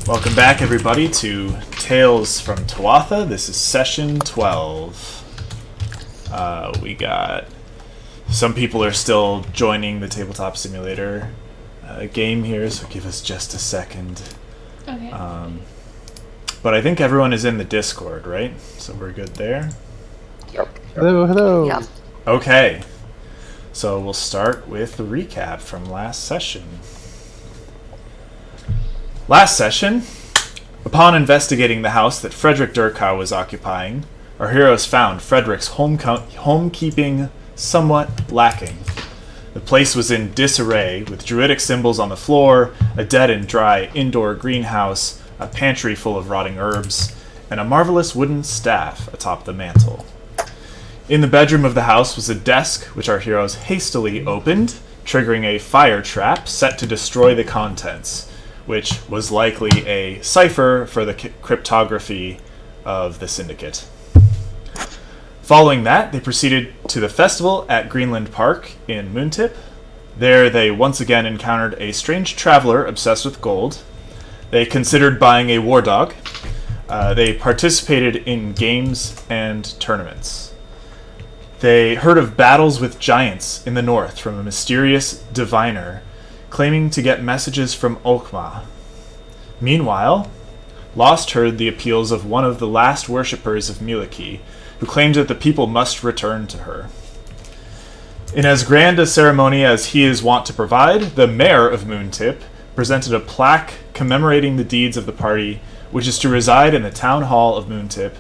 Welcome back, everybody, to Tales from Tuatha. This is session 12. We got... Some people are still joining the Tabletop Simulator game here, so give us just a second. Okay. But I think everyone is in the Discord, right? So we're good there? Yep. Hello. Yep. Okay. So we'll start with the recap from last session. Last session, upon investigating the house that Frederick Derkaw was occupying, our heroes found Frederick's homekeeping somewhat lacking. The place was in disarray, with druidic symbols on the floor, a dead and dry indoor greenhouse, a pantry full of rotting herbs, and a marvelous wooden staff atop the mantle. In the bedroom of the house was a desk, which our heroes hastily opened, triggering a fire trap set to destroy the contents, which was likely a cipher for the cryptography of the Syndicate. Following that, they proceeded to the festival at Greenland Park in Moontip. There they once again encountered a strange traveler obsessed with gold. They considered buying a war dog. They participated in games and tournaments. They heard of battles with giants in the north from a mysterious diviner claiming to get messages from Oghma. Meanwhile, Lost heard the appeals of one of the last worshippers of Mielikki, who claimed that the people must return to her. In as grand a ceremony as he is wont to provide, the Mayor of Moontip presented a plaque commemorating the deeds of the party, which is to reside in the Town Hall of Moontip,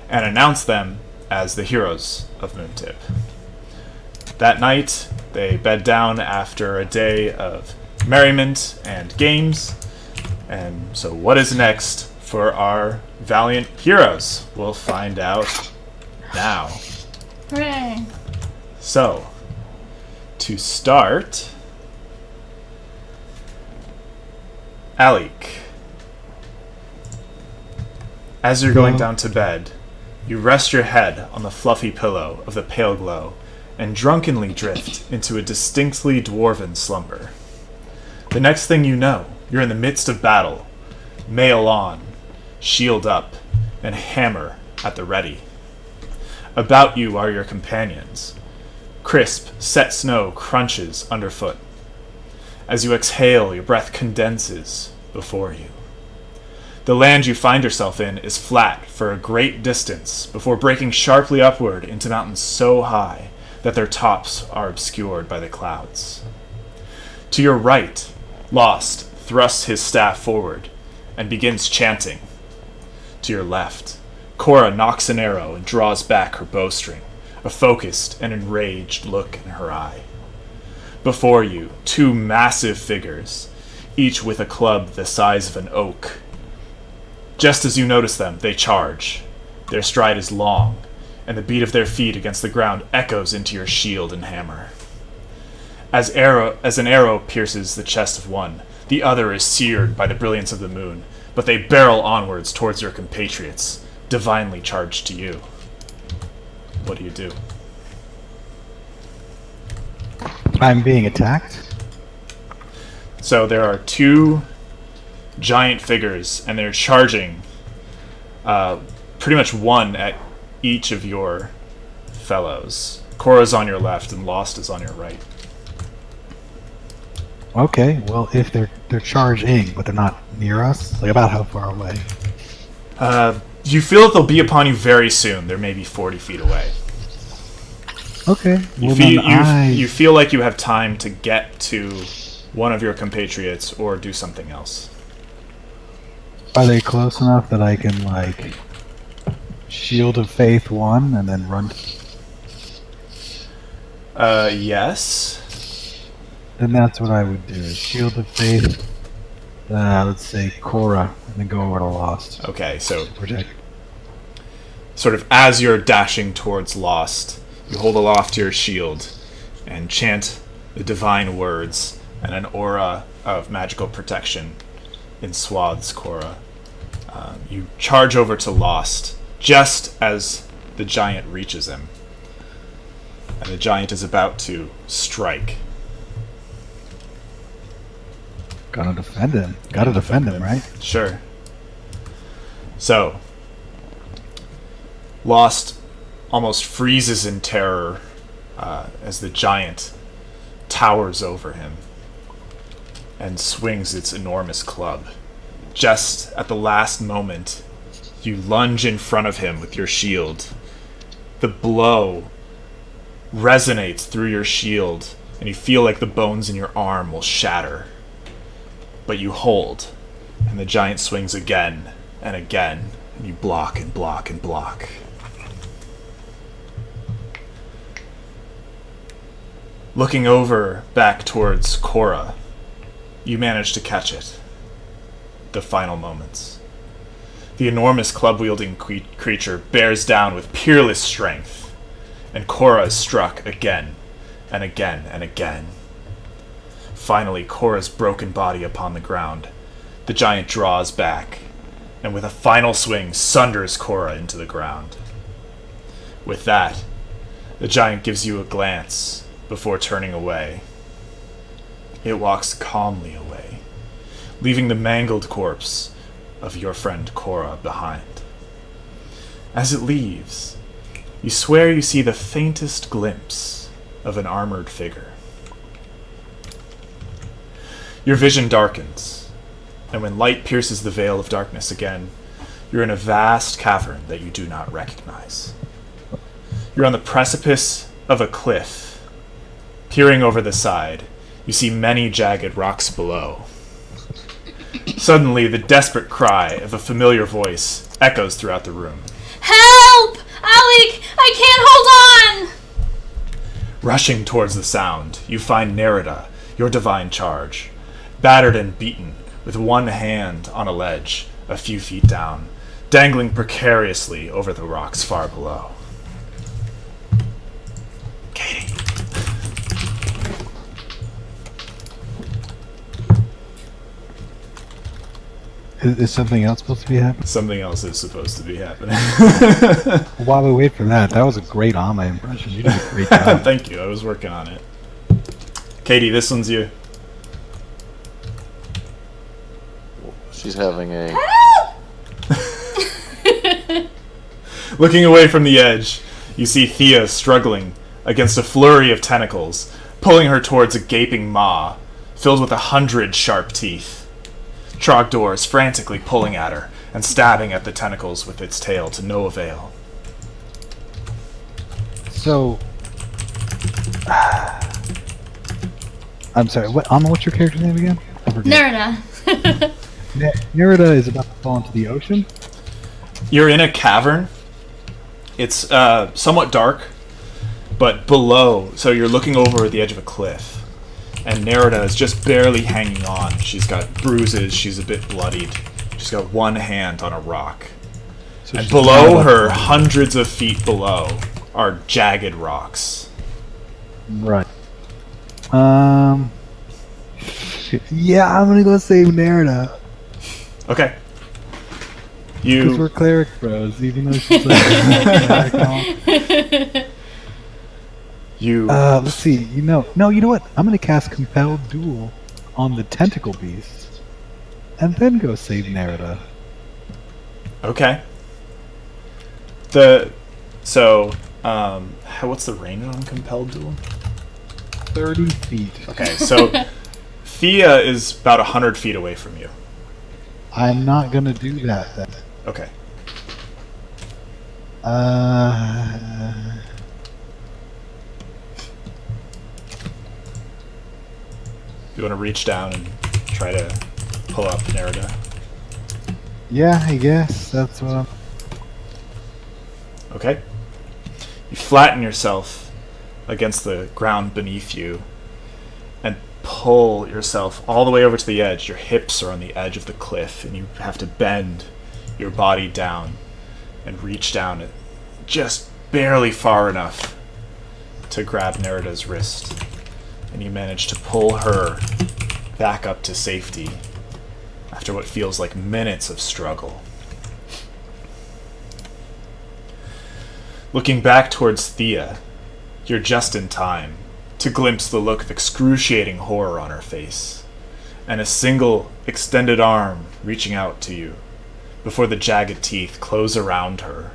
and announce them as the heroes of Moontip. That night, they bed down after a day of merriment and games. And so what is next for our valiant heroes? We'll find out now. Hooray. So, to start, Alik, as you're going down to bed, you rest your head on the fluffy pillow of the pale glow and drunkenly drift into a distinctly dwarven slumber. The next thing you know, you're in the midst of battle, mail on, shield up, and hammer at the ready. About you are your companions. Crisp, set snow crunches underfoot. As you exhale, your breath condenses before you. The land you find yourself in is flat for a great distance before breaking sharply upward into mountains so high that their tops are obscured by the clouds. To your right, Lost thrusts his staff forward and begins chanting. To your left, Cora knocks an arrow and draws back her bowstring, a focused and enraged look in her eye. Before you, two massive figures, each with a club the size of an oak. Just as you notice them, they charge. Their stride is long, and the beat of their feet against the ground echoes into your shield and hammer. As an arrow pierces the chest of one, the other is seared by the brilliance of the moon, but they barrel onwards towards your compatriots, divinely charged to you. What do you do? I'm being attacked. So there are two giant figures, and they're charging pretty much one at each of your fellows. Cora's on your left, and Lost is on your right. Okay, well, if they're charging, but they're not near us, like about how far away? You feel that they'll be upon you very soon. They're maybe 40 feet away. Okay. You feel like you have time to get to one of your compatriots or do something else. Are they close enough that I can, like, Shield of Faith one and then run? Yes. Then that's what I would do. Is Shield of Faith, let's say Cora, and then go over to Lost. Okay, so Protect. sort of as you're dashing towards Lost, you hold aloft your shield and chant the divine words, and an aura of magical protection enswathes Cora. You charge over to Lost just as the giant reaches him, and the giant is about to strike. Gotta defend him. Gotta defend him, right? Sure. So, Lost almost freezes in terror as the giant towers over him and swings its enormous club. Just at the last moment, you lunge in front of him with your shield. The blow resonates through your shield, and you feel like the bones in your arm will shatter. But you hold, and the giant swings again and again, and you block and block and block. Looking over back towards Cora, you manage to catch it. The final moments. The enormous club-wielding creature bears down with peerless strength, and Cora is struck again and again and again. Finally, Cora's broken body upon the ground. The giant draws back, and with a final swing, sunders Cora into the ground. With that, the giant gives you a glance before turning away. It walks calmly away, leaving the mangled corpse of your friend Cora behind. As it leaves, you swear you see the faintest glimpse of an armored figure. Your vision darkens, and when light pierces the veil of darkness again, you're in a vast cavern that you do not recognize. You're on the precipice of a cliff. Peering over the side, you see many jagged rocks below. Suddenly, the desperate cry of a familiar voice echoes throughout the room. Help! Alec! I can't hold on! Rushing towards the sound, you find Nerida, your divine charge, battered and beaten, with one hand on a ledge a few feet down, dangling precariously over the rocks far below. Katie. Is something else supposed to be happening? Something else is supposed to be happening. While we wait for that, that was a great Oghma impression. You did a great job. Thank you, I was working on it. Katie, this one's you. She's having a... Looking away from the edge, you see Thea struggling against a flurry of tentacles, pulling her towards a gaping maw filled with 100 sharp teeth. Trogdor is frantically pulling at her and stabbing at the tentacles with its tail to no avail. So, I'm sorry. What's your character's name again? I forget. Nerida. Nerida is about to fall into the ocean. You're in a cavern. It's somewhat dark, but below, so you're looking over at the edge of a cliff. And Nerida is just barely hanging on. She's got bruises, she's a bit bloodied. She's got one hand on a rock. So and below her, hundreds of feet below, are jagged rocks. Right. Yeah, I'm gonna go save Nerida. Okay. Because we're cleric bros, even though she's like... let's see, you know what? I'm gonna cast Compelled Duel on the Tentacle Beast, and then go save Nerida. Okay. What's the range on Compelled Duel? 30 feet. Okay, so Thea is about 100 feet away from you. I'm not gonna do that then. Okay. You want to reach down and try to pull up Nerida? Yeah, I guess that's what I'm... Okay. You flatten yourself against the ground beneath you and pull yourself all the way over to the edge. Your hips are on the edge of the cliff, and you have to bend your body down and reach down just barely far enough to grab Nerida's wrist. And you manage to pull her back up to safety after what feels like minutes of struggle. Looking back towards Thea, you're just in time to glimpse the look of excruciating horror on her face, and a single extended arm reaching out to you before the jagged teeth close around her,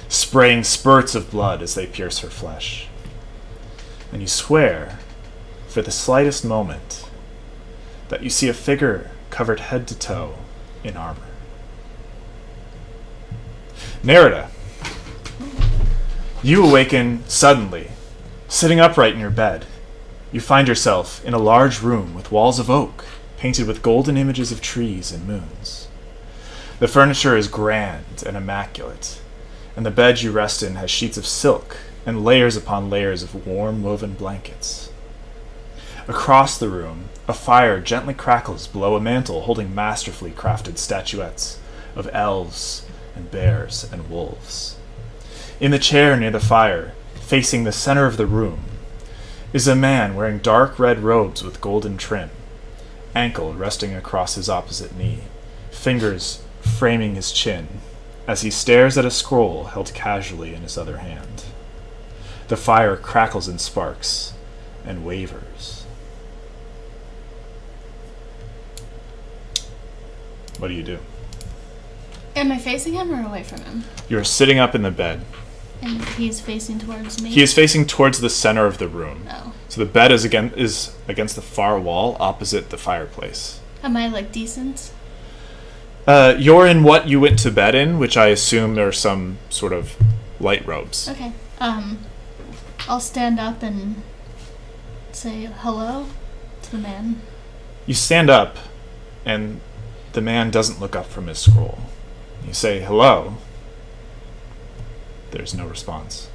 spraying spurts of blood as they pierce her flesh. And you swear, for the slightest moment, that you see a figure covered head to toe in armor. Nerida, you awaken suddenly, sitting upright in your bed. You find yourself in a large room with walls of oak, painted with golden images of trees and moons. The furniture is grand and immaculate, and the bed you rest in has sheets of silk and layers upon layers of warm woven blankets. Across the room, a fire gently crackles below a mantle holding masterfully crafted statuettes of elves and bears and wolves. In the chair near the fire, facing the center of the room, is a man wearing dark red robes with golden trim, ankle resting across his opposite knee, fingers framing his chin, as he stares at a scroll held casually in his other hand. The fire crackles and sparks, and wavers. What do you do? Am I facing him or away from him? You're sitting up in the bed. And he's facing towards me? He is facing towards the center of the room. Oh. So the bed is against the far wall opposite the fireplace. Am I, decent? You're in what you went to bed in, which I assume are some sort of light robes. Okay. I'll stand up and say hello to the man. You stand up, and the man doesn't look up from his scroll. You say hello. There's no response.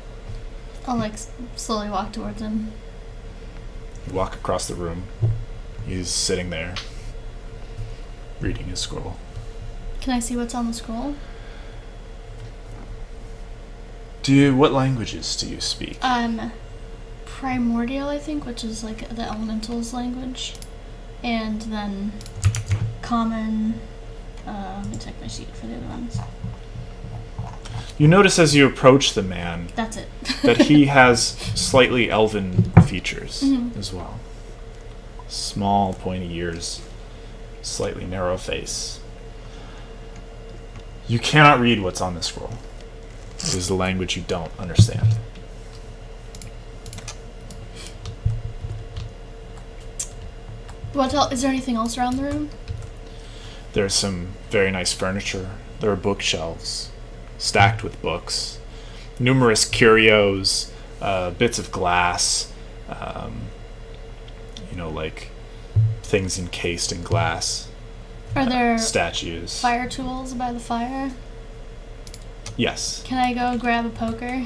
I'll, slowly walk towards him. You walk across the room. He's sitting there, reading his scroll. Can I see what's on the scroll? What languages do you speak? Primordial, I think, which is, the elementals language. And then common. Let me check my sheet for the other ones. You notice as you approach the man That's it. that he has slightly elven features as well. Small, pointy ears, slightly narrow face. You cannot read what's on the scroll. It is the language you don't understand. Is there anything else around the room? There's some very nice furniture. There are bookshelves stacked with books, numerous curios, bits of glass, things encased in glass. Are there statues? Fire tools by the fire? Yes. Can I go grab a poker?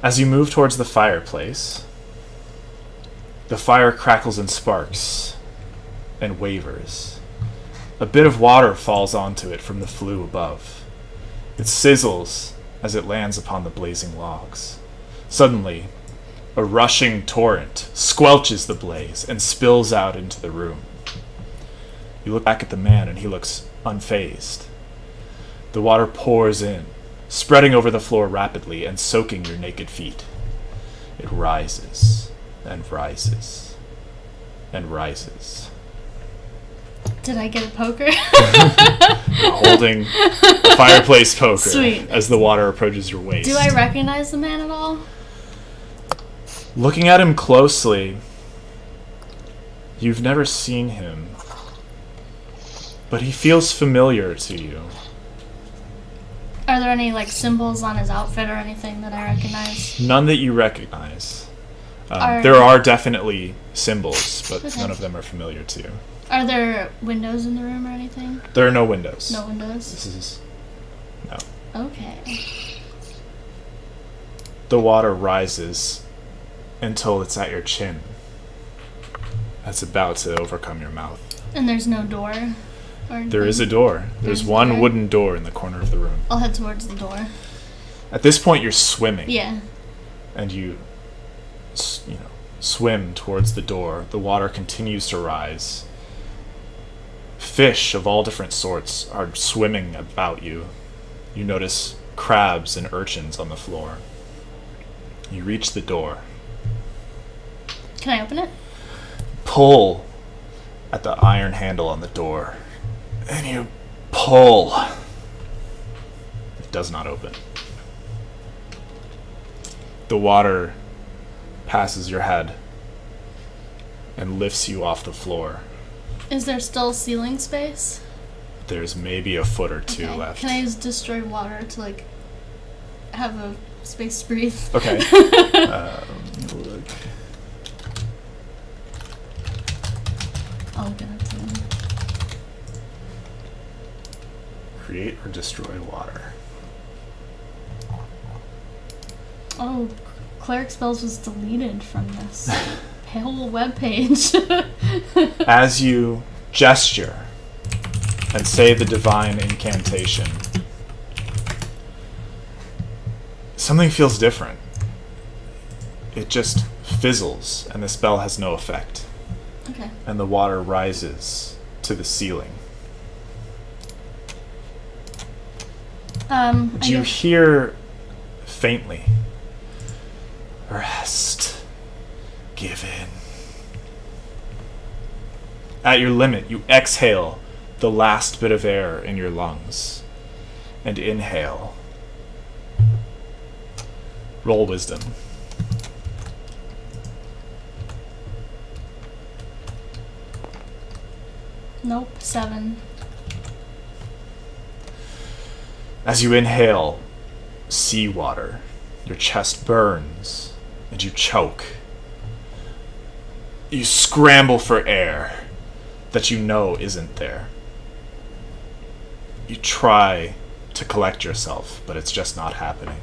As you move towards the fireplace, the fire crackles and sparks and wavers. A bit of water falls onto it from the flue above. It sizzles as it lands upon the blazing logs. Suddenly, a rushing torrent squelches the blaze and spills out into the room. You look back at the man and he looks unfazed. The water pours in, spreading over the floor rapidly and soaking your naked feet. It rises and rises and rises. Did I get a poker? You're holding a fireplace poker. Sweet. As the water approaches your waist. Do I recognize the man at all? Looking at him closely, you've never seen him, but he feels familiar to you. Are there any symbols on his outfit or anything that I recognize? None that you recognize. There are definitely symbols, but Okay. none of them are familiar to you. Are there windows in the room or anything? There are no windows. No windows? This is... no. Okay. The water rises until it's at your chin. That's about to overcome your mouth. And there's no door? Or anything? There is a door. There's a one door? wooden door in the corner of the room. I'll head towards the door. At this point, you're swimming. Yeah. And you swim towards the door. The water continues to rise. Fish of all different sorts are swimming about you. You notice crabs and urchins on the floor. You reach the door. Can I open it? Pull at the iron handle on the door, And you pull. It does not open. The water passes your head and lifts you off the floor. Is there still ceiling space? There's maybe a foot or two left. Can I use destroy water to, like, have a space to breathe? Okay. Look. I'll get it to him. Create or destroy water. Oh, cleric spells was deleted from this whole webpage. As you gesture and say the divine incantation, something feels different. It just fizzles, and the spell has no effect. Okay. And the water rises to the ceiling. You hear faintly, rest, give in. At your limit, you exhale the last bit of air in your lungs and inhale. Roll wisdom. Nope, 7. As you inhale seawater, your chest burns and you choke. You scramble for air that you know isn't there. You try to collect yourself, but it's just not happening.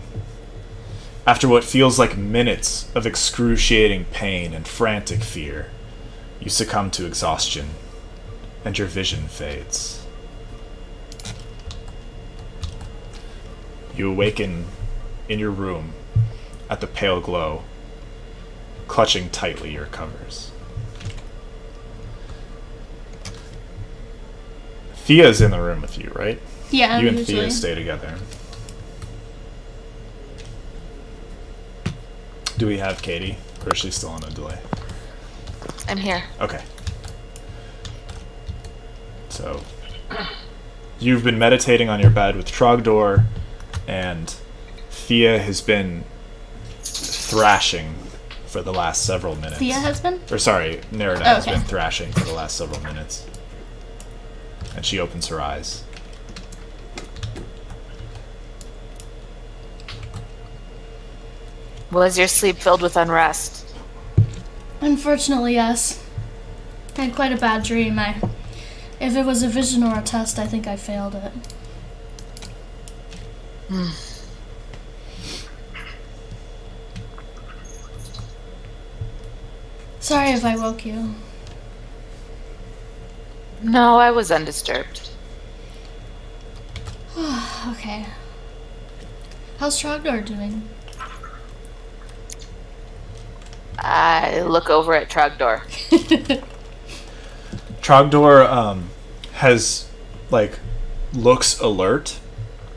After what feels like minutes of excruciating pain and frantic fear, you succumb to exhaustion, and your vision fades. You awaken in your room at the pale glow, clutching tightly your covers. Thea's in the room with you, right? Yeah, you and usually. Thea stay together. Do we have Katie, or is she still on a delay? I'm here. Okay. So, you've been meditating on your bed with Trogdor, and Thea has been thrashing for the last several minutes. Thea has been? Or sorry, Nerida has okay. been thrashing for the last several minutes. And she opens her eyes. Was your sleep filled with unrest? Unfortunately, yes. I had quite a bad dream. If it was a vision or a test, I think I failed it. Sorry if I woke you. No, I was undisturbed. Okay. How's Trogdor doing? I look over at Trogdor. Trogdor has, looks alert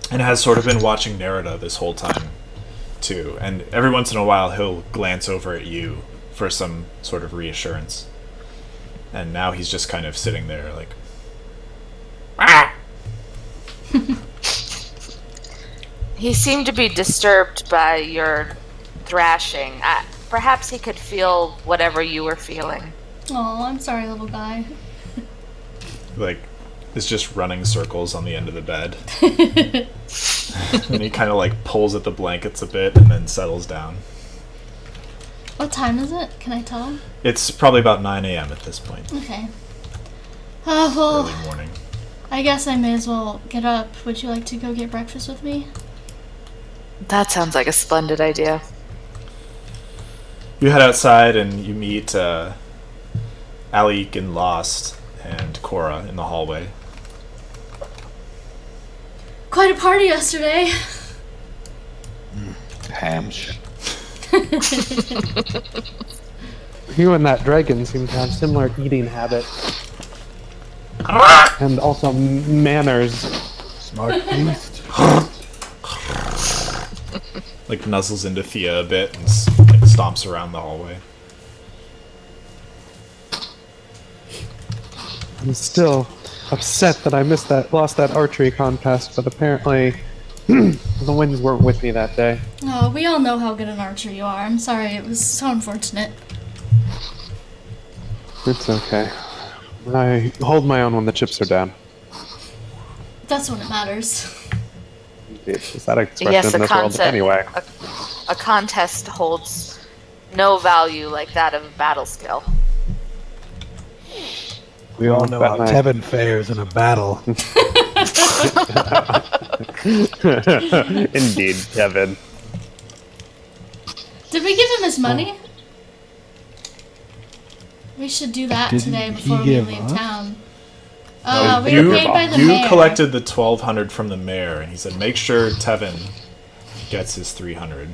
and has sort of been watching Nerida this whole time, too. And every once in a while, he'll glance over at you for some sort of reassurance. And now he's just kind of sitting there, like, ah! He seemed to be disturbed by your thrashing. Perhaps he could feel whatever you were feeling. Oh, I'm sorry, little guy. Is just running circles on the end of the bed. And he kind of, pulls at the blankets a bit and then settles down. What time is it? Can I tell? It's probably about 9 a.m. at this point. Okay. Well, Early morning. I guess I may as well get up. Would you like to go get breakfast with me? That sounds like a splendid idea. You head outside and you meet Alik and Lost and Cora in the hallway. Quite a party yesterday. Hams. You and that dragon seem to have similar eating habits. And also manners. Smart beast. Nuzzles into Thea a bit and stomps around the hallway. And still, upset that I lost that archery contest, but apparently the winds weren't with me that day. Oh, we all know how good an archer you are. I'm sorry, it was so unfortunate. It's okay. I hold my own when the chips are down. That's when it matters. Is that expression Yes, in this world? Anyway. A contest holds no value like that of a battle skill. We all know how Batman. Tevin fares in a battle. Indeed, Kevin. Did we give him his money? We should do that Didn't today he before we give leave us? town. No, We were paid by the you mayor. collected the 1,200 from the mayor, and he said, make sure Tevin gets his 300.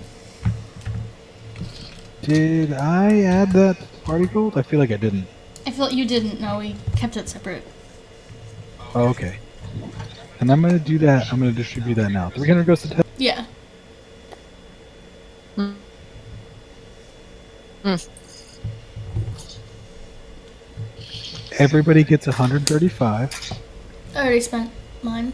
Did I add that party gold? I feel like I didn't. I felt you didn't know. We kept it separate. Oh, okay. And I'm gonna do that. I'm gonna distribute that now. 300 goes to Tevin. Yeah. Everybody gets 135. I already spent mine.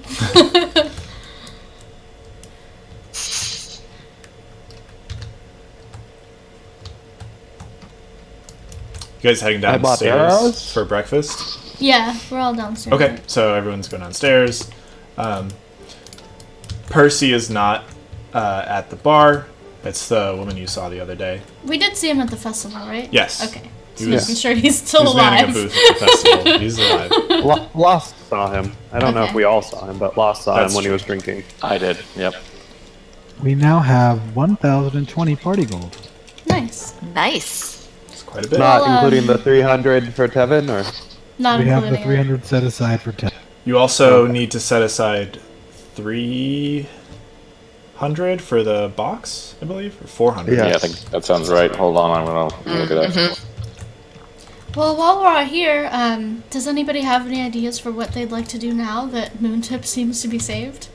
You guys heading I bought downstairs arrows. for breakfast? Yeah, we're all downstairs. Okay, so everyone's going downstairs. Percy is not at the bar. It's the woman you saw the other day. We did see him at the festival, right? Yes. Okay. He So was- making sure he's still He's manning alive. a booth at the festival. He's alive. Lost saw him. I don't know if Okay. we all saw him, but Lost saw That's him when he true. was drinking. I did. Yep. We now have 1,020 party gold. Nice. Nice. It's quite a bit. Not Well, including the 300 for Tevin, or Not We have the including 300 set aside for Tevin. You also need to set aside 300 for the box, I believe, or 400. Yeah. Yeah, I think that sounds right. Hold on, I'm gonna look at that. Well, while we're here, does anybody have any ideas for what they'd like to do now that Moontip seems to be saved?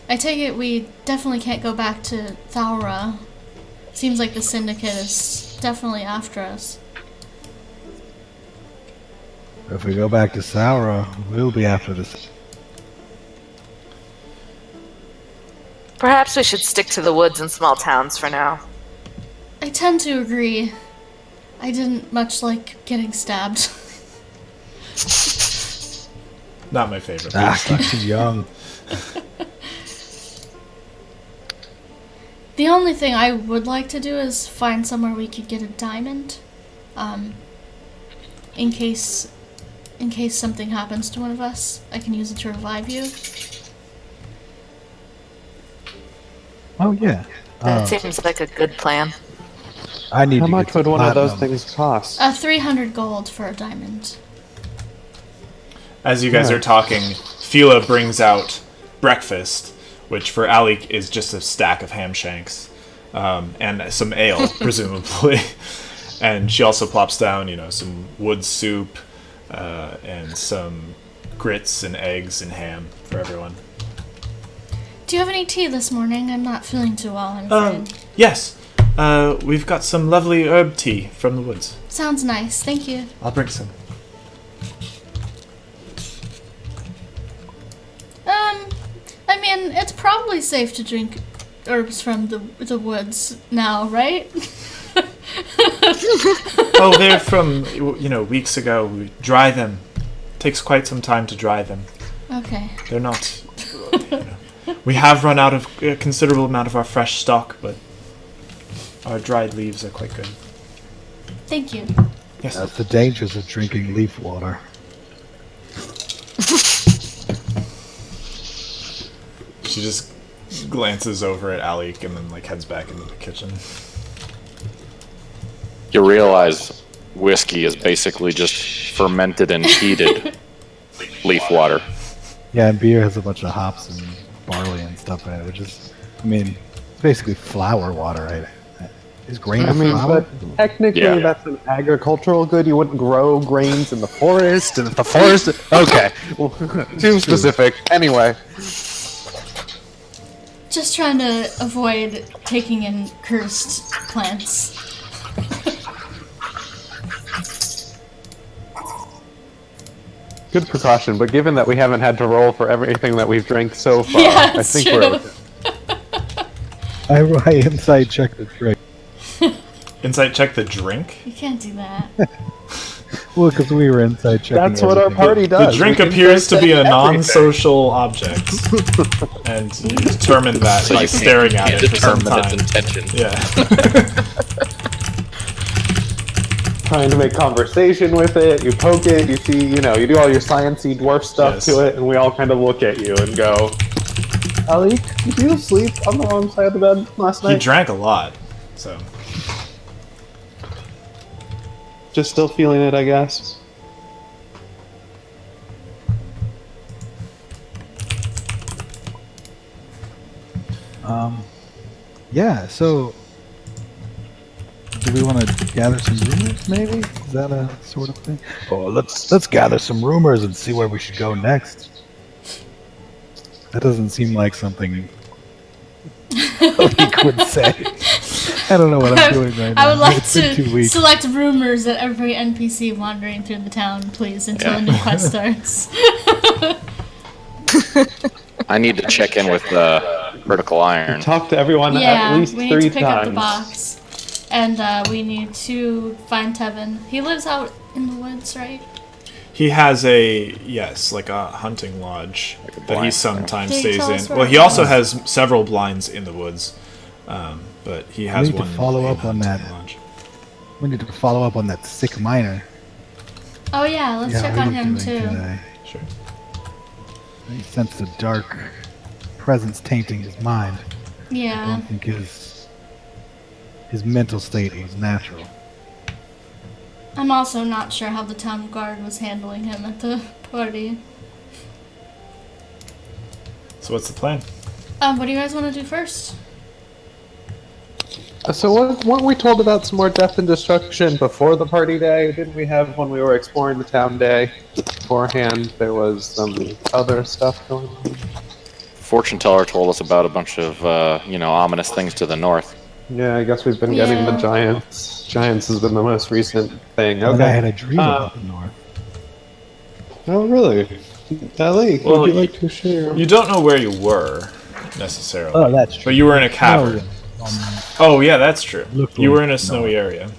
I take it we definitely can't go back to Thaura. Seems like the Syndicate is definitely after us. If we go back to Saura, we'll be after this. Perhaps we should stick to the woods and small towns for now. I tend to agree. I didn't much like getting stabbed. Not my favorite. She's young. The only thing I would like to do is find somewhere we could get a diamond. In case something happens to one of us, I can use it to revive you. Oh yeah. That seems like a good plan. I need how to much get would some one of those platinum. things cost? 300 gold for a diamond. As you guys Yeah. are talking, Fila brings out breakfast, which for Alik is just a stack of ham shanks and some ale, presumably. And she also plops down, some wood soup and some grits and eggs and ham for everyone. Do you have any tea this morning? I'm not feeling too well, I'm afraid. Yes, we've got some lovely herb tea from the woods. Sounds nice, thank you. I'll bring some. I mean, it's probably safe to drink herbs from the woods now, right? Oh, they're from, weeks ago. We dry them. Takes quite some time to dry them. Okay. They're not... We have run out of a considerable amount of our fresh stock, but our dried leaves are quite good. Thank you. Yes. That's the dangers of drinking leaf water. She just glances over at Alik and then heads back into the kitchen. You realize whiskey is basically just fermented and heated leaf water. Yeah, and beer has a bunch of hops and barley and stuff in it, which is, it's basically flour water, right? Is grain flour? but technically Yeah. that's an agricultural good. You wouldn't grow grains in the forest, and if the forest... Okay, well, too specific. Anyway. Just trying to avoid taking in cursed plants. Good precaution, but given that we haven't had to roll for everything that we've drank so far, Yeah, I it's think true. we're okay. I inside check the drink. Insight check the drink. You can't do that. Well, because we were inside checking. That's what our everything. party The does. drink We can appears to be a everything. non-social object, and you determine that So by you staring at can't it for some determine time. its intention. Yeah. Trying to make conversation with it, you poke it, you see, you do all your sciencey dwarf stuff Yes. to it, and we all kind of look at you and go, Ali, did you sleep on the wrong side of the bed last He night? drank a lot, so Just still feeling it, I guess. Yeah. So, do we want to gather some rumors? Maybe is that a sort of thing? Oh, let's gather some rumors and see where we should go next. That doesn't seem like something Oleg would say. I don't know what I'm doing right now. I would like It's been 2 to weeks. select rumors at every NPC wandering through the town, please, until Yeah. the new quest starts. I need to check in with Critical Iron. Talk to everyone Yeah, at least we need 3 to pick times. up the box. And we need to find Tevin. He lives out in the woods, right? he has like a hunting lodge Like a that he blind. sometimes Did he stays tell us in. where Well, it he also was? has several blinds in the woods, but he has need to one. follow main up on hunting that. lodge. We need to follow up on that sick miner. Oh yeah, let's check how on he's him doing too. today. Sure. He sensed a dark presence tainting his mind. I Yeah. don't think his mental state was natural. I'm also not sure how the town guard was handling him at the party. So what's the plan? What do you guys want to do first? So weren't we told about some more death and destruction before the party day? Didn't we have when we were exploring the town day beforehand? There was some other stuff going on. Fortune teller told us about a bunch of ominous things to the north. Yeah, I guess we've been getting the Yeah. giants. Giants has been the most recent thing. And Okay. I had a dream about the north. Oh, really? Ali, Well, would you like to share? You don't know where you were necessarily. Oh, that's true. But you were in a cavern. No, Oh yeah, that's true. Looked You were like in a snowy area.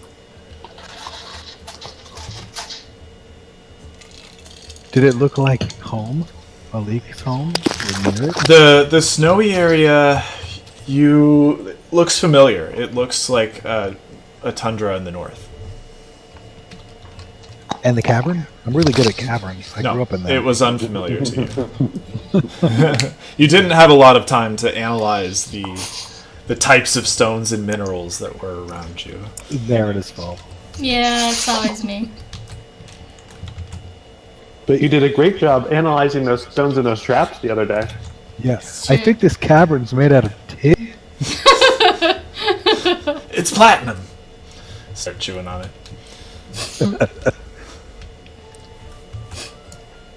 Did it look like home? Malik's home? Or near it? The snowy area, looks familiar. It looks like a tundra in the north. And the cavern? I'm really good at caverns. I grew No, up in there. it was unfamiliar to you. You didn't have a lot of time to analyze the types of stones and minerals that were around you. There it is, fault. Yeah, it's always me. But you did a great job analyzing those stones and those traps the other day. Yes. I think this cavern's made out of tin. It's platinum. Start chewing on it.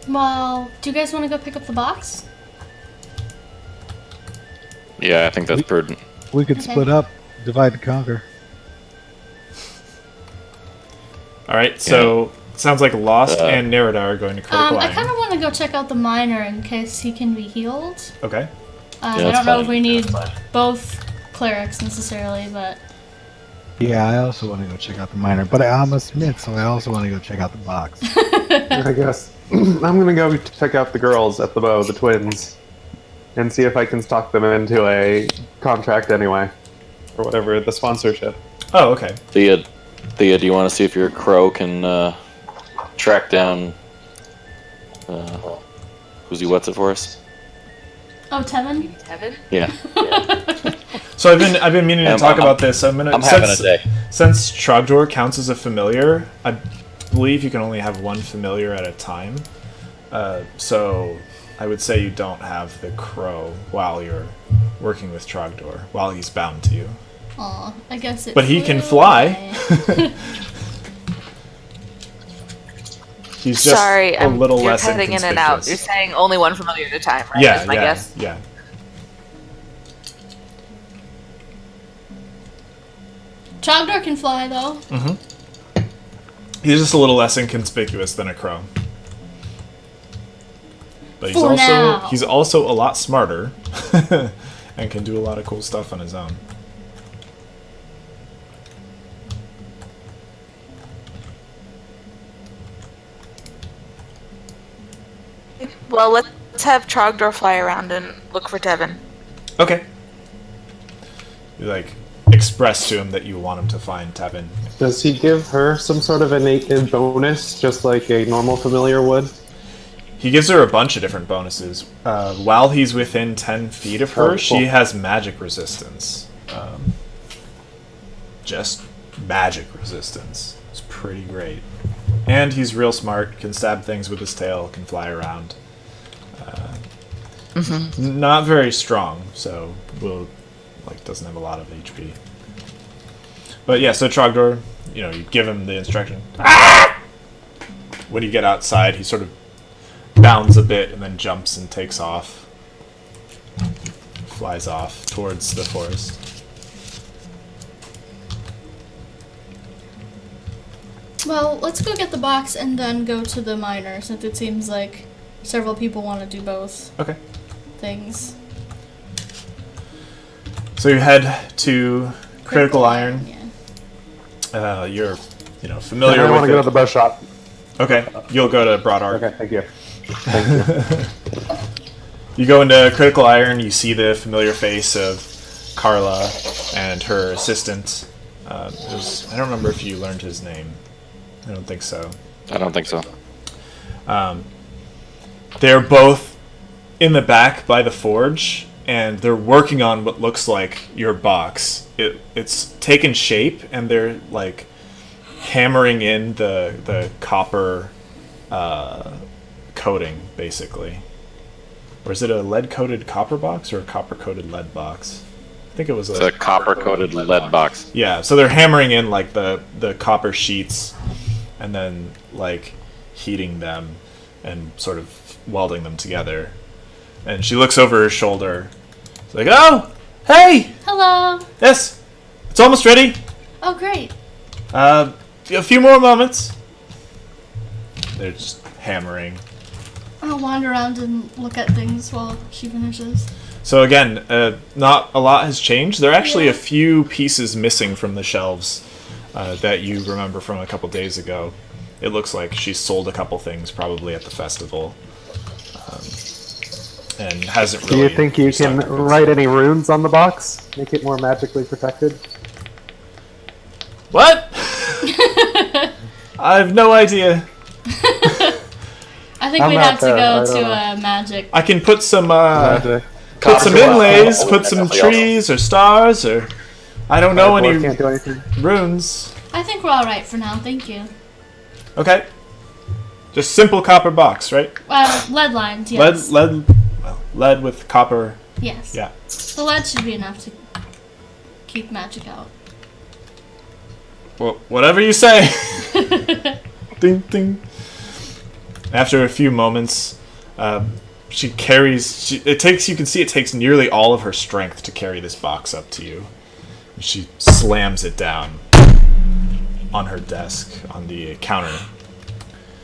Well, do you guys want to go pick up the box? Yeah, I think that's prudent. We could Okay. split up, divide and conquer. All right, so sounds like Lost Uh, and Nerida are going to critical I iron. kind of want to go check out the miner in case he can be healed. Okay. I that's don't know fine. if we need That's fine. both clerics necessarily, but Yeah, I also want to go check out the miner, but I'm a smith, so I also want to go check out the box. I guess I'm gonna go check out the girls at the bow, the twins, and see if I can talk them into a contract anyway, or whatever the sponsorship. Oh, okay. Thea, do you want to see if your crow can track down who's he what's it for us? oh, Tevin. Tevin? Yeah. So I've been meaning to I'm- talk I'm- about this. I'm I'm having a day. Since Trogdor counts as a familiar, I believe you can only have one familiar at a time. So I would say you don't have the crow while you're working with Trogdor, while he's bound to you. Aw, I guess it. But he can flew fly. away. He's just Sorry, a little you're less cutting in and out. You're inconspicuous. saying only one familiar at a time, right? Yeah, Is my yeah, guess. yeah. Trogdor can fly though. He's just a little less inconspicuous than a crow. But For now. he's also a lot smarter and can do a lot of cool stuff on his own. Well, let's have Trogdor fly around and look for Devin. Okay. You like express to him that you want him to find Tevin. Does he give her some sort of innate bonus, just like a normal familiar would? He gives her a bunch of different bonuses. While he's within 10 feet of her, Oh, cool. she has magic resistance. Just magic resistance. It's pretty great. And he's real smart, can stab things with his tail, can fly around. Not very strong, so doesn't have a lot of HP. But yeah, so Trogdor, you give him the instruction. When you get outside, he sort of bounds a bit and then jumps and takes off. Flies off towards the forest. Well, let's go get the box and then go to the miner, since it seems like several people want to do both Okay. things. So you head to Critical Iron. Yeah. You're, familiar I want with to go it. to the bow shop. Okay, you'll go to Broad Arc. Okay, thank you. Thank you. You go into Critical Iron, you see the familiar face of Carla and her assistant. I don't remember if you learned his name. I don't think so. I don't think so. They're both in the back by the forge, and they're working on what looks like your box. It's taken shape, and they're like hammering in the copper coating, basically. Or is it a lead-coated copper box or a copper-coated lead box? I think it was It's a copper-coated lead box. Yeah, so they're hammering in like the copper sheets and then like heating them and sort of welding them together. And she looks over her shoulder. It's like, "Oh, hey! Hello! Yes, it's almost ready. Oh, great. A few more moments." They're just hammering. I'll wander around and look at things while she finishes. So again, not a lot has changed. There are actually Yeah. a few pieces missing from the shelves that you remember from a couple days ago. It looks like she sold a couple things probably at the festival, and hasn't Do really. you think you can restocked her goods. write any runes on the box? Make it more magically protected? What? I have no idea. I think I'm we'd not have to there, I go don't to know. magic. I can put some Magic. put some inlays, Oh, put some definitely also. trees or stars or I don't know Board any can't do anything. runes. I think we're alright for now, thank you. Okay. Just simple copper box, right? Lead lines, yes. Lead with copper. Yes. Yeah. The lead should be enough to keep magic out. Well, whatever you say. Ding ding. After a few moments, she carries. You can see it takes nearly all of her strength to carry this box up to you. She slams it down on her desk on the counter.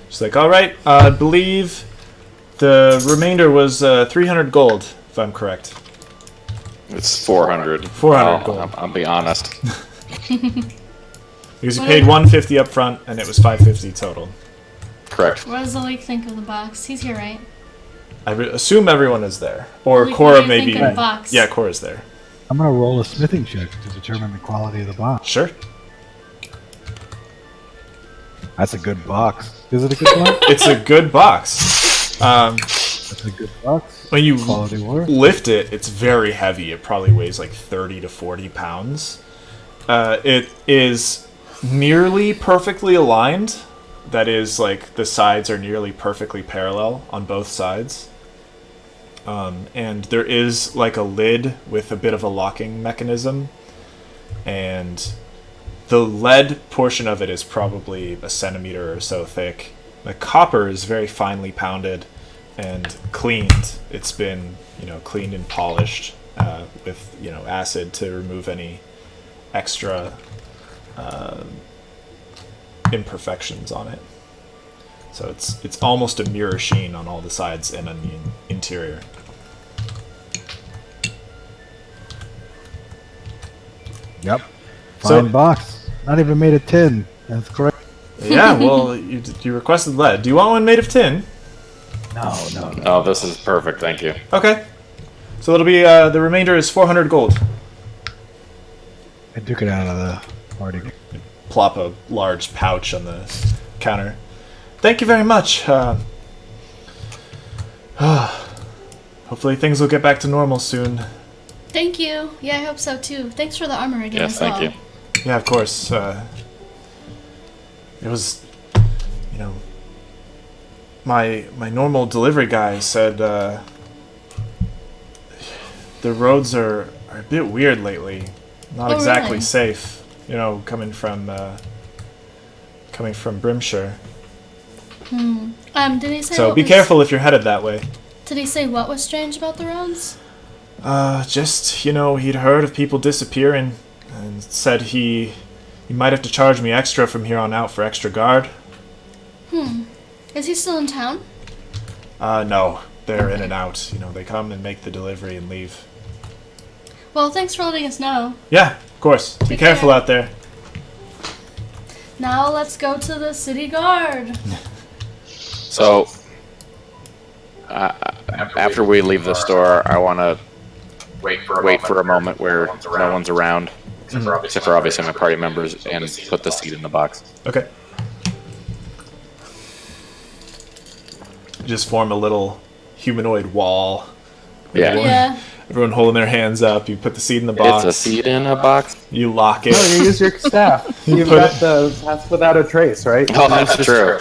She's like, "All right, I believe the remainder was 300 gold, if I'm correct." It's 400. 400 gold. I'll be honest. Because you paid 150 up front, and it was 550 total. Correct. What does Malik think of the box? He's here, right? I assume everyone is there, or Malik, what Cora do you maybe. think of the box? Yeah, Cora's there. I'm gonna roll a smithing check to determine the quality of the box. Sure. That's a good box. Is it a good box? It's a good box. That's a good box. When you Quality work. lift it, it's very heavy. It probably weighs like 30 to 40 pounds. It is nearly perfectly aligned. That is, like, the sides are nearly perfectly parallel on both sides. And there is, like, a lid with a bit of a locking mechanism. And the lead portion of it is probably a centimeter or so thick. The copper is very finely pounded and cleaned. It's been, cleaned and polished with, acid to remove any extra imperfections on it. So it's almost a mirror sheen on all the sides and on the interior. Yep. So- Fine box. Not even made of tin. That's correct. Yeah, well, you requested lead. Do you want one made of tin? No. Oh, this is perfect. Thank you. Okay. So it'll be the remainder is 400 gold. I took it out of the party. Plop a large pouch on the counter. Thank you very much. Hopefully things will get back to normal soon. Thank you. Yeah, I hope so too. Thanks for the armor again Yes, as thank well. you. Yeah, of course. It was, you know, my normal delivery guy said the roads are a bit weird lately. Not Oh, exactly really? safe. You know, coming from Brimshire. Did he say So what be was- careful if you're headed that way. Did he say what was strange about the roads? Just, you know, he'd heard of people disappearing and said he might have to charge me extra from here on out for extra guard. Is he still in town? No, they're in and out. You know, they come and make the delivery and leave. Well, thanks for letting us know. Yeah, of course. Be Take careful care. out there. Now let's go to the city guard. So, after we leave the store, I want to wait for a moment where no one's around, except for obviously my party members, and put the seed in the box. Okay. Just form a little humanoid wall. Yeah. Yeah. Everyone holding their hands up. You put the seed in the box. It's a seed in a box. You lock it. No, you use your staff. You've put got it- the pass without a trace, right? Oh, that's true.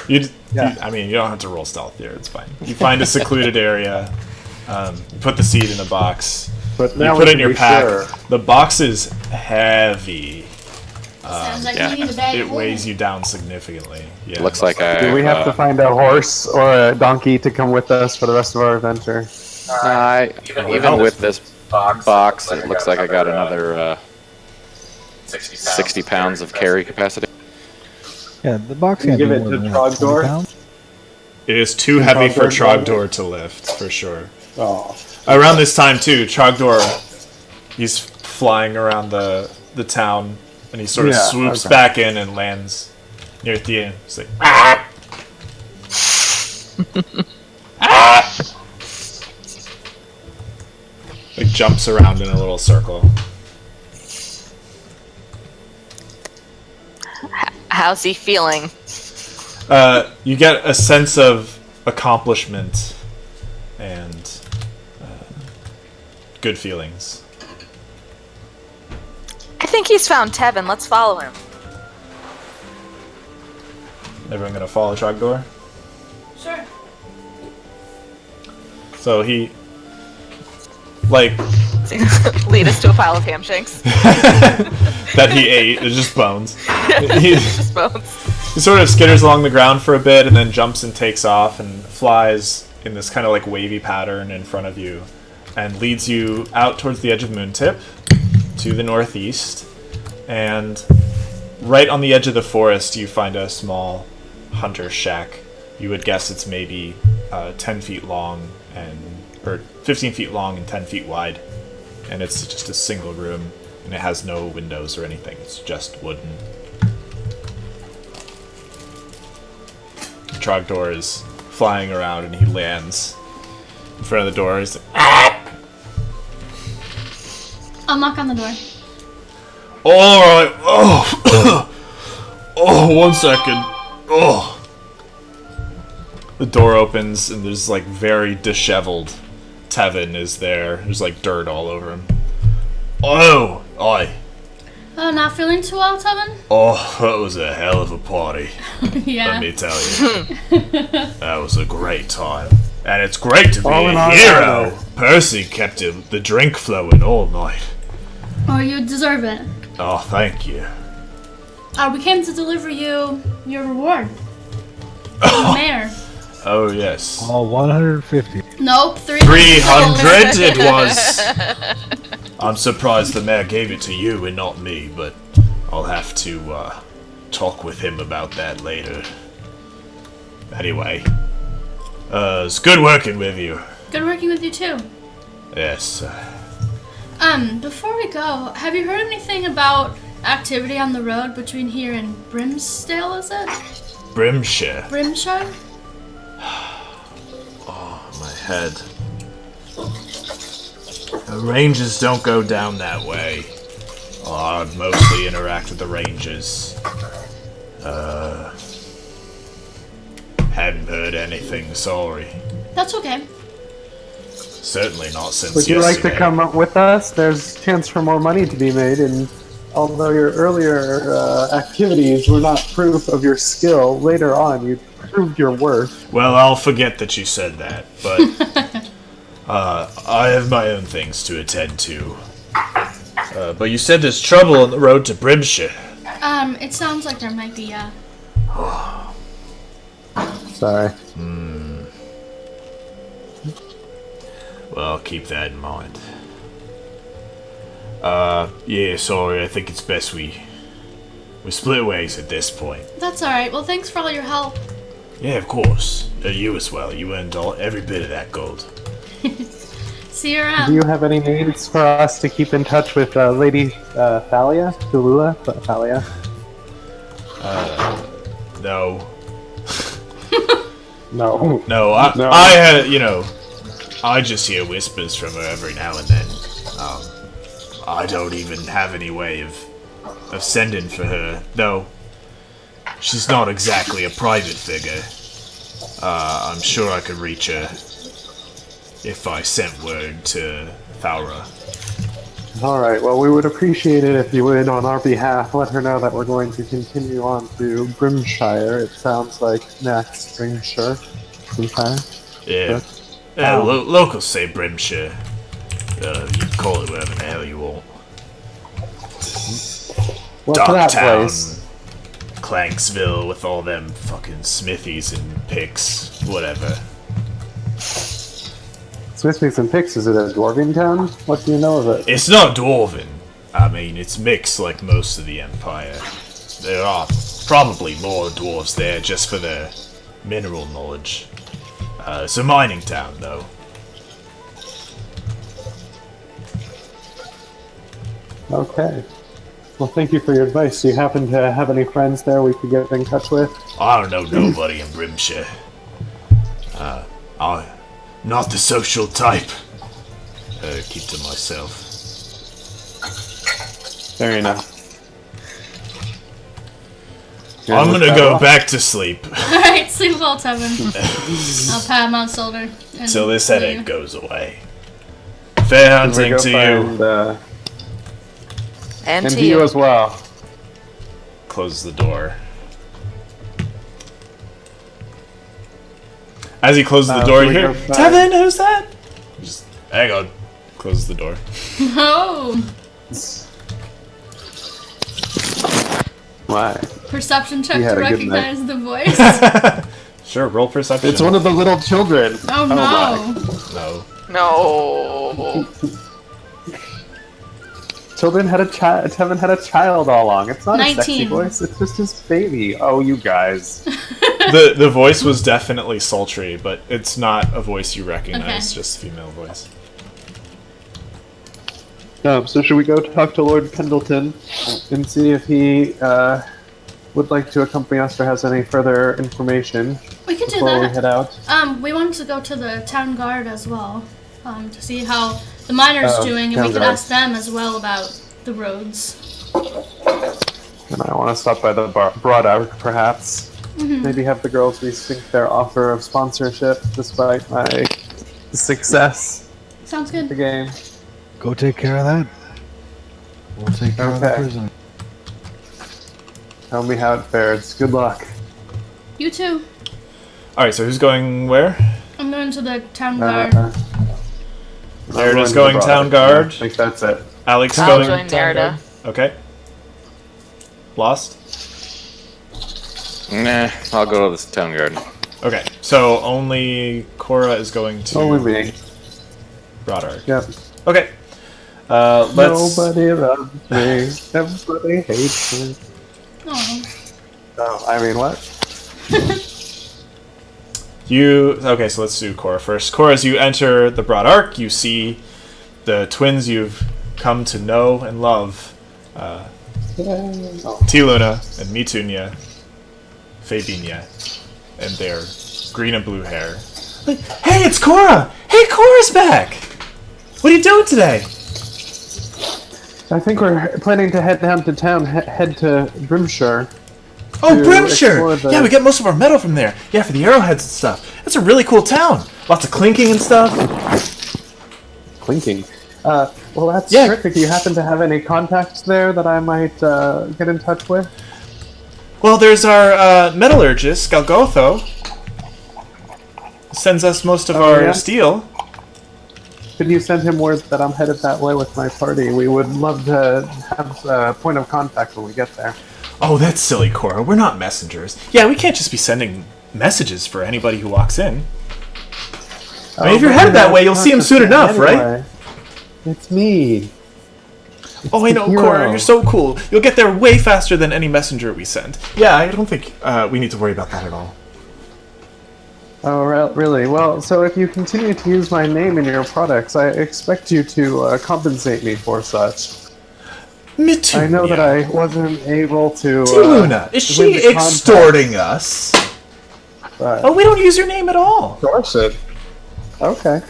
I mean, you don't have to roll stealth here. It's fine. You find a secluded area. You put the seed in the box. But You now put we it in can your be pack. sure. The box is heavy. Sounds like yeah. we need a bag It full. weighs you down significantly. Yeah. Looks like I. Do we have to find a horse or a donkey to come with us for the rest of our adventure? Even with this box, it looks like I got another 60 pounds of carry capacity. Yeah, the box can't Give be it more to than what, 20 Trogdor? pounds? It is too heavy for Trogdor Trogdor to lift, for sure. Oh. Around this time, too, Trogdor, he's flying around the town, and he sort of Yeah, swoops okay. back in and lands near Thea. He's like, ah! Ah! Like, jumps around in a little circle. How's he feeling? You get a sense of accomplishment and good feelings. I think he's found Tevin. Let's follow him. Everyone gonna follow Trogdor? Sure. So he, like, Lead us to a pile of ham shanks. that he ate, it's just bones. He, Just bones. he sort of skitters along the ground for a bit and then jumps and takes off and flies in this kind of like wavy pattern in front of you and leads you out towards the edge of Moontip to the northeast. And right on the edge of the forest, you find a small hunter shack. You would guess it's maybe 10 feet long or 15 feet long and 10 feet wide. And it's just a single room, and it has no windows or anything. It's just wooden. Trogdor is flying around, and he lands in front of the door. He's like, I'll knock on the door. all right. Oh, oh, 1 second. Oh. The door opens, and there's like very disheveled Tevin is there. There's like dirt all over him. Oh, oi. Oh, not feeling too well, Tevin? Oh, that was a hell of a party. Yeah. Let me tell you. That was a great time. And it's great to be All in a our hero. honor. Percy kept the drink flowing all night. Oh, you deserve it. Oh, thank you. We came to deliver you your reward. From the mayor. Oh, yes. All 150. Nope, 300. 300 it was. I'm surprised the mayor gave it to you and not me, but I'll have to talk with him about that later. Anyway, it's good working with you. Good working with you too. Yes. Before we go, have you heard anything about activity on the road between here and Brimsdale, is it? Brimshire. Brimshire? My head. The rangers don't go down that way. I mostly interact with the rangers. Hadn't heard anything, sorry. That's okay. Certainly not since Would you like to yesterday. come up with us? There's chance for more money to be made, and although your earlier activities were not proof of your skill, later on you proved your worth. Well, I'll forget that you said that, but I have my own things to attend to. But you said there's trouble on the road to Brimshire. It sounds like there might be, Sorry. Well, I'll keep that in mind. Yeah, sorry, I think it's best we split ways at this point. That's alright. Well, thanks for all your help. Yeah, of course. You as well. You earned every bit of that gold. See you around. Do you have any needs for us to keep in touch with Lady Thalia? Tulula? Thalia? No. No. No, I had, I just hear whispers from her every now and then. I don't even have any way of sending for her, though she's not exactly a private figure. I'm sure I could reach her if I sent word to Thaura. Alright, well, we would appreciate it if you would, on our behalf, let her know that we're going to continue on to Brimshire. It sounds like next. Brimshire? Yeah. Yeah, locals say Brimshire. You can call it whatever the hell you want. What's that Darktown, place? Clanksville, with all them fucking smithies and picks, whatever. Smithies and Picks, is it a dwarven town? What do you know of it? It's not dwarven. I mean, it's mixed like most of the Empire. There are probably more dwarves there just for their mineral knowledge. It's a mining town, though. Okay. Well, thank you for your advice. Do you happen to have any friends there we could get in touch with? I don't know nobody in Brimshire. I'm not the social type. Keep to myself. Fair enough. I'm gonna go back to sleep Alright, sleep well, Tevin. I'll pat him on the shoulder. till this headache goes away. Fair hunting to you. And And to to you you. as well. Closes the door. As he closes the door, you we hear, go back? Tevin, who's that? Just hang on. Closes the door. Oh! Why? Perception check You had to a good night. recognize the voice. Sure, roll perception. It's one of the little children. Oh no! No. No. Children had a child. Tevin had a child all along. It's not a sexy 19. voice. It's just his baby. Oh, you guys. The voice was definitely sultry, but it's not a voice you recognize, Okay. just a female voice. So should we go talk to Lord Pendleton and see if he would like to accompany us or has any further information We could do before we that. head out? We wanted to go to the town guard as well, to see how the miners doing, and we town could guard. ask them as well about the roads. And I want to stop by the Broad Arc, perhaps. Maybe have the girls rethink their offer of sponsorship, despite my success Sounds in the good. game. Go take care of that. We'll take care of the Okay. prisoner. Tell me how it fares. Good luck. You too. Alright, so who's going where? I'm going to the town guard. Merida's I'm going to the town Broad Arc. guard. I think that's it. Alex I'll going join town Merida. guard? Okay. Lost? Nah, I'll go to the town garden. Okay, so only Cora is going to Only me. Broad Arc. Yep. Okay. Let's... Nobody loves me. Everybody hates me. Oh, Oh, I mean, what? Okay, so let's do Cora first. Cora, as you enter the broad arc, you see the twins you've come to know and love. T-Luna and Mitunya, Fabinia, and their green and blue hair. Hey, it's Cora! Hey, Cora's back! What are you doing today? I think we're planning to head down to town, head to Brimshire. Oh, Brimshire! Yeah, we get most of our metal from there. Yeah, for the arrowheads and stuff. That's a really cool town. Lots of clinking and stuff. Clinking. Well, that's terrific. Do you happen to have any contacts there that I might get in touch with? Well, there's our metallurgist, Galgotho. Sends us most of our steel. Could you send him word that I'm headed that way with my party? We would love to have a point of contact when we get there. Oh, that's silly, Cora. We're not messengers. Yeah, we can't just be sending messages for anybody who walks in. I mean, if you're headed that way, you'll see him soon enough, right? It's me. Oh, I know, Cora. You're so cool. You'll get there way faster than any messenger we send. Yeah, I don't think we need to worry about that at all. Oh, really? Well, so if you continue to use my name in your products, I expect you to compensate me for such. Mitunya. I know that I wasn't able to... T-Luna, is she extorting us? Oh, we don't use your name at all. Dorset. Okay.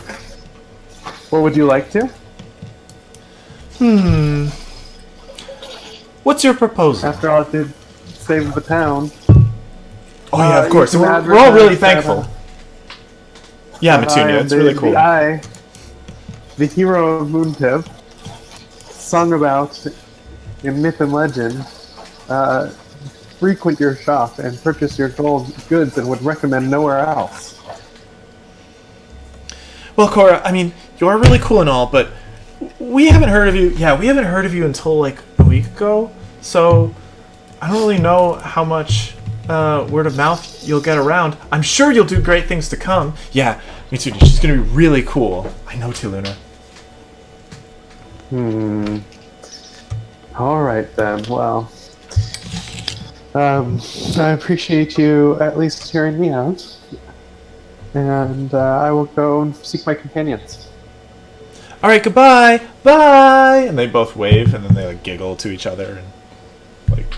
Well, would you like to? What's your proposal? After all, it did save the town. Oh, yeah, of course. We're all really thankful. Yeah, Mitunya, it's really cool. The hero of Moontip, sung about in myth and legend, frequent your shop and purchase your goods and would recommend nowhere else. Well, Cora, I mean, you are really cool and all, but we haven't heard of you. Yeah, we haven't heard of you until like a week ago, so I don't really know how much word of mouth you'll get around. I'm sure you'll do great things to come. Yeah, me too. She's gonna be really cool. I know, T-Luna. All right then. Well, I appreciate you at least hearing me out, and I will go and seek my companions. All right, goodbye, bye. And they both wave, and then they like giggle to each other and like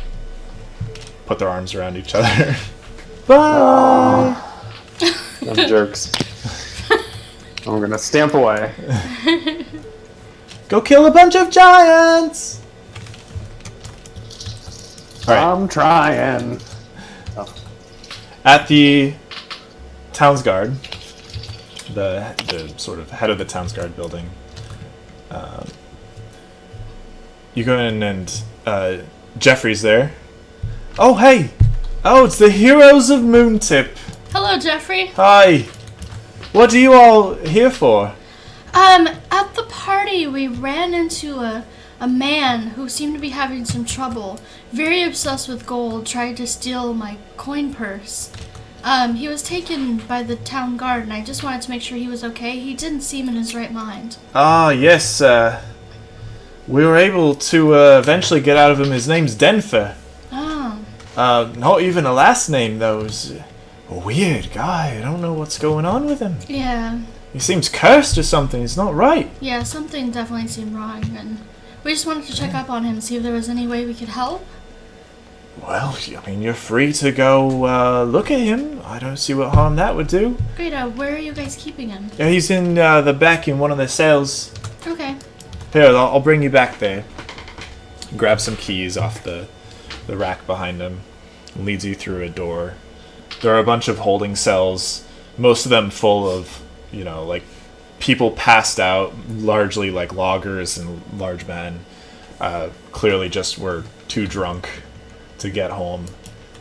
put their arms around each other. Bye. Them jerks. I'm gonna stamp away. Go kill a bunch of giants. All right. I'm trying. At the Town's Guard, the sort of head of the Town's Guard building, you go in and Jeffrey's there. Oh, hey! Oh, it's the heroes of Moontip. Hello, Jeffrey. Hi. What are you all here for? At the party, we ran into a man who seemed to be having some trouble. Very obsessed with gold, tried to steal my coin purse. He was taken by the town guard, and I just wanted to make sure he was okay. He didn't seem in his right mind. Ah, yes, we were able to eventually get out of him. His name's Denfer. Oh. Not even a last name, though. He's a weird guy. I don't know what's going on with him. Yeah. He seems cursed or something. He's not right. Yeah, something definitely seemed wrong, and we just wanted to check up on him, see if there was any way we could help. Well, I mean, you're free to go look at him. I don't see what harm that would do. Great, where are you guys keeping him? Yeah, he's in the back in one of the cells. Okay. Here, I'll bring you back there. Grab some keys off the rack behind him. And leads you through a door. There are a bunch of holding cells, most of them full of, like people passed out, largely like loggers and large men. Clearly just were too drunk to get home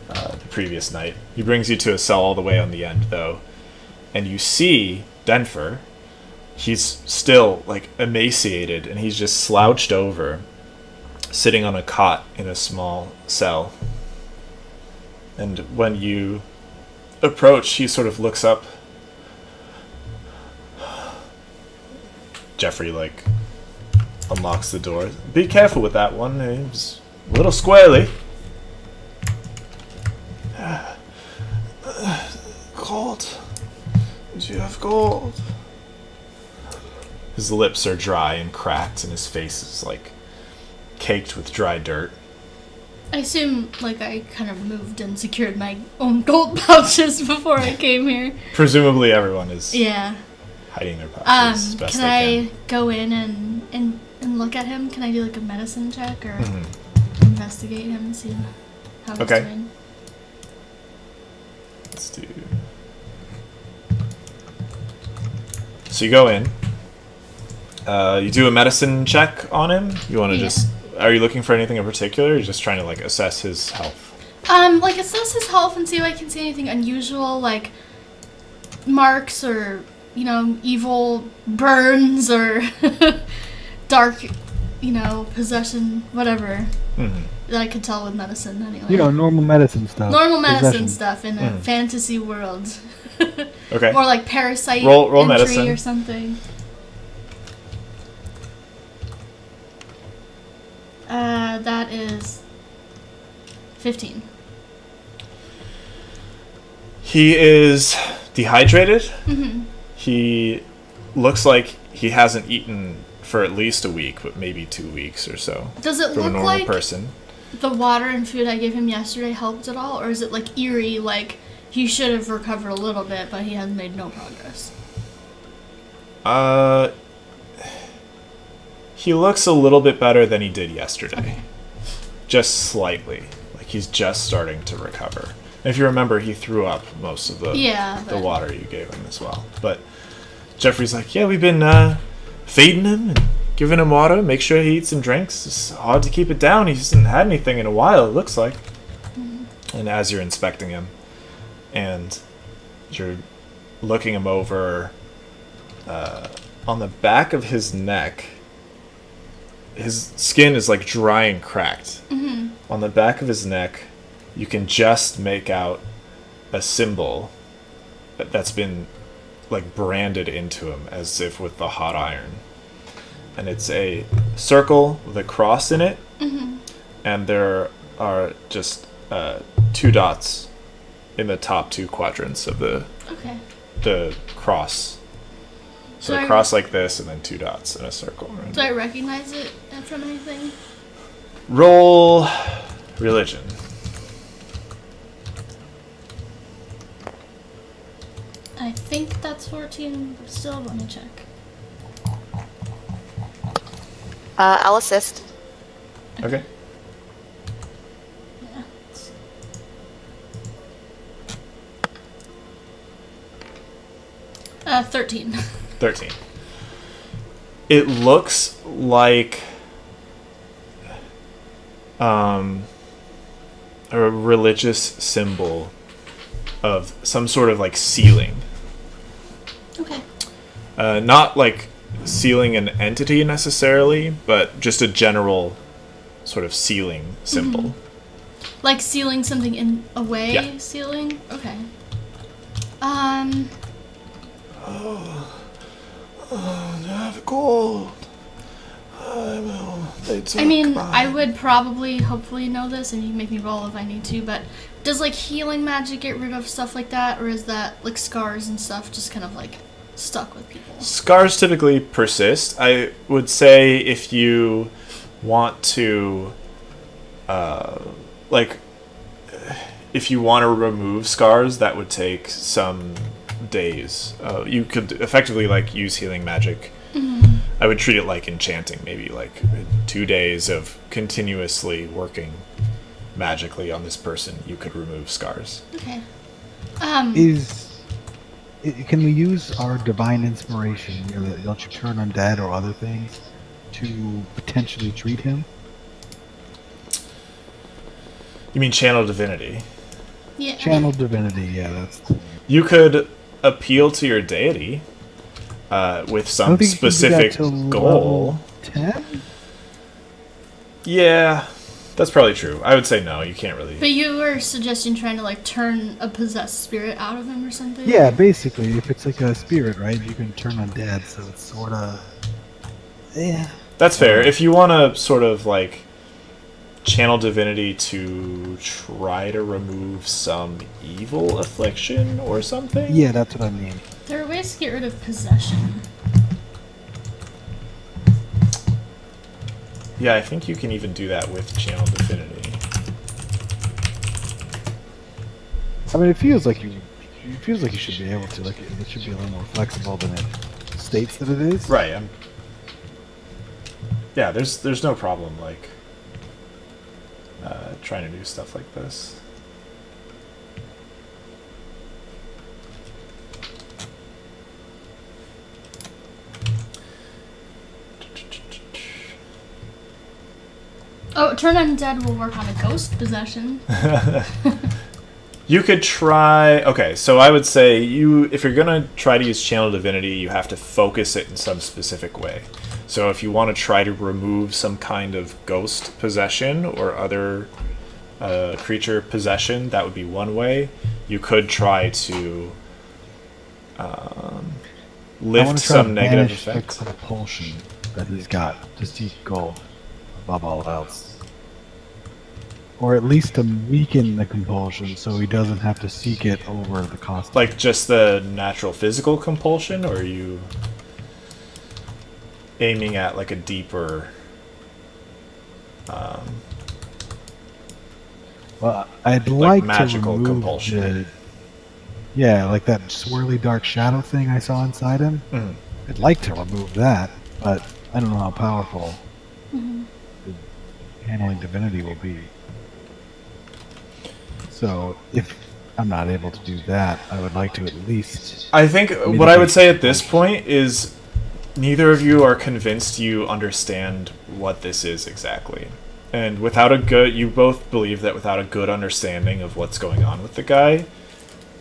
the previous night. He brings you to a cell all the way on the end, though, and you see Denfer. He's still like emaciated, and he's just slouched over, sitting on a cot in a small cell. And when you approach, he sort of looks up. Jeffrey unlocks the door. Be careful with that one. It was a little squirrely. Cold. gold. His lips are dry and cracked, and his face is like caked with dry dirt. I assume, like, I kind of moved and secured my own gold pouches before I came here. Presumably, everyone is Yeah. hiding their pouches as best Can they I can. go in and look at him? Can I do, like, a medicine check or Mhm. investigate him and see how he's Okay. doing? Let's do. So you go in. You do a medicine check on him. You want to Yeah. just. Are you looking for anything in particular? Or are you just trying to like assess his health? Like, assess his health and see if I can see anything unusual, like marks or, evil burns or dark, possession, whatever. Mm-hmm. That I could tell with medicine, anyway. Normal medicine stuff. Normal medicine Possession. stuff in a fantasy world. Okay. More like parasite Roll entry medicine. or something. That is 15. He is dehydrated. Mm-hmm. He looks like he hasn't eaten for at least a week, but maybe 2 weeks or so. Does it From a look normal like person. the water and food I gave him yesterday helped at all? Or is it like eerie, like he should have recovered a little bit, but he has made no progress? He looks a little bit better than he did yesterday. Just slightly. Like he's just starting to recover. And if you remember, he threw up most of the But water you gave him as well. But Jeffrey's like, yeah, we've been feeding him and giving him water, make sure he eats and drinks. It's hard to keep it down. He hasn't had anything in a while, it looks like. Mm-hmm. And as you're inspecting him and you're looking him over, on the back of his neck, his skin is like dry and cracked. Mm-hmm. On the back of his neck, you can just make out a symbol that's been like branded into him as if with the hot iron. And it's a circle with a cross in it. Mm-hmm. And there are just 2 dots in the top 2 quadrants of the cross. So Do a I- cross like this and then 2 dots in a circle. Right? Do I recognize it from anything? Roll religion. I think that's 14, but still, let me check. I'll assist. Okay. Yeah. 13. 13. It looks like a religious symbol of some sort of like sealing. Okay. Not like sealing an entity necessarily, but just a general sort of sealing symbol. Mm-hmm. Like sealing something in a way? Yeah. Sealing? Okay. Gold. I mean, I would probably, hopefully know this, and you can make me roll if I need to, but does, like, healing magic get rid of stuff like that, or is that, like, scars and stuff just kind of, like, stuck with people? Scars typically persist. I would say if you want to, if you want to remove scars, that would take some days. You could effectively, like, use healing magic. Mm-hmm. I would treat it like enchanting, maybe, like, 2 days of continuously working magically on this person. You could remove scars. Okay. Can we use our divine inspiration, don't you turn undead or other things, to potentially treat him? You mean channel divinity? Yeah. Channel divinity, yeah, that's... You could appeal to your deity with I some don't think you can do specific that till goal. level 10? Yeah, that's probably true. I would say no, you can't really. But you were suggesting trying to, like, turn a possessed spirit out of him or something? Yeah, basically, if it's like a spirit, right, you can turn undead, so it's sort of... Yeah. That's fair. If you want to sort of, like, channel divinity to try to remove some evil affliction or something. Yeah, that's what I mean. There are ways to get rid of possession. Yeah, I think you can even do that with channel divinity. I mean, it feels like you should be able to. Like, it should be a little more flexible than it states that it is. Right. Yeah, there's no problem like trying to do stuff like this. Oh, turn undead will work on a ghost possession. You could try. Okay, so I would say if you're gonna try to use channel divinity, you have to focus it in some specific way. So if you want to try to remove some kind of ghost possession or other creature possession, that would be one way. You could try to lift some negative effects. The compulsion that he's got to seek gold above all else, or at least to weaken the compulsion so he doesn't have to seek it over the cost. Like just the natural physical compulsion, or are you aiming at like a deeper? Well, I'd like magical to remove compulsion. Yeah, like that swirly dark shadow thing I saw inside him. Mm. I'd like to remove that, but I don't know how powerful handling divinity will be. So if I'm not able to do that, I would like to at least... I think what I would say at this point is neither of you are convinced you understand what this is exactly. And without you both believe that without a good understanding of what's going on with the guy,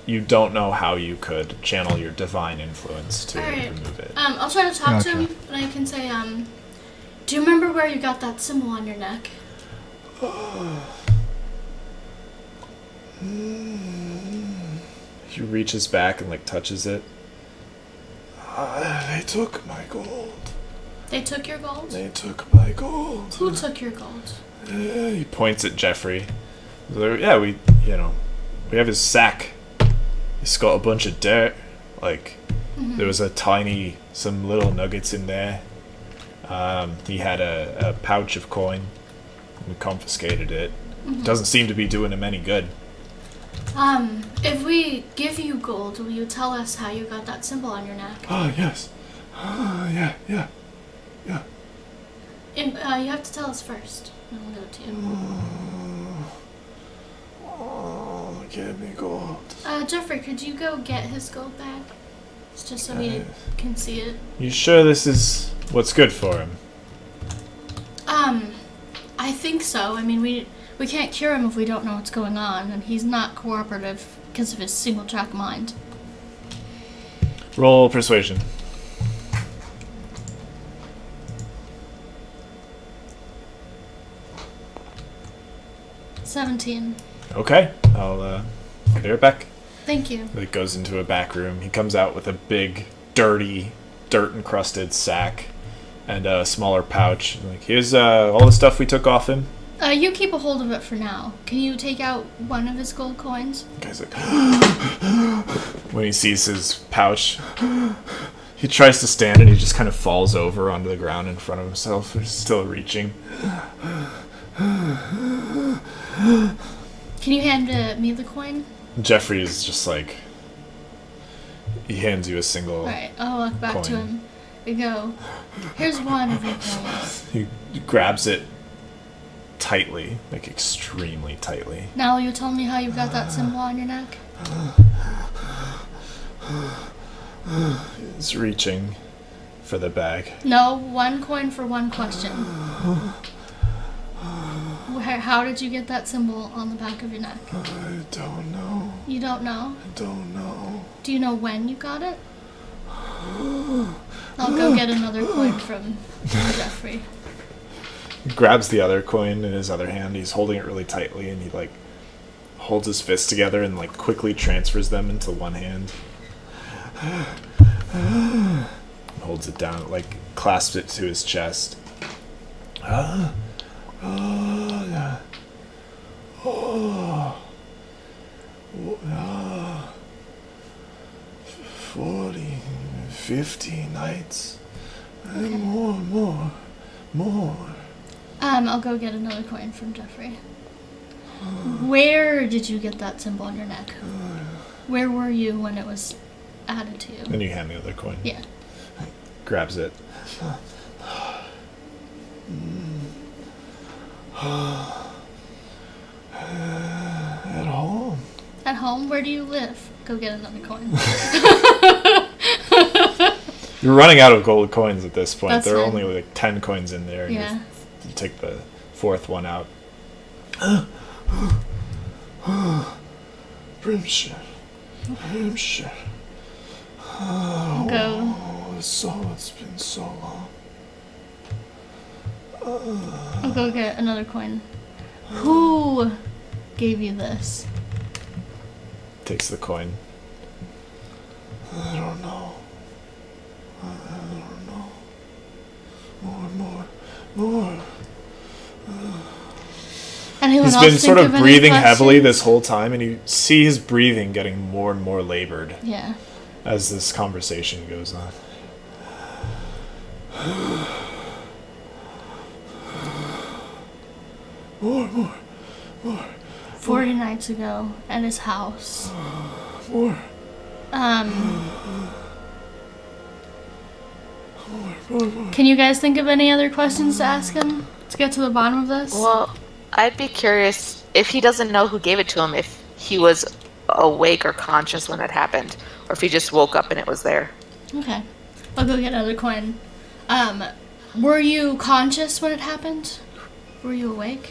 you don't know how you could channel your divine influence to remove it. I'll try to talk to him, and I can say, do you remember where you got that symbol on your neck? He reaches back and like touches it. They took my gold. They took your gold? They took my gold. Who took your gold? He points at Jeffrey. Yeah, we have his sack. He's got a bunch of dirt. Like, there was some little nuggets in there. He had a pouch of coin. We confiscated it. Doesn't seem to be doing him any good. If we give you gold, will you tell us how you got that symbol on your neck? Yes. Yeah. And, you have to tell us first, and we'll give it to you. Give me gold. Jeffrey, could you go get his gold bag? It's just so we can see it. You sure this is what's good for him? I think so. I mean, we can't cure him if we don't know what's going on, and he's not cooperative because of his single-track mind. Roll persuasion. $17. Okay, I'll be right back. Thank you. He goes into a back room. He comes out with a big, dirty, dirt-encrusted sack and a smaller pouch. Like, here's all the stuff we took off him. You keep a hold of it for now. Can you take out one of his gold coins? The guy's like, when he sees his pouch, he tries to stand and he just kind of falls over onto the ground in front of himself. He's still reaching. Can you hand me the coin? Jeffrey is just like, he hands you a single Alright, I'll walk back to him. We go, here's one of your coins. He grabs it tightly, like extremely tightly. Now will you tell me how you got that symbol on your neck? He's reaching for the bag. No, one coin for one question. How did you get that symbol on the back of your neck? I don't know. You don't know? I don't know. Do you know when you got it? I'll go get another coin from Jeffrey. He grabs the other coin in his other hand. He's holding it really tightly, and he like holds his fists together and like quickly transfers them into one hand. Holds it down, like clasps it to his chest. Yeah. Oh. 40. 50 knights. And more. I'll go get another coin from Jeffrey. Where did you get that symbol on your neck? Where were you when it was added to you? Then you hand the other coin. Yeah. Grabs it. At home. At home? Where do you live? Go get another coin. You're running out of gold coins at this point. That's there are fine. only like 10 coins in there. And Yeah. You take the fourth one out. Brimshire. Go. It's been so long. I'll go get another coin. Who gave you this? Takes the coin. I don't know. More. Anyone He's else been think sort of any breathing heavily questions? this whole time, and you see his breathing getting more and more labored Yeah. as this conversation goes on. 40 nights ago at his house. More. Can you guys think of any other questions to ask him? Let's get to the bottom of this. Well, I'd be curious if he doesn't know who gave it to him, if he was awake or conscious when it happened, or if he just woke up and it was there. Okay. I'll go get another coin. Were you conscious when it happened? Were you awake?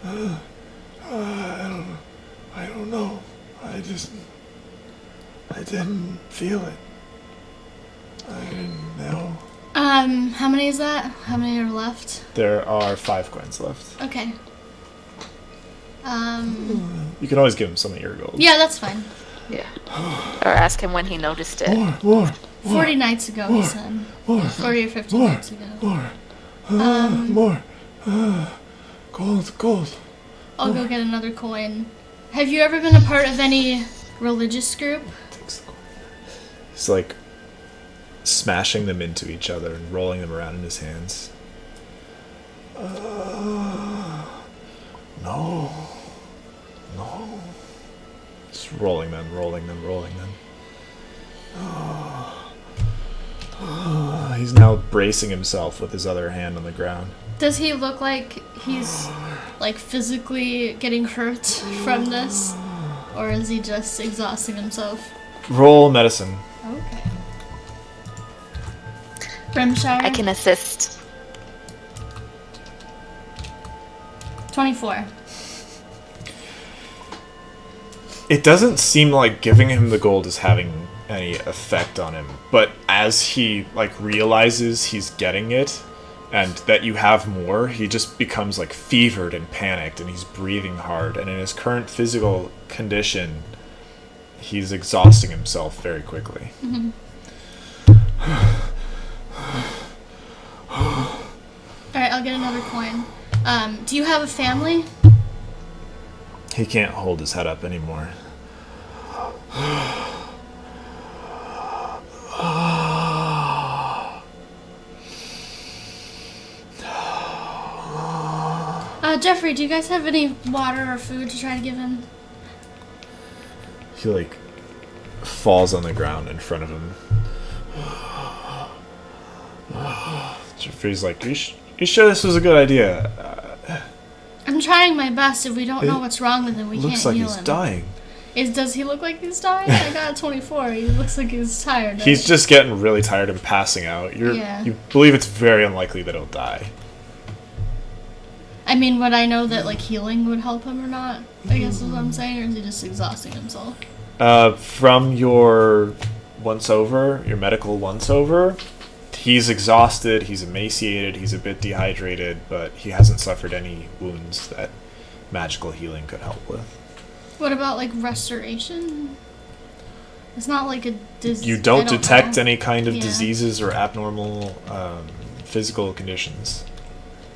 I don't know. I didn't feel it. I didn't know. How many is that? How many are left? There are 5 coins left. Okay. You can always give him some of your gold. Yeah, that's fine. Yeah. Or ask him when he noticed it. More. 40 nights ago, he said. 40 or 50 nights ago. More. Gold. I'll go get another coin. Have you ever been a part of any religious group? Takes the coin. He's like smashing them into each other and rolling them around in his hands. No. Just rolling them. He's now bracing himself with his other hand on the ground. Does he look like he's like physically getting hurt from this? Or is he just exhausting himself? Roll medicine. Okay. Brimshire? I can assist. 24. It doesn't seem like giving him the gold is having any effect on him, but as he realizes he's getting it and that you have more, he just becomes fevered and panicked, and he's breathing hard, and in his current physical condition he's exhausting himself very quickly. Mm-hmm. Alright, I'll get another coin. Do you have a family? He can't hold his head up anymore. Jeffrey, do you guys have any water or food to try to give him? He falls on the ground in front of him. Jeffrey's like, you sure this was a good idea? I'm trying my best. If we don't know what's wrong with him, we can't Looks like heal he's him. dying. Does he look like he's dying? I got a 24. He looks like he's tired. He's just getting really tired and passing out. You believe it's very unlikely that he'll die. I mean, would I know that healing would help him or not? I guess is what I'm saying, or is he just exhausting himself? From your your medical once-over, he's exhausted, he's emaciated, he's a bit dehydrated, but he hasn't suffered any wounds that magical healing could help with. What about restoration? It's not like a disease. You don't detect know. any kind of Yeah. diseases or abnormal physical conditions.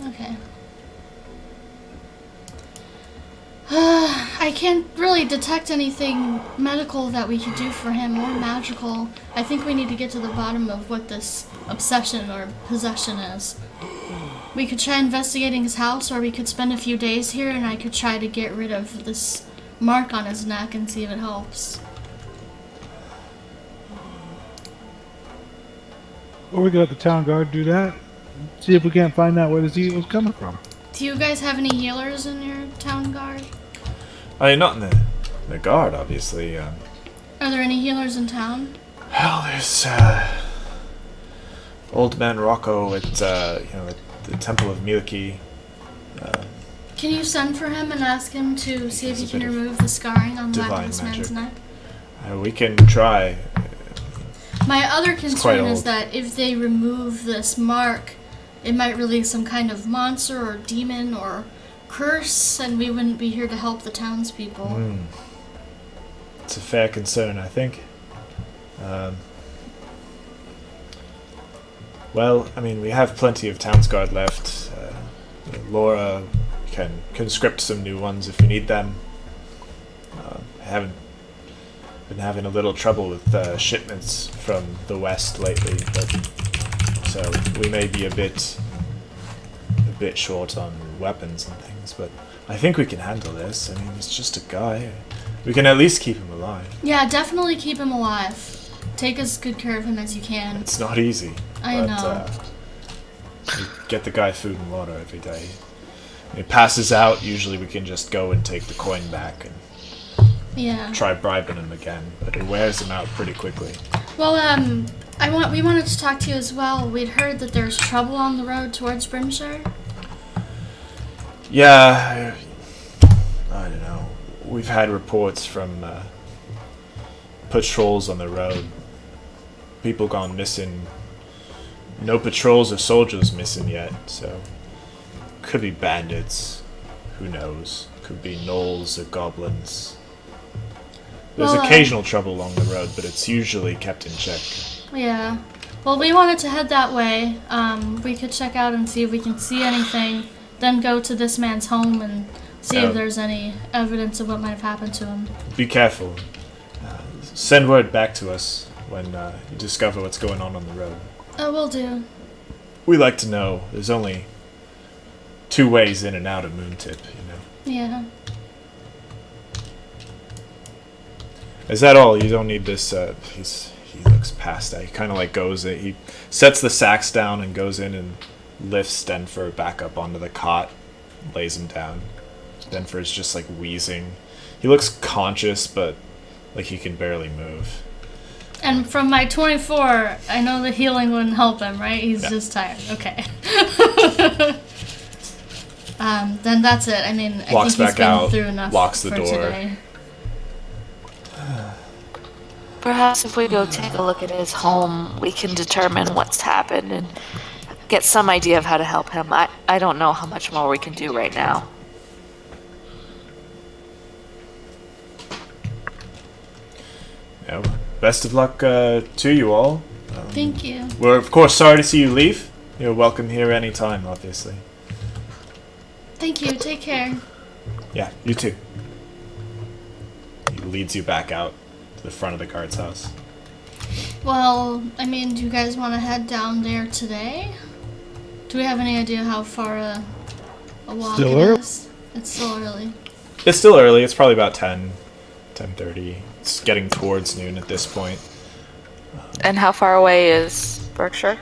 Okay. I can't really detect anything medical that we could do for him or magical. I think we need to get to the bottom of what this obsession or possession is. We could try investigating his house, or we could spend a few days here and I could try to get rid of this mark on his neck and see if it helps. Or we could have the town guard do that. See if we can't find out where this heat was coming from. Do you guys have any healers in your town guard? I mean, not in the guard, obviously. Are there any healers in town? Well, there's old man Rocco at the Temple of Mielikki. Can you send for him and ask him to see if he can remove the scarring on the back of this man's neck? We can try. My other concern is old. that if they remove this mark, it might release some kind of monster or demon or curse, and we wouldn't be here to help the townspeople. It's a fair concern, I think. Well, I mean, we have plenty of townsguard left. Laura can conscript some new ones if we need them. I haven't been having a little trouble with shipments from the west lately, so we may be a bit short on weapons and things, but I think we can handle this. I mean, he's just a guy. We can at least keep him alive. Yeah, definitely keep him alive. Take as good care of him as you can. It's not easy. I know. We get the guy food and water every day. When he passes out, usually we can just go and take the coin back and try bribing him again, but it wears him out pretty quickly. Well, we wanted to talk to you as well. We'd heard that there's trouble on the road towards Brimshire. Yeah, I don't know. We've had reports from patrols on the road. People gone missing. No patrols or soldiers missing yet, so could be bandits. Who knows? Could be gnolls or goblins. There's occasional trouble along the road, but it's usually kept in check. Yeah. Well, we wanted to head that way. We could check out and see if we can see anything, then go to this man's home and see if there's any evidence of what might have happened to him. Be careful. Send word back to us when you discover what's going on the road. Oh, will do. We like to know. There's only 2 ways in and out of Moontip, you know. Yeah. Is that all? You don't need this, he looks past that. He kind of like goes in, he sets the sacks down and goes in and lifts Denver back up onto the cot, lays him down. Denver's just like wheezing. He looks conscious, but like he can barely move. And from my 24, I know the healing wouldn't help him, right? He's just tired. Okay. Then that's it. I mean, I Walks think he's back been out, through enough locks the for door. today. Perhaps if we go take a look at his home, we can determine what's happened and get some idea of how to help him. I don't know how much more we can do right now. Yeah, best of luck to you all. Thank you. We're of course sorry to see you leave. You're welcome here anytime, obviously. Thank you. Take care. Yeah, you too. He leads you back out to the front of the guard's house. Well, I mean, do you guys want to head down there today? Do we have any idea how far a walk Still it early? is? It's still early. It's still early. It's probably about 10:30. It's getting towards noon at this point. And how far away is Berkshire?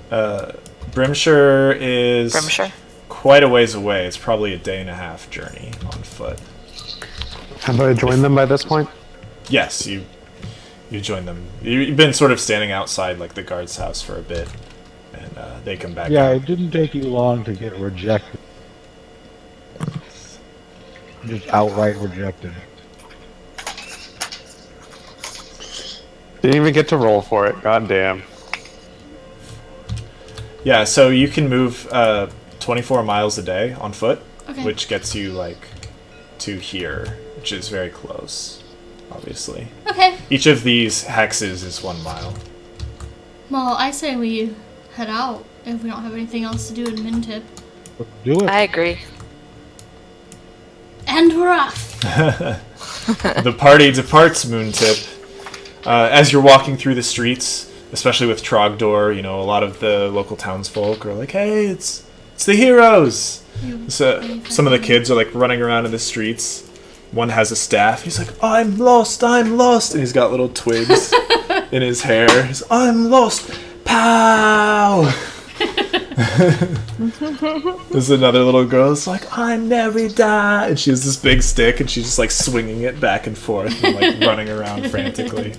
Brimshire is Brimshire? quite a ways away. It's probably a 1.5 day journey on foot. Have I joined them by this point? Yes, you join them. You've been sort of standing outside like the guard's house for a bit, and they come back. Yeah, out. it didn't take you long to get rejected. Just outright rejected. Didn't even get to roll for it. God damn. Yeah, so you can move 24 miles a day on foot, Okay. which gets you like to here, which is very close, obviously. Okay. Each of these hexes is 1 mile. Well, I say we head out if we don't have anything else to do in Moontip. Let's do it. I agree. And we're off. The party departs Moontip. As you're walking through the streets, especially with Trogdor, you know, a lot of the local townsfolk are like, hey, it's the heroes! So some of the kids are like running around in the streets. One has a staff. He's like, I'm lost, I'm lost! And he's got little twigs in his hair. He's, I'm lost! Pow! There's another little girl that's like, I'm Nerida! And she has this big stick and she's just like swinging it back and forth and like running around frantically.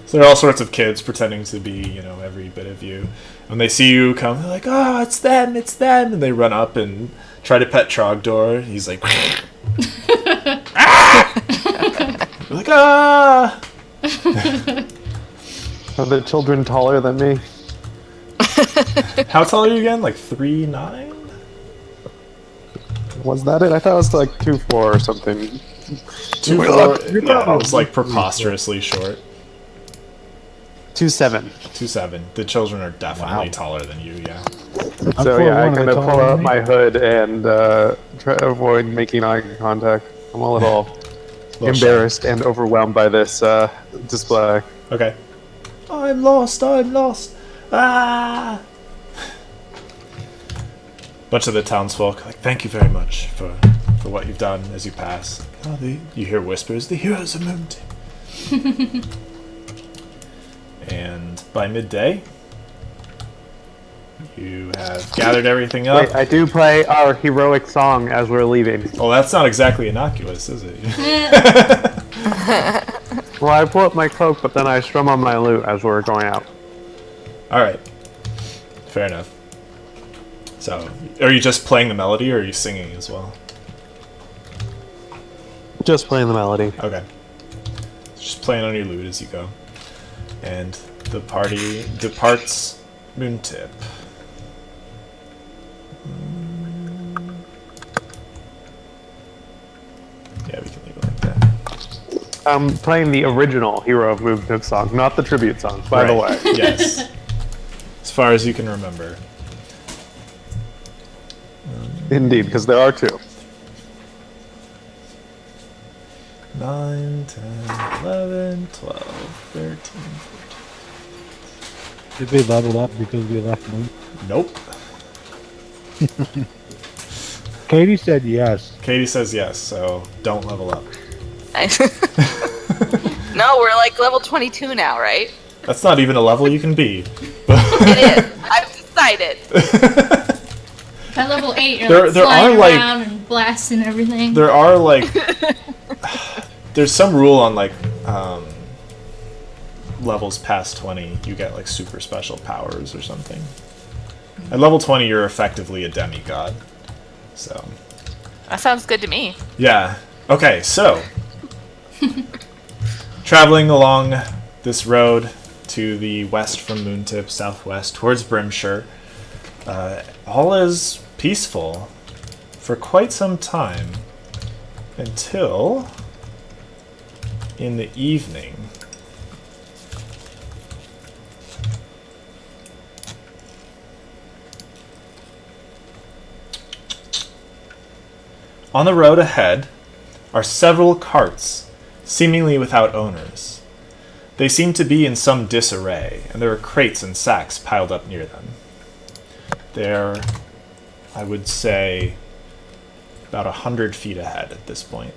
So there are all sorts of kids pretending to be, you know, every bit of you. When they see you come, they're like, oh, it's them! And they run up and try to pet Trogdor. He's like, ah! They're like, ah! Are the children taller than me? How tall are you again? Like 3'9"? Was that it? I thought it was like 2'4" or something. 2'4". Yeah, it was like preposterously short. 2'7". 2'7". The children are definitely taller than you. Yeah. So yeah, I kind of pull out my hood and try to avoid making eye contact. I'm a little embarrassed and overwhelmed by this display. Okay. I'm lost. Ah! Bunch of the townsfolk like, thank you very much for what you've done as you pass. Oh, you hear whispers, the heroes of Moontip. And by midday, you have gathered everything up. Wait, I do play our heroic song as we're leaving. Well, that's not exactly innocuous, is it? Well, I pull up my cloak, but then I strum on my lute as we're going out. Alright. Fair enough. So, are you just playing the melody, or are you singing as well? Just playing the melody. Okay. Just playing on your lute as you go. And the party departs Moontip. Yeah, we can leave it like that. I'm playing the original Hero of Moontip song, not the tribute song, by the way. Yes. As far as you can remember. Indeed, because there are two. 9, 10, 11, 12, 13, 14. Did we level up because we left Moon? Nope. Katie said yes. Katie says yes, so don't level up. No, we're like level 22 now, right? That's not even a level you can be. It is. I've decided. At level 8, you're There like flying are, like- around and blasting everything. There are like there's some rule on like levels past 20 you get like super special powers or something. At level 20 you're effectively a demigod. So That sounds good to me. yeah. Okay, so traveling along this road to the west from Moontip, southwest towards Brimshire, all is peaceful for quite some time until in the evening. On the road ahead are several carts, seemingly without owners. They seem to be in some disarray, and there are crates and sacks piled up near them. They're, I would say, about 100 feet ahead at this point.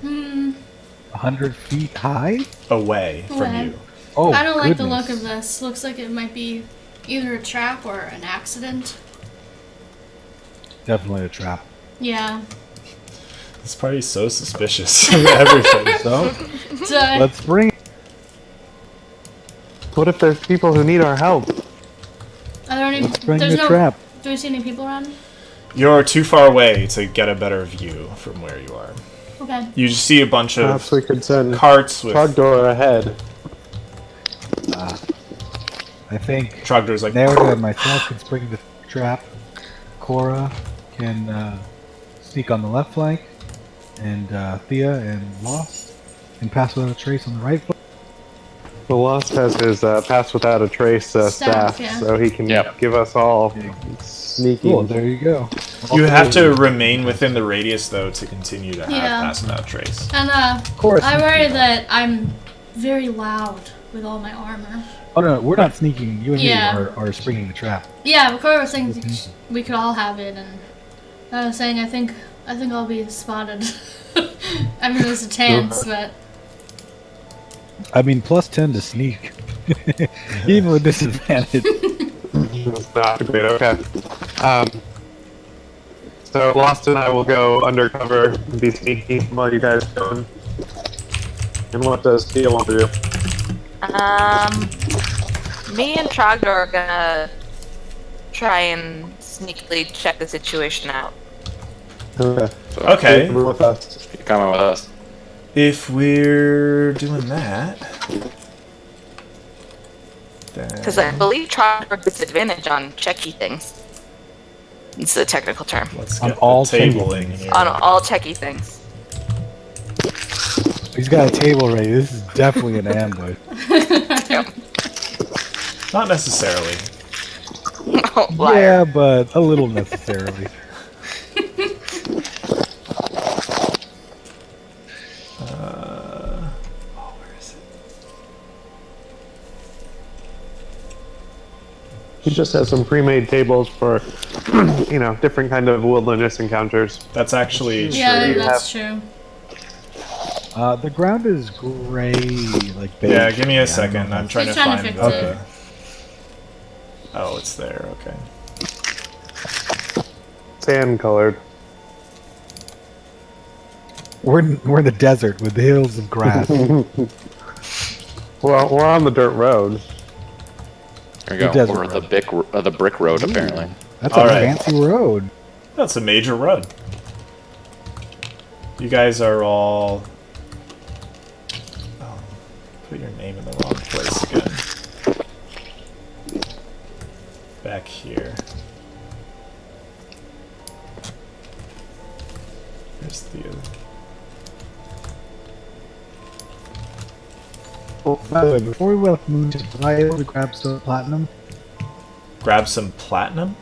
100 feet high? Away from Away. you. Oh, I don't like the goodness. look of this. Looks like it might be either a trap or an accident. Definitely a trap. Yeah. This party's so suspicious of everything. So, So, let's bring it. What if there's people who need our help? are there any, Let's bring there's the no, trap. do we see any people around? You're too far away to get a better view from where you are. Okay. You just see a bunch Perhaps of we could send carts with Trogdor ahead. I think Trogdor's like, Narada and myself can spring the trap. Cora can sneak on the left flank. And Thea and Lost can pass without a trace on the right flank. The Lost has his pass without a trace staff, yeah. so he can Yep. give us all sneaky. Cool, there you go. You have to remain within the radius, though, to continue to have Yeah. pass without trace. And Of course. I worry that I'm very loud with all my armor. Oh no, we're not sneaking. You and Yeah. me are springing the trap. Yeah, of course, I think we could all have it, and I was saying I think I'll be spotted. I mean, there's a chance, but I mean, +10 to sneak, even with disadvantage. That's not great. Okay. So Lost and I will go undercover and be sneaky while you guys go in. And what does Tia want to do? Me and Trogdor are gonna try and sneakily check the situation out. Okay. So Okay. Come with us. you're coming with us. If we're doing that, Because I then believe Trogdor gets advantage on checky things. It's the technical term. let's On get all the table tables. in here. On all checky things. He's got a table ready. This is definitely an ambush. Not necessarily. Oh, liar. Yeah, but a little necessarily. Where is it? He just has some pre-made tables for, different kind of wilderness encounters. That's actually yeah, true. that's true. The ground is gray, like beige. Yeah, give me I a don't second. know. I'm trying to He's trying to find fix the. it. Oh, it's there. Okay. Sand colored. We're in the desert with hills of grass. Well, we're on the dirt road. There we The go. desert Or road. the brick road, apparently. That's All a right. fancy road. That's a major road. You guys are all. Oh, put your name in the wrong place again. Back here. There's the other. Oh, by the way, before we left Moontip, was I able to grab some platinum? Grab some platinum?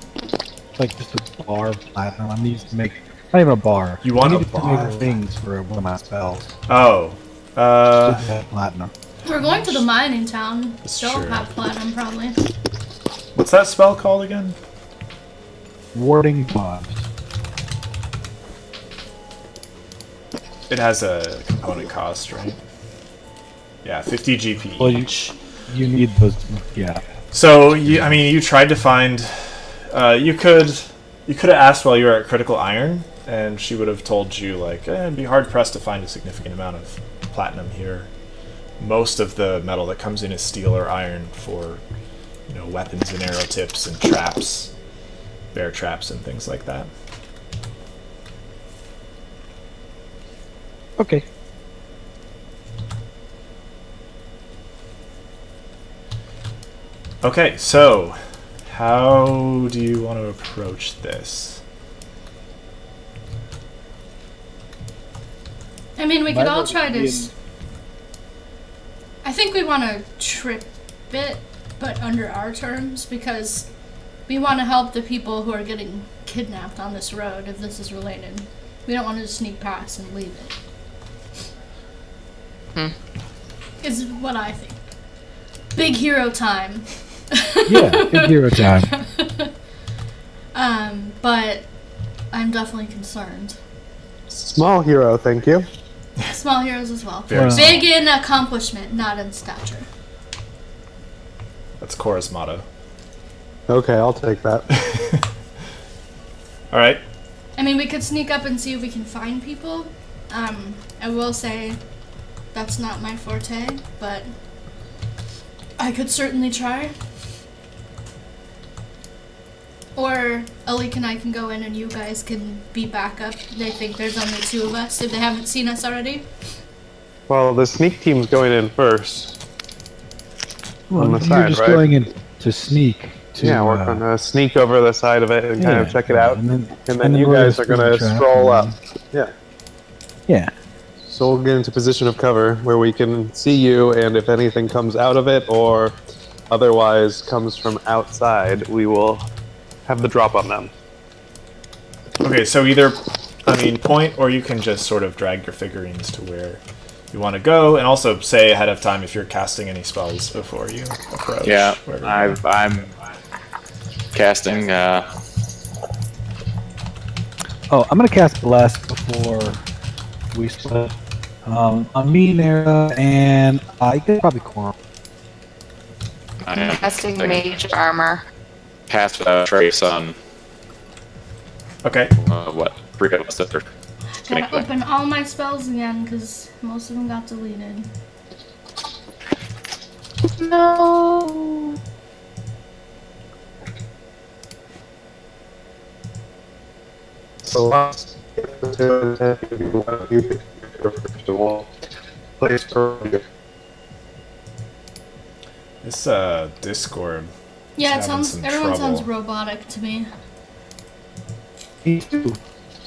Like just a bar of platinum. I'm used to make not even a bar. You want I a need to bar? make things for one of my spells. Oh. Just have platinum. We're going to the mining town. That's Don't true. have platinum, probably. What's that spell called again? Warding bond. It has a component cost, right? Yeah, 50 GP Well, each. you need those. Yeah. So, you tried to find. You could have asked while you were at Critical Iron, and she would have told you, like, it'd be hard pressed to find a significant amount of platinum here. Most of the metal that comes in is steel or iron for, weapons and arrow tips and traps, bear traps and things like that. Okay. Okay, so how do you want to approach this? I mean, we could My all vote try would to. be I think we want to trip it, but under our terms, because we want to help the people who are getting kidnapped on this road, if this is related. We don't want to just sneak past and leave it. Is what I think. Big hero time. Yeah, big hero time. But I'm definitely concerned. Small hero, thank you. Small heroes as well. Very Well- Big in accomplishment, not in stature. That's Cora's motto. Okay, I'll take that. All right. I mean, we could sneak up and see if we can find people. I will say that's not my forte, but I could certainly try. Or Alik and I can go in and you guys can be backup. They think there's only two of us if they haven't seen us already. Well, the sneak team's going in first. On the You're side, just right? going in to sneak. To, Yeah, we're gonna sneak over the side of it and kind of check it out. And then And then you we're guys are spring gonna trap, stroll and up. Yeah. Yeah. So we'll get into position of cover where we can see you, and if anything comes out of it or otherwise comes from outside, we will have the drop on them. Okay, so either, I mean, point, or you can just sort of drag your figurines to where you want to go, and also say ahead of time if you're casting any spells before you approach. Yeah, wherever you go. I'm casting. Oh, I'm gonna cast Bless before we split. On me, Nera, and I could probably Quorum. I am Casting mage armor. cast without trace on Okay. what previous that they're Gotta open all my spells again because most of them got deleted. No. So last you first of all, place earlier. This Discord. Yeah, It's having some everyone sounds trouble. robotic to me. Me too.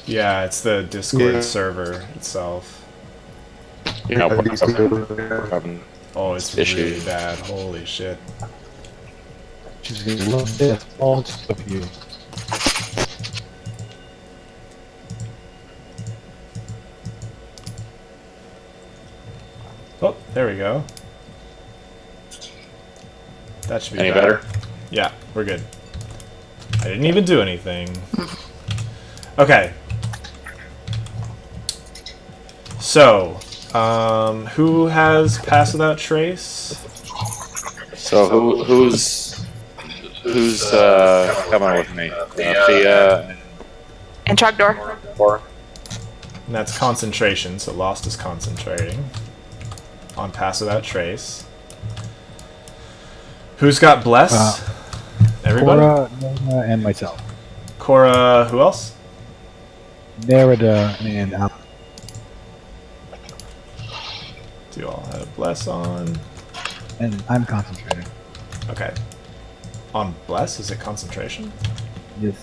Yeah, it's the Discord Yeah. server itself. Yeah, we're These having- two- we're having Oh, it's Issue. really bad. Holy shit. She's gonna love this. All of you. Oh, there we go. That should be any better? Yeah, we're good. I didn't even do anything. Okay. So, who has Pass Without Trace? So who's coming with me? Thea And Trogdor. or And that's concentration, so Lost is concentrating on Pass Without Trace. Who's got Bless? Everybody? Cora, Nora, and myself. Cora, who else? Nerida and Al. Do you all have Bless on? And I'm concentrating. Okay. On Bless? Is it concentration? Yes.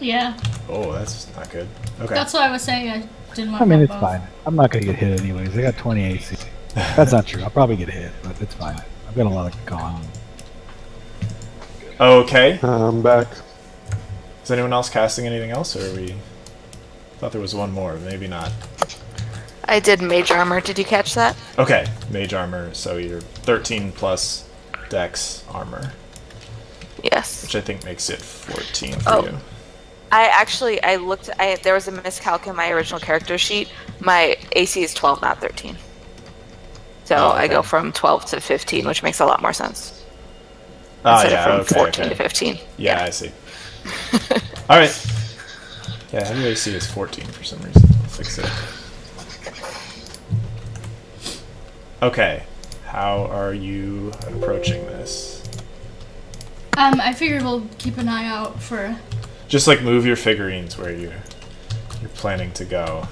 Yeah, Oh, that's not good. Okay. that's what I was saying. I didn't want I mean, to it's both. fine. I'm not gonna get hit anyways. I got 20 AC. That's not true. I'll probably get hit, but it's fine. I've got a lot of con. Okay. I'm back. Is anyone else casting anything else, or are we... thought there was one more, maybe not. I did mage armor. Did you catch that? Okay, mage armor, so you're 13 plus dex armor, Yes. which I think makes it 14 for Oh. you. I looked. There was a miscalc in my original character sheet. My AC is 12, not 13. So Oh, I go okay. from 12 to 15, which makes a lot more sense. Ah, Instead yeah, of from 14 okay. to 15. Yeah, I see. Alright. Yeah, heavy AC is 14 for some reason. I'll fix it. Okay. How are you approaching this? I figured we'll keep an eye out for. Just like move your figurines where you're planning to go.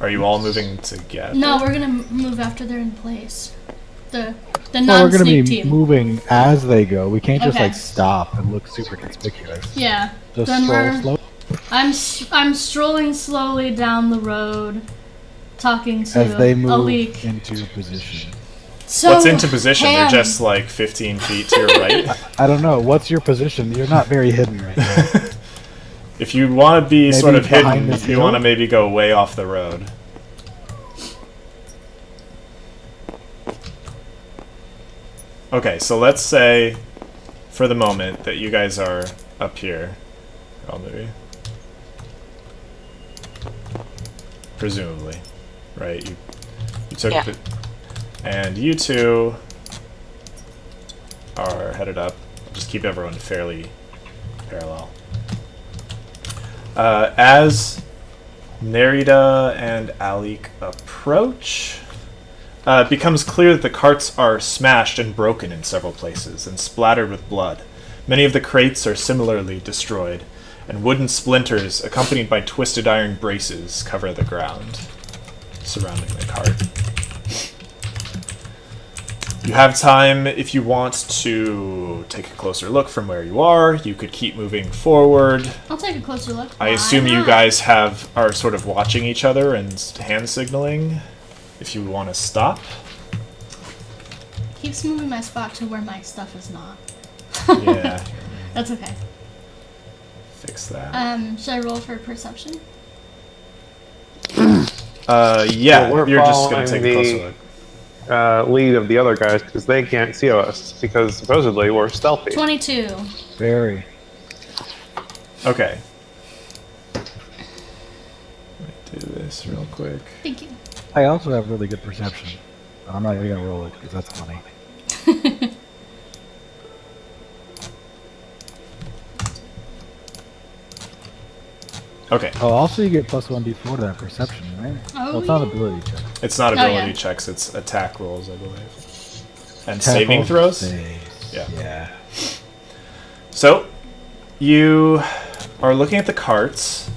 Are you all moving together? No, we're gonna move after they're in place. The No, we're gonna be non-sneak team. moving as they go. We can't just Okay. like stop and look super conspicuous. Yeah. Just Then stroll we're. slow I'm strolling slowly down the road, talking to as they a move leak. into position. So What's into position? Ham, They're just like 15 feet to your right. I don't know. What's your position? You're not very hidden right now. If you want to be Maybe sort of behind hidden, this you hill? want to maybe go way off the road. Okay, so let's say, for the moment, that you guys are up here. Well, maybe. Presumably. Right? You took Yeah. the... And you two are headed up. Just keep everyone fairly parallel. As Nerida and Alik approach, it becomes clear that the carts are smashed and broken in several places and splattered with blood. Many of the crates are similarly destroyed, and wooden splinters, accompanied by twisted iron braces, cover the ground surrounding the cart. You have time if you want to take a closer look from where you are. You could keep moving forward. I'll take a closer look. I assume you guys are sort of watching each other and hand signaling. If you want to stop. Keeps moving my spot to where my stuff is not. Yeah. That's okay. Fix that. Should I roll for perception? Yeah, Well, we're you're just going to following take a closer look. Lead of the other guys because they can't see us because supposedly we're stealthy. 22. Very. Okay. Let me do this real quick. Thank you. I also have really good perception. But I'm not even gonna roll it because that's funny. Okay. Oh, also you get plus 1d4 to that perception, right? Oh, Well, it's not yeah. ability check. It's not Oh, ability yeah. checks, it's attack rolls, I believe. And Attack saving rolls throws? saves. Yeah. Yeah. So, you are looking at the carts.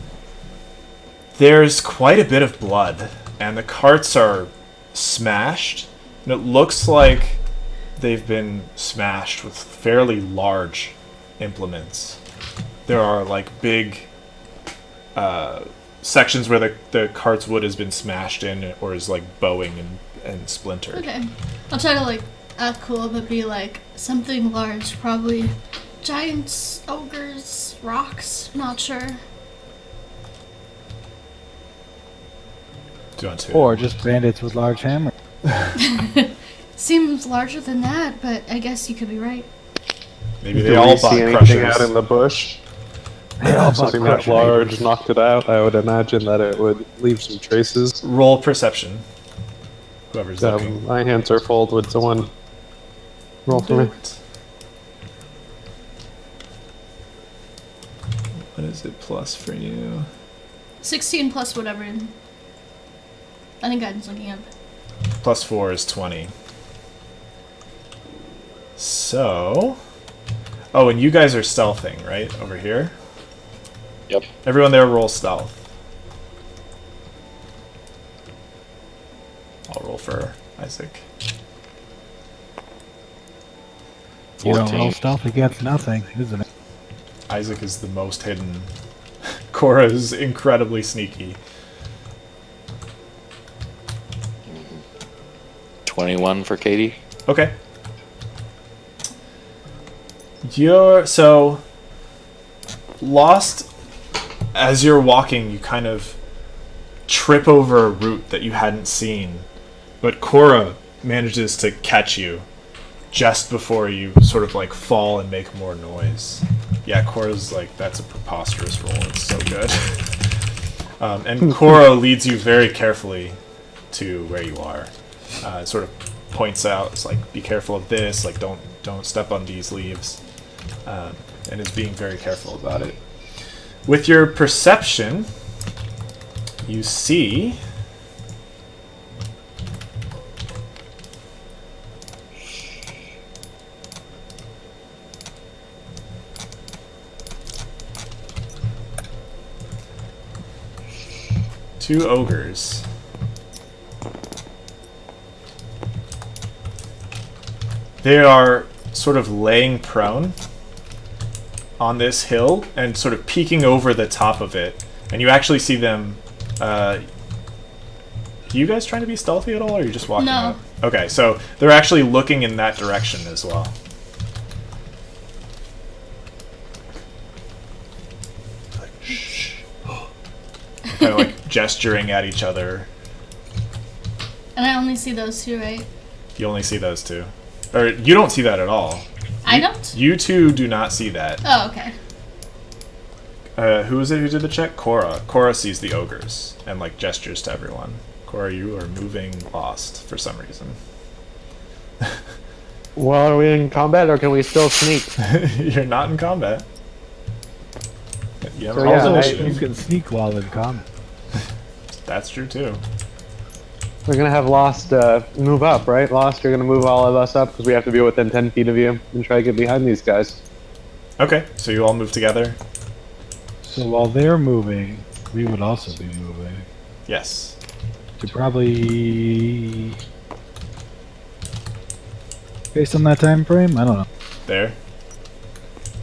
There's quite a bit of blood, and the carts are smashed. And it looks like they've been smashed with fairly large implements. There are like big sections where the cart's wood has been smashed in or is like bowing and splintered. Okay. I'll try to like act cool, but be like something large, probably giants, ogres, rocks. Not sure. Do you want to? Or just bandits with large hammers. Seems larger than that, but I guess you could be right. Maybe they Do all we bought see anything crushers. out in the bush? They all bought Something that crusher large neighbors. knocked it out. I would imagine that it would leave some traces. Roll perception. Whoever's looking. My hands are full. Would someone roll for me? What is it plus for you? 16 plus whatever. I think I'm looking up. Plus 4 is 20. So... Oh, and you guys are stealthing, right? Over here? Yep. Everyone there roll stealth. I'll roll for Isaac. You don't 14. roll stealth against nothing, isn't it? Isaac is the most hidden. Cora is incredibly sneaky. 21 for Katie. Okay. You're so lost as you're walking. You kind of trip over a root that you hadn't seen, but Cora manages to catch you just before you sort of like fall and make more noise. Yeah, Cora's like, that's a preposterous roll. It's so good. And Cora leads you very carefully to where you are. Sort of points out, it's like, be careful of this, like don't step on these leaves, and is being very careful about it. With your perception, you see two ogres. They are sort of laying prone on this hill and sort of peeking over the top of it. And you actually see them... are you guys trying to be stealthy at all, or are you just walking No. up? Okay, so they're actually looking in that direction as well. Like, shh. Kind of like gesturing at each other. And I only see those two, right? You only see those two. Or you don't see that at all. I don't? You two do not see that. Oh, okay. Who was it who did the check? Cora. Cora sees the ogres and like gestures to everyone. Cora, you are moving lost for some reason. Well, are we in combat or can we still sneak? You're not in combat. You have So, a yeah, roll I- initiative. You can sneak while in combat. That's true too. We're gonna have Lost move up, right? Lost, you're gonna move all of us up because we have to be within 10 feet of you and try to get behind these guys. Okay, so you all move together? So while they're moving, we would also be moving. Yes. To probably based on that time frame? I don't know. There.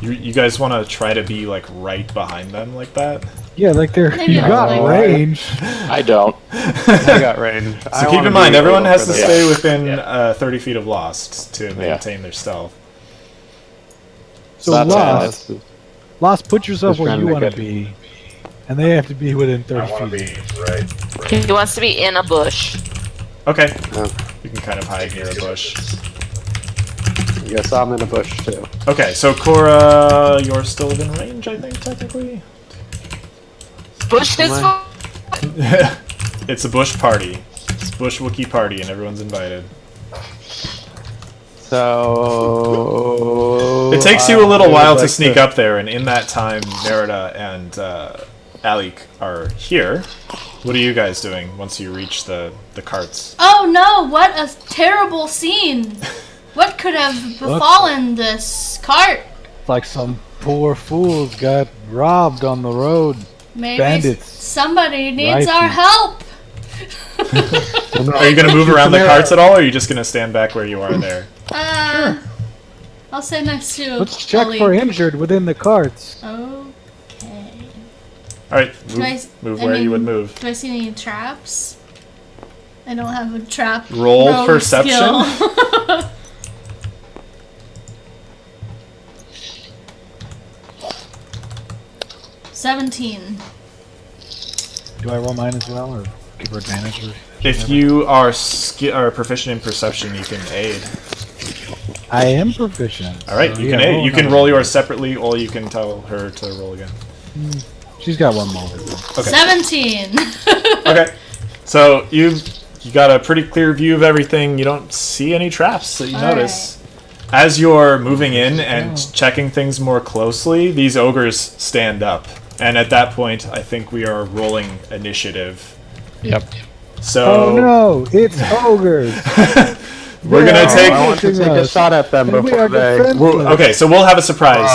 You guys want to try to be like right behind them like that? Yeah, like they're Maybe you I'll got like- range. I don't. I got range. So keep in mind, everyone has to stay within 30 feet of Lost to maintain their stealth. So That's Lost, Lost, put yourself Just where trying you to want to make be, and they have to be within 30 feet. He wants to be in a bush. Okay. Oh. You can kind of hide near a bush. Yes, I'm in a bush too. Okay, so Cora, you're still within range, I think, technically? Bush this far? It's a bush party. It's a bush Wookiee party, and everyone's invited. So It takes you a little while to sneak up there, and in that time, Merida and Alik are here. What are you guys doing once you reach the carts? Oh no, what a terrible scene! What could have befallen this cart? Like some poor fools got robbed on the road. Maybe Bandits. somebody needs Rifles. our help! Are you going to move around the carts at all, or are you just going to stand back where you are there? I'll say next to Let's check Ali. for injured within the carts. Okay. Alright, Do I move I where you would mean, move. Do I see any traps? I don't have a trap. Roll rogue perception. skill. 17. Do I roll mine as well, or give her advantage? Or If you are proficient in perception, you can aid. I am proficient. Alright, so you yeah, can aid. You can another roll one. yours separately, or you can tell her to roll again. She's got one more. with her. Okay. 17. Okay. So you got a pretty clear view of everything. You don't see any traps that you All notice. As you're moving in and checking things more closely, these ogres stand up. And at that point, I think we are rolling initiative. Yep. So Oh no, it's ogres. we're gonna take. I want to take a shot at them And we before are they. defenseless. Okay, so we'll have a surprise.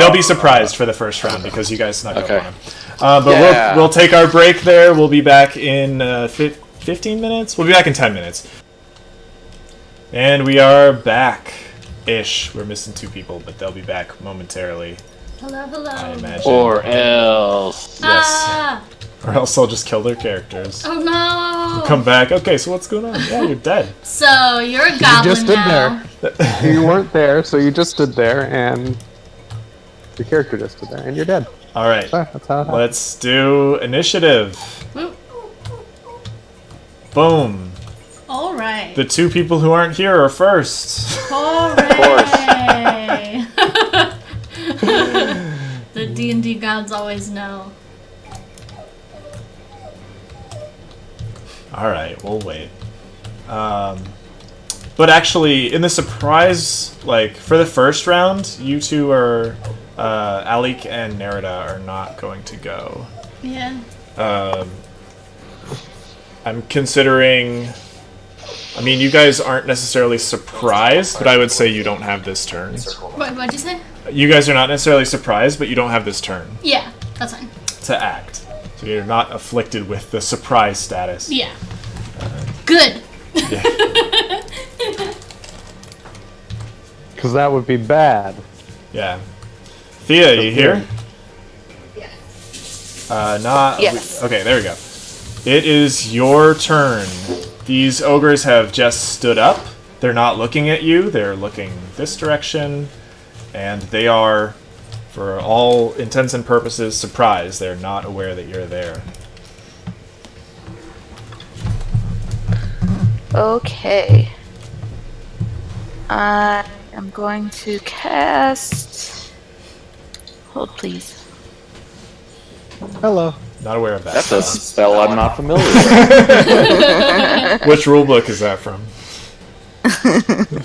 They'll be surprised for the first round because you guys snuck up Okay. on them. But Yeah. we'll take our break there. We'll be back in 15 minutes. We'll be back in 10 minutes. And we are back-ish. We're missing 2 people, but they'll be back momentarily, Hello, hello. I imagine. Or else. Yes. Ah! Or else they'll just kill their characters. Oh no! Come back. Okay, so what's going on? Yeah, you're dead. So you're a goblin just stood now. You weren't there, so you just stood there, and your character just stood there, and you're dead. All right. That's how it happened. Let's do initiative. Whoop. Boom. All right. The 2 people who aren't here are first. Hooray! The D&D gods always know. Alright, we'll wait. But actually, in the surprise, like, for the first round, you 2 are, Alik and Nerida are not going to go. Yeah. I'm considering... I mean, you guys aren't necessarily surprised, but I would say you don't have this turn. What'd you say? You guys are not necessarily surprised, but you don't have this turn Yeah, that's fine. to act. So you're not afflicted with the surprise status. Yeah. Good. Because that would be bad. Yeah. Thea, you here? Not. Yes. Okay, there we go. It is your turn. These ogres have just stood up. They're not looking at you. They're looking this direction, and they are, for all intents and purposes, surprised. They're not aware that you're there. Okay. I am going to cast. Hold, please. Hello. Not aware of that. That's a spell I'm not familiar with. Which rulebook is that from?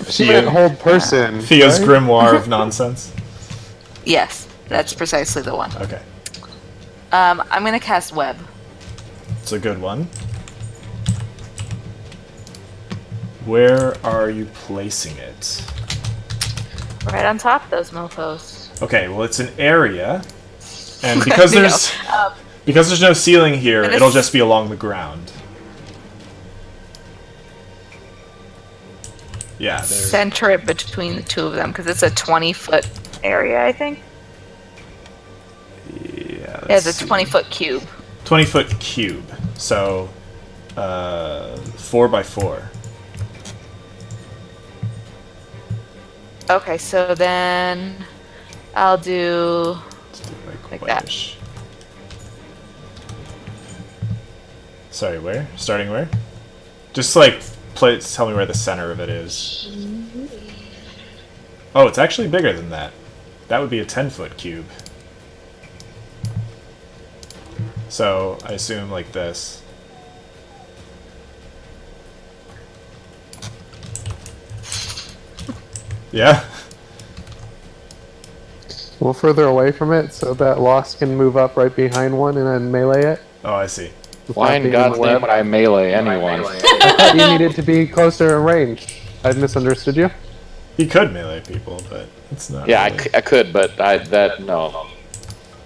She meant hold person. Thea's right? Grimoire of Nonsense. Yes, that's precisely the one. Okay, I'm gonna cast web. it's a good one. Where are you placing it? Right on top of those mofos. Okay, well it's an area, and because You know, there's because there's no ceiling here, And it'll it's- just be along the ground. Yeah, they're... center it between the two of them because it's a 20-foot area, I think. Yeah, It's a 20-foot cube. 20-foot cube. So, 4 by 4. Okay, so then I'll do Let's do like that. whitish. Sorry, where? Starting where? Just like tell me where the center of it is. Oh, it's actually bigger than that. That would be a 10-foot cube. So I assume like this. Yeah. A little further away from it so that Lost can move up right behind one and then melee it. Oh, I see. Why in God's name would I melee anyone? I thought you needed to be closer in range. I misunderstood you. He could melee people, but it's not. Yeah, really. I could, but no.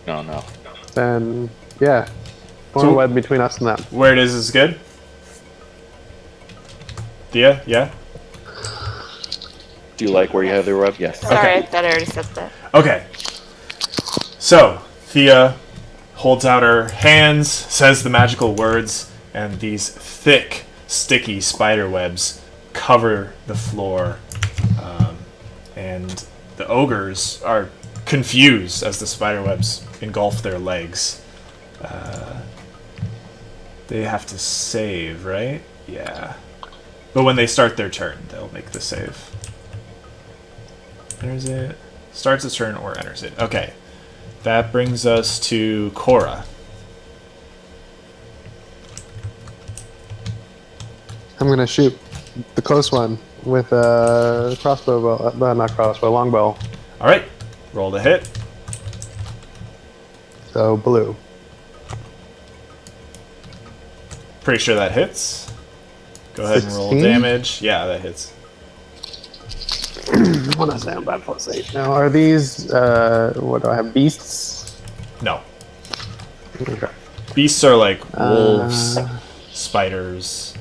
No. Then, yeah. More So- web between us and them. Where it is good? Thea? Yeah? Do you like where you have the web? Yes. Sorry, I thought I already said that. Okay. So, Thea holds out her hands, says the magical words, and these thick, sticky spider webs cover the floor. And the ogres are confused as the spider webs engulf their legs. They have to save, right? Yeah. But when they start their turn, they'll make the save. Enters it. Starts its turn or enters it. Okay. That brings us to Cora. I'm gonna shoot the close one with a crossbow, not crossbow, longbow. Alright. Roll to hit. So blue. Pretty sure that hits. Go ahead and roll 16? damage. Yeah, that hits. What is that? 5 plus 8. Now, are these, what do I have, beasts? No. Okay. Beasts are like wolves, spiders,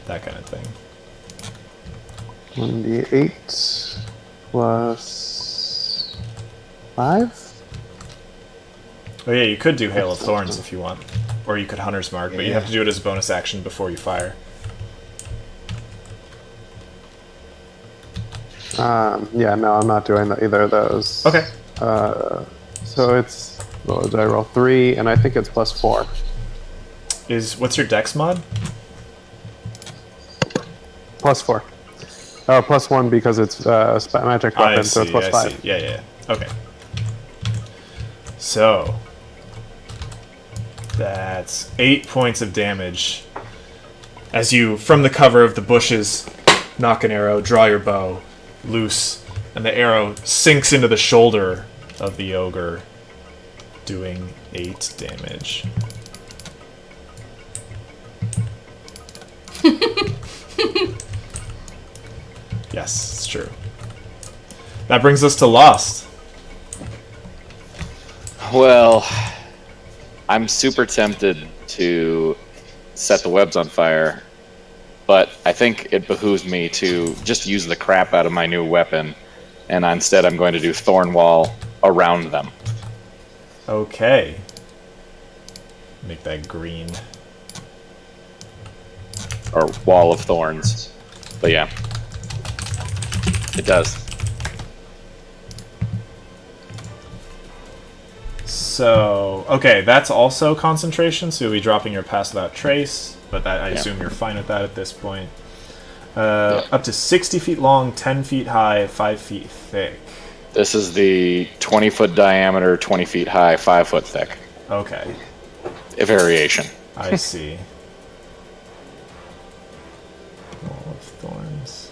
that kind of thing. 1d8 plus 5? Oh yeah, you could do Hail of Thorns if you want. Or you could Hunter's Mark, but you have to do it as a bonus action before you fire. Yeah, no, I'm not doing either of those. Okay. So it's, what did I roll? 3, and I think it's plus 4. What's your dex mod? Plus 4. Oh, plus 1 because it's magic weapon, so it's plus 5. Yeah. Okay. So that's 8 points of damage as you, from the cover of the bushes, knock an arrow, draw your bow, loose, and the arrow sinks into the shoulder of the ogre, doing 8 damage. Yes, it's true. That brings us to Lost. Well, I'm super tempted to set the webs on fire, but I think it behooves me to just use the crap out of my new weapon, and instead I'm going to do thorn wall around them. Okay. Make that green. Or wall of thorns. But yeah. It does. So, okay, that's also concentration, so you'll be dropping your pass without trace, but that, I assume you're fine with that at this point. Up to 60 feet long, 10 feet high, 5 feet thick. This is the 20-foot diameter, 20 feet high, 5 foot thick. Okay, A variation. I see. Wall of Thorns.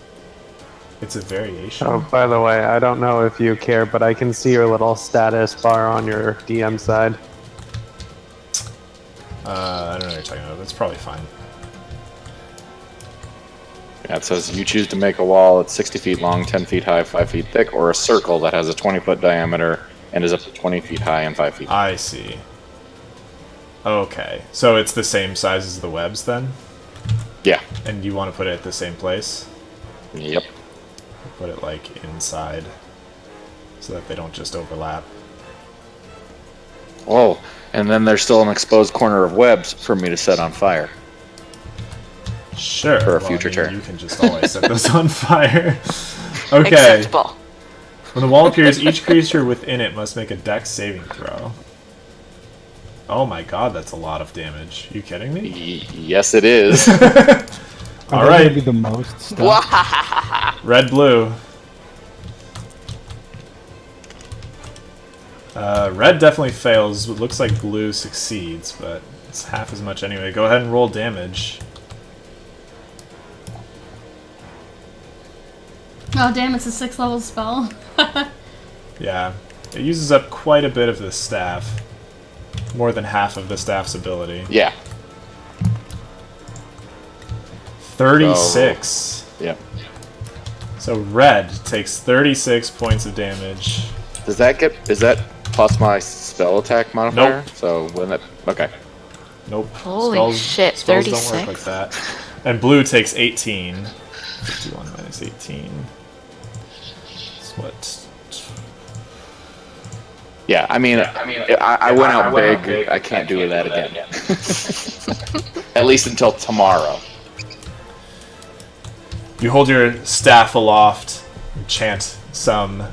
It's a variation. Oh, by the way, I don't know if you care, but I can see your little status bar on your DM side. I don't know what you're talking about. That's probably fine. Yeah, it says you choose to make a wall that's 60 feet long, 10 feet high, 5 feet thick, or a circle that has a 20-foot diameter and is up to 20 feet high and 5 feet. I see. Okay, so it's the same size as the webs then? Yeah. And you want to put it at the same place? Yep. Put it like inside so that they don't just overlap. Oh, and then there's still an exposed corner of webs for me to set on fire. Sure. For a future turn. You can just always set those on fire. Okay. Acceptable. When the wall appears, each creature within it must make a dex saving throw. Oh my god, that's a lot of damage. You kidding me? Yes, it is. All right. Be the most stuff. Red, blue. Red definitely fails. It looks like blue succeeds, but it's half as much anyway. Go ahead and roll damage. Oh damn, it's a 6th level spell. Yeah, it uses up quite a bit of the staff. More than half of the staff's ability. Yeah. 36. Yep. So red takes 36 points of damage. Is that plus my spell attack modifier? Nope. So when that okay. Nope. Holy shit, Spells don't work 36? like that. And blue takes 18. 51 minus 18. That's what? Yeah, I mean, I went out big. I can't do that again. At least until tomorrow. You hold your staff aloft, and chant some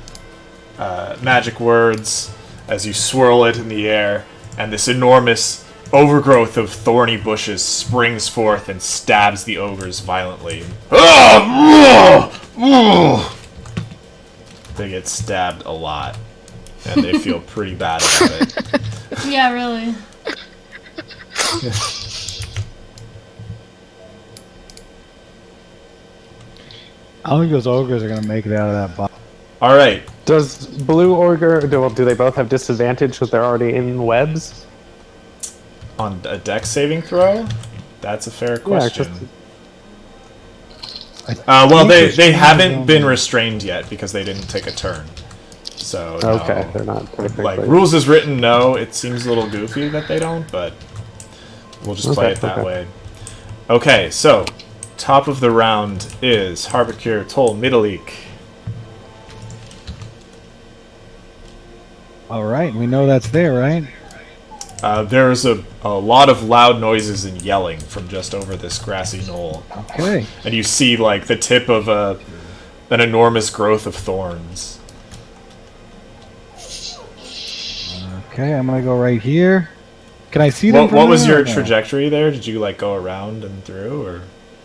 magic words as you swirl it in the air, and this enormous overgrowth of thorny bushes springs forth and stabs the ogres violently. They get stabbed a lot, and they feel pretty bad about it. Yeah, really. I don't think those ogres are gonna make it out of that box. All right. Does blue ogre do they both have disadvantage because they're already in webs? On a dex saving throw? That's a fair question. Well, they haven't been restrained yet because they didn't take a turn. So Okay, no. they're not technically. Like rules is written, no. It seems a little goofy that they don't, but we'll just play it that way. Okay, so top of the round is Harbinger Toll Mielikki. All right, we know that's there, right? There's a lot of loud noises and yelling from just over this grassy knoll. Okay. And you see, like, the tip of an enormous growth of thorns. Okay, I'm gonna go right here. Can I see them? What was there your or no? trajectory there? Did you, like, go around and through, or...?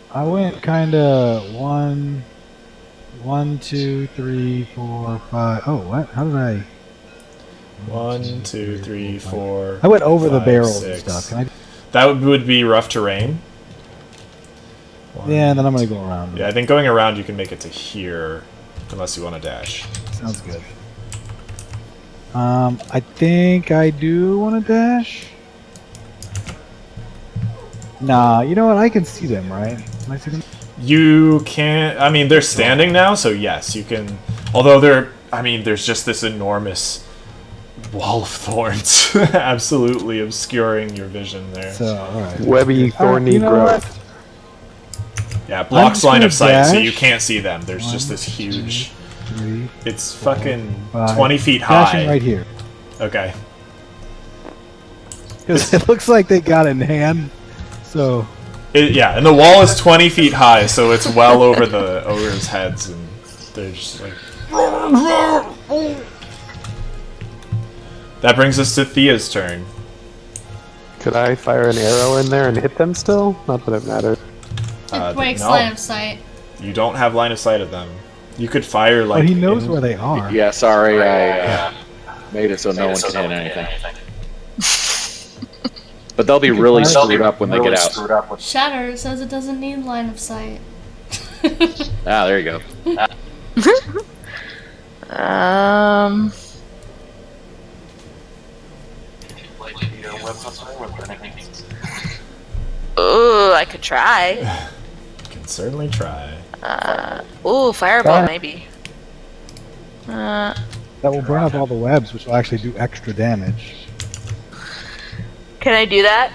I went kind of 1, 2, 3, 4, 5. Oh, what? How did I? 1, 2, 3, 4. I went over the 5, barrels 6. and stuff. Can I? That would be rough terrain. Yeah, and then I'm gonna go around. Yeah, I think going around you can make it to here, unless you want to dash. Sounds good. I think I do want to dash. Nah, you know what? I can see them, right? Can I see them? You can't... I mean, they're standing now, so yes, you can... Although there's just this enormous wall of thorns absolutely obscuring your vision there. So, alright. Webby, thorny you know growth. Yeah, blocks just line gonna of sight, so dash. you can't see them. There's just 1, this huge... 3, It's fucking 5. 20 feet Dashing high. right here. Okay. Because it looks like they got it in hand. So, Yeah, and the wall is 20 feet high, so it's well over the ogres' heads, and they're just like... That brings us to Thea's turn. Could I fire an arrow in there and hit them still? Not that it matters. It breaks no. line of sight. You don't have line of sight of them. You could fire, like... but he knows where they are. Yeah, sorry, I made it so no one can hit anything. But they'll be really screwed up when they get out. Shatter says it doesn't need line of sight. Ah, there you go. Ooh, I could try. You can certainly try. Ooh, fireball maybe. That will burn up all the webs, which will actually do extra damage. Can I do that?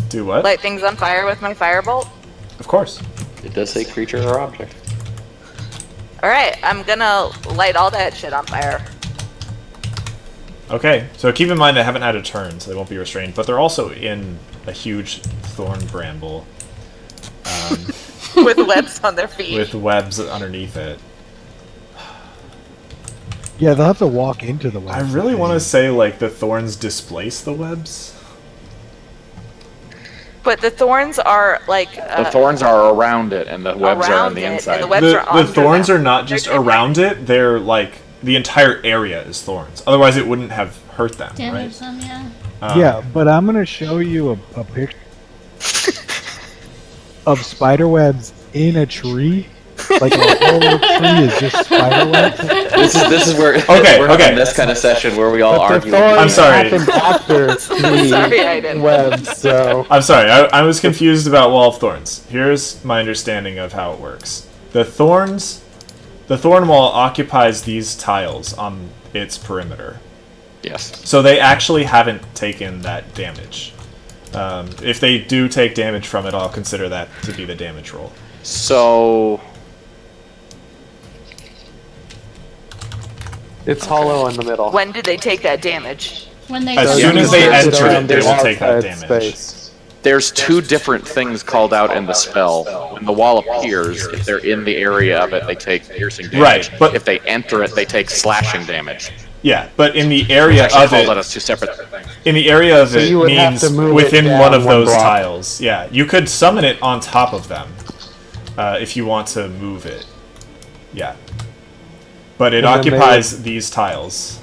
Do what? Light things on fire with my firebolt? Of course. It does say creature or object. Alright, I'm gonna light all that shit on fire. Okay, so keep in mind they haven't had a turn, so they won't be restrained, but they're also in a huge thorn bramble. With webs on their feet. With webs underneath it. Yeah, they'll have to walk into the webs. I really want to say, like, the thorns displace the webs. But the thorns are like The thorns are around it, and the webs are on the inside. And the webs are The under thorns them. are not just around it, they're, like, the entire area is thorns. Otherwise it wouldn't have hurt them, Damage right? them, yeah. Yeah, but I'm gonna show you a picture of spider webs in a tree. Like a whole tree is just spider webs. This is where Okay, we're okay. having this kind of session where we all But the argue. thorns I'm sorry. happened after the Sorry, I didn't. webs, so... I'm sorry, I was confused about Wall of Thorns. Here's my understanding of how it works. The thorn wall occupies these tiles on its perimeter. Yes. So they actually haven't taken that damage. If they do take damage from it, I'll consider that to be the damage roll. So It's hollow in the middle. When did they take that damage? When they As go soon to as the they wall. enter it, around they the will take that outside damage. space. there's two different things called out in the spell. When the wall appears, if they're in the area of it, they take piercing damage. Right, but- if they enter it, they take slashing damage. Yeah, but in the area Actually of called out it, as two separate things. in the area of So it you would have means to move it within down one of one those block. tiles. Yeah, you could summon it on top of them if you want to move it. Yeah, but it And then they occupies these tiles.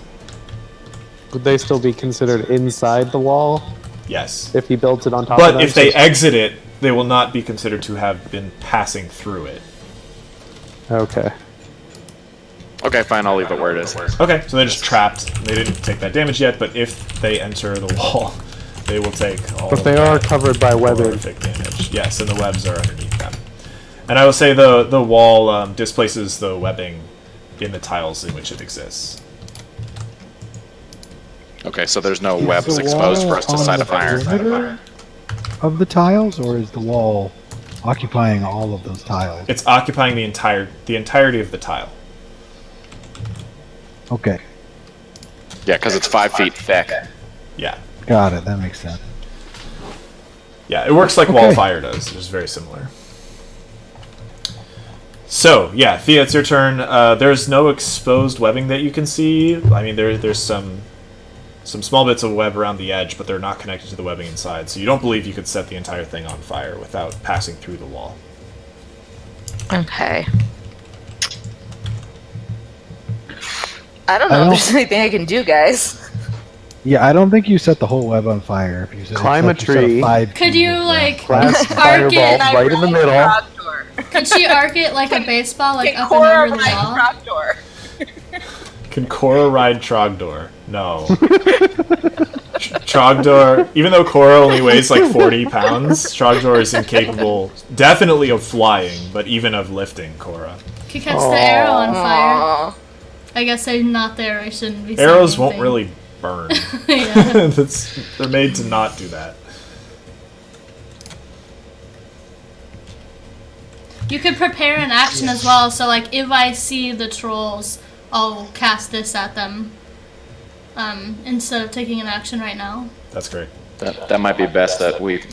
Would they still be considered inside the wall Yes, if he built it on top of but them? if they exit it, they will not be considered to have been passing through it. Okay. Okay, fine, I'll leave it where it is. Okay, so they're just trapped. They didn't take that damage yet, but if they enter the wall, they will take all But of they are that covered by webbing. horrific damage. Yes, and the webs are underneath them. And I will say the wall displaces the webbing in the tiles in which it exists. Okay, so there's no Is webs the exposed wall for us to on set the a fire. perimeter of the tiles, or is the wall occupying all of those tiles? It's occupying the entirety of the tile. Okay, Yeah, because it's 5 feet thick. Yeah. got it. That makes sense. Yeah, it works like Okay. Wallfire does. It's very similar. So, yeah, Thea, it's your turn. There's no exposed webbing that you can see. I mean, there's some small bits of web around the edge, but they're not connected to the webbing inside. So you don't believe you could set the entire thing on fire without passing through the wall. Okay. I don't know if there's anything I can do, guys. Yeah, I don't think you set the whole web on fire. If you set, Climb it's a like you set tree. 5 Could feet you, of web. like, Blast arc it? fireball right in the middle. Could she arc it like a baseball, like up and Cora over the ride wall? Trogdor. Can Cora ride Trogdor? No. Trogdor, even though Cora only weighs like 40 pounds, Trogdor is incapable, definitely of flying, but even of lifting Cora. Could catch the arrow on fire. Aw. I guess I'm not there. I shouldn't be saying Arrows won't anything. really burn. Yeah. They're made to not do that. You could prepare an action as well. So, like, if I see the trolls, I'll cast this at them instead of taking an action right now. That's great. That might be best that we pay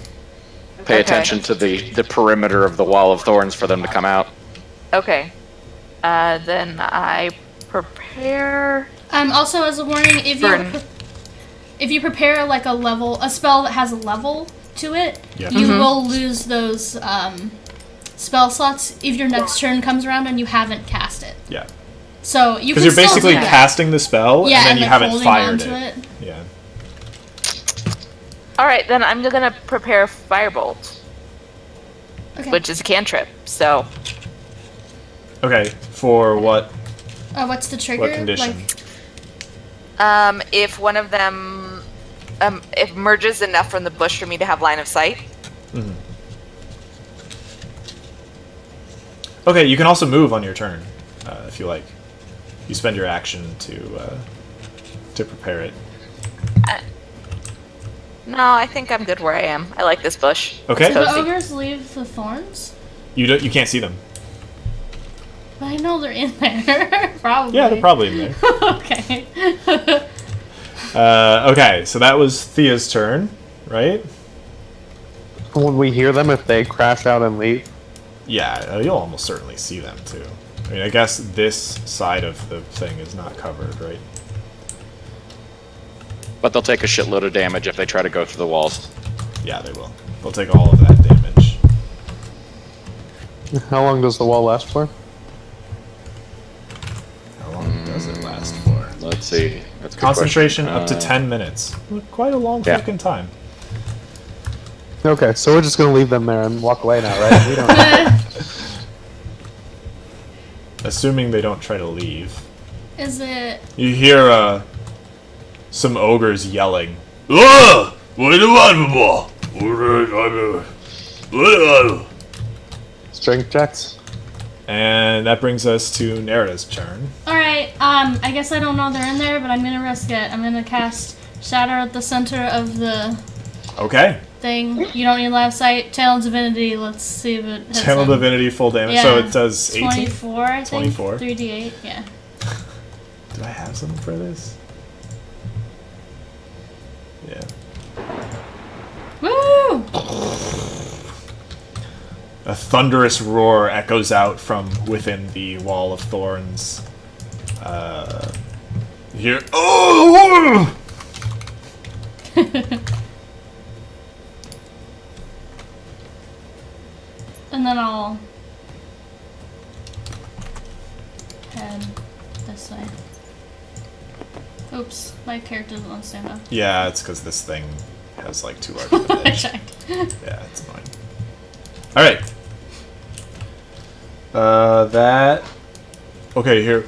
Okay. attention to the perimeter of the wall of thorns for them to come out. Okay. Then I prepare. Also, as a warning, if you prepare like a spell that has a level to it, Yep. you will lose those spell slots if your next turn comes around and you haven't cast it. Yeah. So you Because can you're still basically do that. casting the spell, Yeah, and then and you like haven't holding fired onto it. it. Yeah. All right, then I'm gonna prepare Firebolt, Okay. which is a cantrip. So Okay, for what What's the trigger? what condition? Like, if one of them if merges enough from the bush for me to have line of sight. Mhm. Okay, you can also move on your turn, if you like. You spend your action to prepare it. No, I think I'm good where I am. I like this bush. Okay. do the Cozy. ogres leave the thorns? You can't see them. But I know they're in there. Probably. Yeah, they're probably in there. Okay. Okay, so that was Thea's turn, right? Would we hear them if they crash out and leave? Yeah, you'll almost certainly see them too. I mean, I guess this side of the thing is not covered, right? But they'll take a shitload of damage if they try to go through the walls. Yeah, they will. They'll take all of that damage. How long does the wall last for? How long does it last for? Let's see. That's a good Concentration question. up to 10 minutes. Quite a long Yeah. fucking time. Okay, so we're just gonna leave them there and walk away now, right? We don't. Assuming they don't try to leave. Is it? You hear some ogres yelling. "Ah! What do you want, boy?" Strength checks. And that brings us to Nera's turn. Alright, I guess I don't know they're in there, but I'm gonna risk it. I'm gonna cast Shatter at the center of the Okay. thing. You don't need line of sight. Channel Divinity, let's see if it hits Channel him. Divinity full damage. Yeah. So it does 18. 24, I think. 24. 3d8, yeah. Do I have something for this? Yeah. Woo! A thunderous roar echoes out from within the wall of thorns. You hear, "Oh!" And then I'll head this way. Oops, my character doesn't want to stand up. Yeah, it's because this thing has like too large of an I edge. checked. Yeah, it's annoying. Alright. That... Okay, here.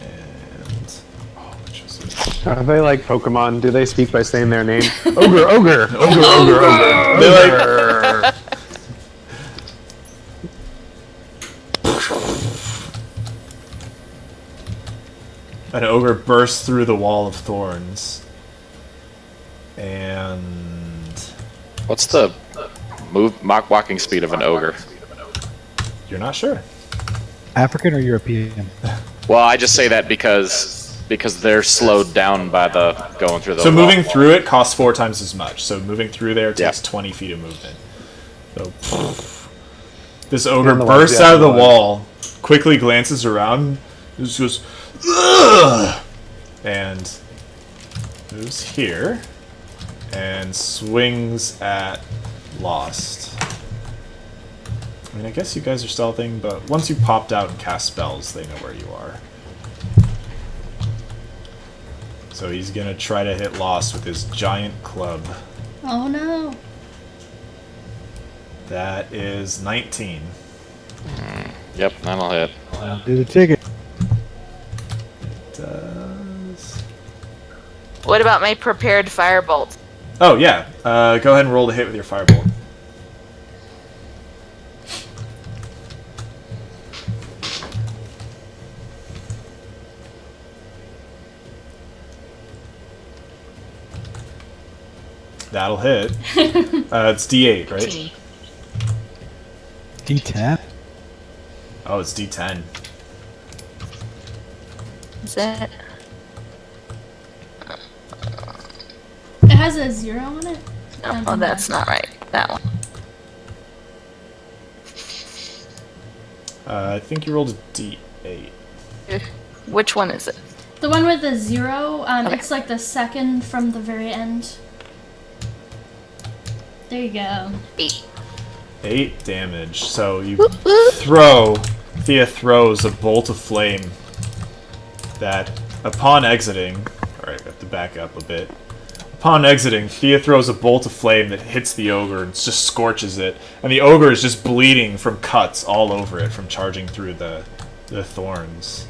And... Oh, which is it? Are they like Pokemon? Do they speak by saying their name? Ogre, ogre, ogre, ogre, ogre. They're like... An ogre bursts through the wall of thorns. And... What's the walking speed of an ogre? You're not sure. African or European? Well, I just say that because they're slowed down by the going through the So wall. moving through it costs 4 times as much. So moving through there takes Yeah. 20 feet of movement. So this ogre And the bursts ones, yeah, out of the the ones. wall, quickly glances around, just goes, "Ugh!" and moves here and swings at Lost. I mean, I guess you guys are stealthing, but once you popped out and cast spells, they know where you are. So he's gonna try to hit Lost with his giant club. Oh no. That is 19. Yep, that'll hit. Do the ticket. Does... What about my prepared firebolt? Oh, yeah. Go ahead and roll to hit with your firebolt. That'll hit. It's D8, right? D10. Oh, it's D10. Is that? It has a 0 on it? No, oh, that's not right. That one. I think you rolled a D8. Which one is it? The one with the 0, Okay. it's like the second from the very end. There you go. 8. 8 damage. So you throw... Thea throws a bolt of flame that, upon exiting... Alright, I have to back up a bit. Upon exiting, Thea throws a bolt of flame that hits the ogre and just scorches it. And the ogre is just bleeding from cuts all over it from charging through the thorns.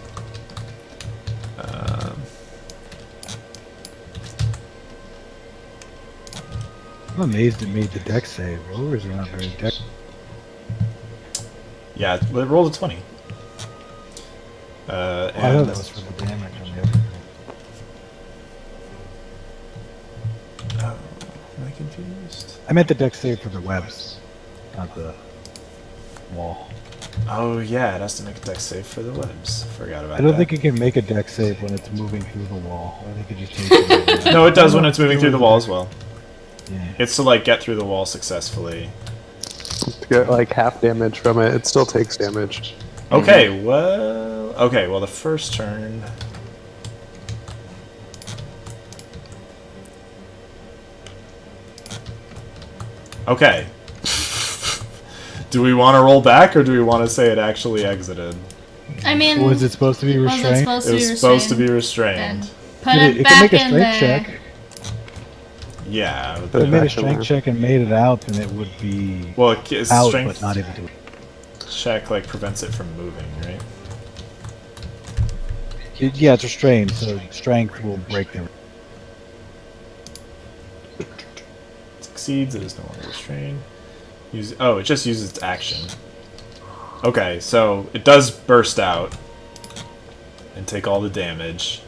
I'm amazed it made the deck save. Ogres are not very deck. Yeah, it rolled a 20. I thought And that was for the damage on the other. Am I confused? I meant the deck save for the webs, not the wall. Oh yeah, it has to make a deck save for the webs. Forgot about I don't that. think it can make a deck save when it's moving through the wall. I think it just makes it. No, it does when it's moving through the wall as well. Yeah. It's to like get through the wall successfully. To get like half damage from it, it still takes damage. Okay, well the first turn. Okay. Do we want to roll back or do we want to say it actually exited? I mean, Was it supposed to be was it restrained? supposed It to be was restrained? supposed to be restrained. Then put It it can back make a in strength there. check. Yeah. If But it made a back in strength there. check and made it out, then it would be well, it's out, strength but not able to. check like prevents it from moving, right? Yeah, it's restrained, so strength will break them. Succeeds, it is no longer restrained. It just uses its action. Okay, so it does burst out and take all the damage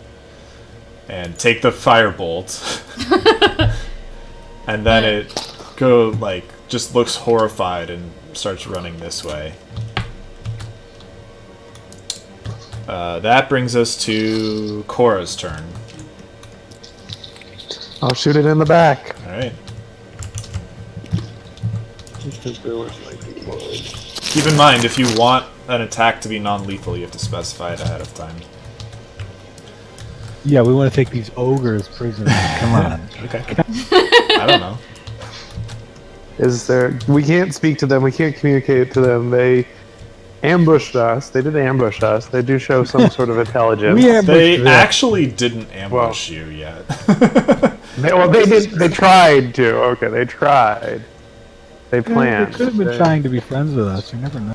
and take the firebolt. And then it just looks horrified and starts running this way. That brings us to Cora's turn. I'll shoot it in the back. All right. Keep in mind, if you want an attack to be non-lethal, you have to specify it ahead of time. Yeah, we want to take these ogres prisoners. Come on. Okay. I don't know. We can't speak to them. We can't communicate to them. They ambushed us. They did ambush us. They do show some sort of intelligence. We ambushed They them. actually didn't ambush you yet. They did. They tried to. Okay, they tried. They They planned. could have been trying to be friends with us. You never know.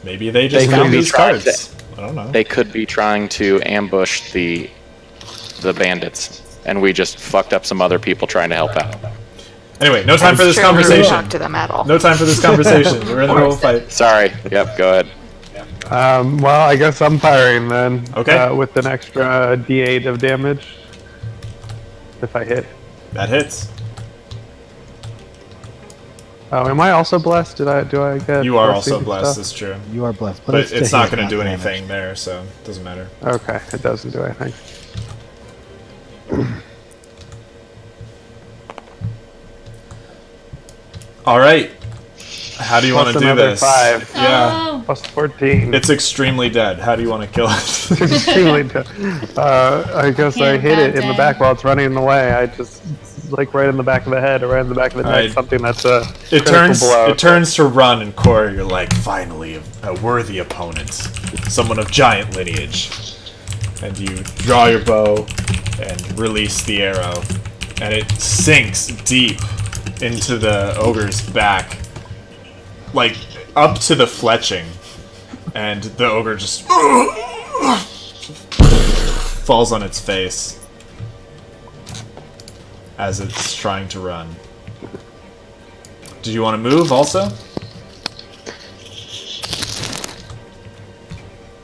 Maybe they just They found could be these trying cards. I don't know. They could be trying to ambush the bandits, and we just fucked up some other people trying to help out. Anyway, no time for this Sure, we didn't conversation. talk to them at all. No time for this conversation. We're in the middle of a fight. Sorry. Yep. Go ahead. Well, I guess I'm firing then. Okay. With an extra D8 of damage. If I hit. That hits. Oh, am I also blessed? Do I get? You are blessing also blessed, stuff? that's true. You are blessed, But it's to not hit, going to do damage. anything there, so it doesn't matter. Okay, it doesn't do anything. All right. How do you want to Plus do another this? 5. Yeah. Oh, Plus 14. It's extremely dead. How do you want to kill it? extremely dead. I guess I hit it in the back while it's running away. I just like right in the back of the head or right in the back of the neck. Alright. Something that's a It critical turns blow. it turns to run, and Cora, you're like, finally, a worthy opponent. Someone of giant lineage. And you draw your bow and release the arrow. And it sinks deep into the ogre's back. Like, up to the fletching. And the ogre just falls on its face as it's trying to run. Do you want to move also?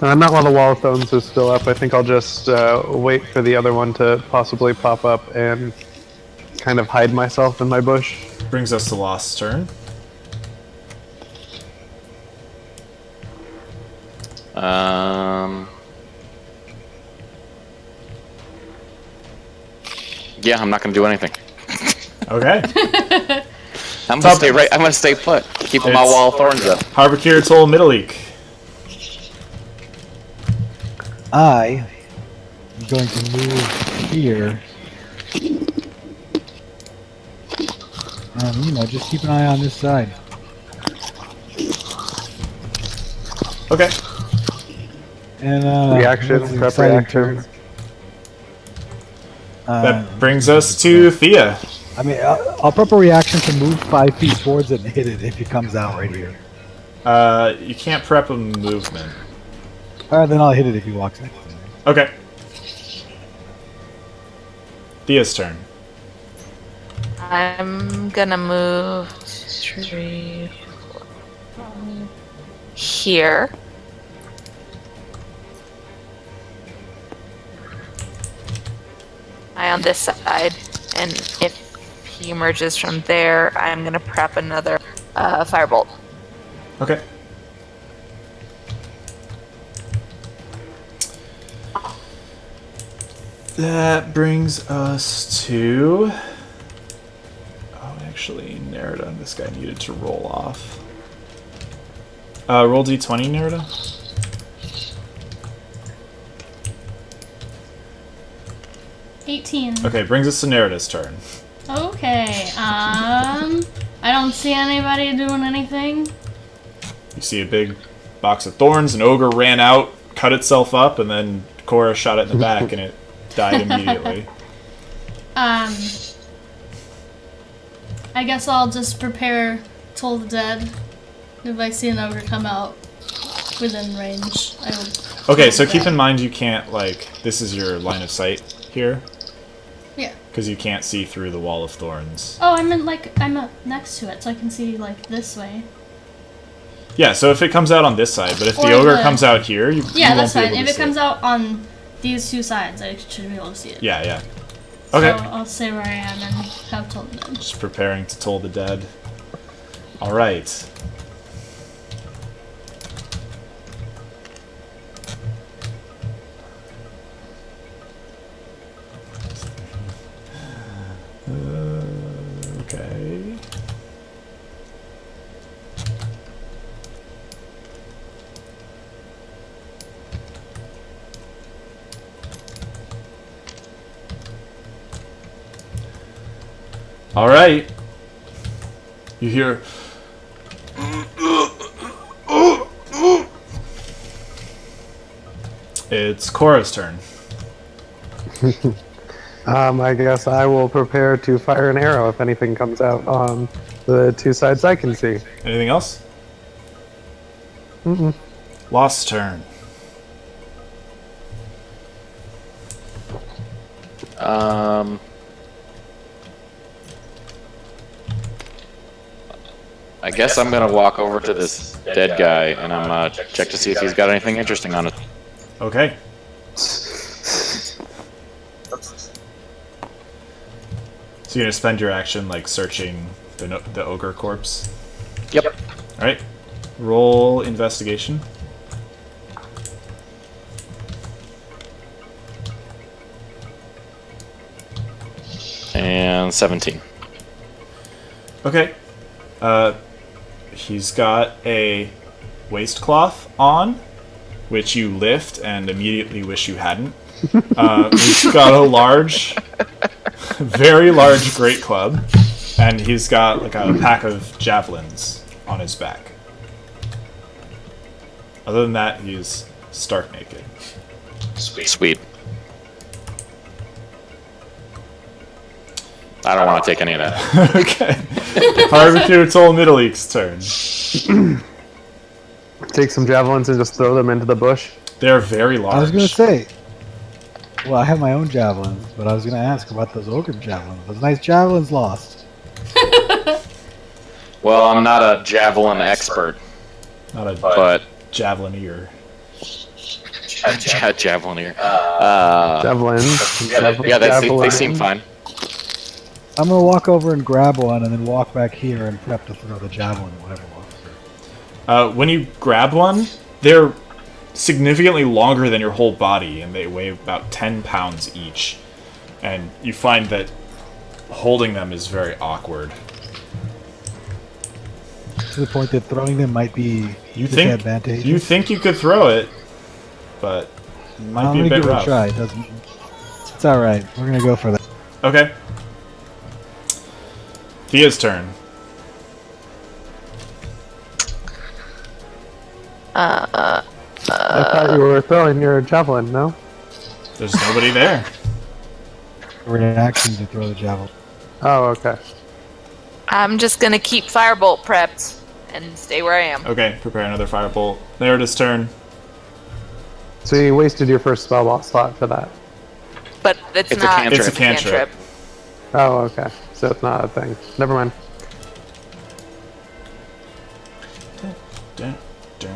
Not while the wall of stones is still up. I think I'll just wait for the other one to possibly pop up and kind of hide myself in my bush. Brings us to Lost's turn. Yeah, I'm not gonna do anything. Okay. I'm gonna stay right. I'm gonna stay put. Keeping my It's- wall of thorns up. Harbakir told Mielikki. I am going to move here. Just keep an eye on this side. Okay. And Reaction, what's the prep exciting reaction. turn? That brings us to Thea. I mean, I'll prep a reaction to move 5 feet towards it and hit it if it comes out right here. You can't prep a movement. Alright, then I'll hit it if he walks next to me. Okay. Thea's turn. I'm gonna move 3, 4, 5, here. Eye on this side, and if he emerges from there, I'm gonna prep another firebolt. Okay. That brings us to... Oh, actually, Nerida, this guy needed to roll off. Roll d20, Nerida. Okay, brings us to Nerida's turn. Okay, I don't see anybody doing anything. You see a big box of thorns, an ogre ran out, cut itself up, and then Cora shot it in the back and it died immediately. I guess I'll just prepare Toll the Dead. If I see an ogre come out within range, I will... Okay, so keep in mind you can't, like, this is your line of sight here. Yeah. Because you can't see through the wall of thorns. Oh, I meant, like, I'm up next to it, so I can see, like, this way. Yeah, so if it comes out on this side, but if the ogre comes out here, you yeah, won't that's be fine. able to If it see comes out on these two sides, I should be able to see it. Yeah, yeah. Okay. So I'll stay where I am and have Toll the Dead. Just preparing to toll the dead. Alright. Okay. All right. You hear. It's Cora's turn. I guess I will prepare to fire an arrow if anything comes out on the two sides I can see. Anything else? Mm-mm. Lost's turn. I guess I'm gonna walk over to this dead guy and I'm check to see if he's got anything interesting on it. Okay. So you're gonna spend your action like searching the ogre corpse. Yep. All right. Roll investigation. And 17. Okay. He's got a waistcloth on, which you lift and immediately wish you hadn't. He's got a large, very large great club, and he's got like a pack of javelins on his back. Other than that, he's stark naked. Sweet. I don't want to take any of that. Okay. Barbecue Toll Middleek's turn. Take some javelins and just throw them into the bush. They're very large. I was gonna say. Well, I have my own javelins, but I was gonna ask about those ogre javelins. Those nice javelins lost. Well, I'm not a javelin expert, Not a but javelineer. javelineer. Javelins. Yeah, they seem fine. I'm gonna walk over and grab one, and then walk back here and prep to throw the javelin, whatever walks. When you grab one, they're significantly longer than your whole body, and they weigh about 10 pounds each. And you find that holding them is very awkward. To the point that throwing them might be disadvantageous. You think you could throw it, but it might be a bit give rough. it a try. It's all right. We're gonna go for that. Okay. Thea's turn. I thought you were throwing your javelin, no? There's nobody there. We're in action to throw the javelin. Oh, okay. I'm just gonna keep firebolt prepped and stay where I am. Okay, prepare another firebolt. Nerida's turn. So you wasted your first spell slot for that. But it's It's a not. cantrip. It's a cantrip. Oh, okay. So it's not a thing. Never mind. Dun, dun.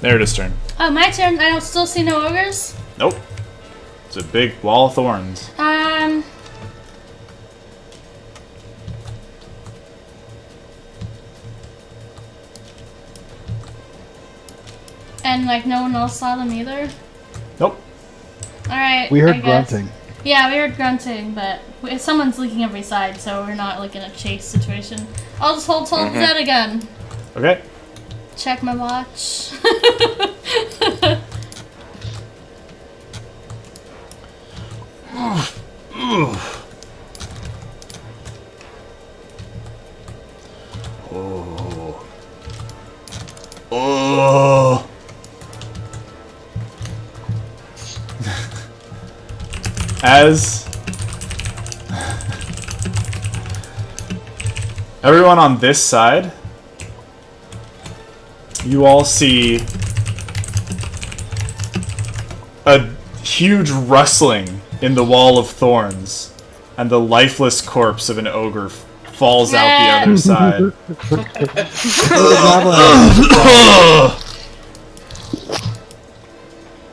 Nerida's turn. Oh, my turn. I don't still see no ogres. Nope. It's a big wall of thorns. And like no one else saw them either? Nope. Alright. We I heard guess. grunting. Yeah, we heard grunting, but someone's leaking every side, so we're not like in a chase situation. I'll just hold till dead again. Okay. Check my watch. Oh. Oh. As everyone on this side, you all see a huge rustling in the wall of thorns, and the lifeless corpse of an ogre falls out the other side.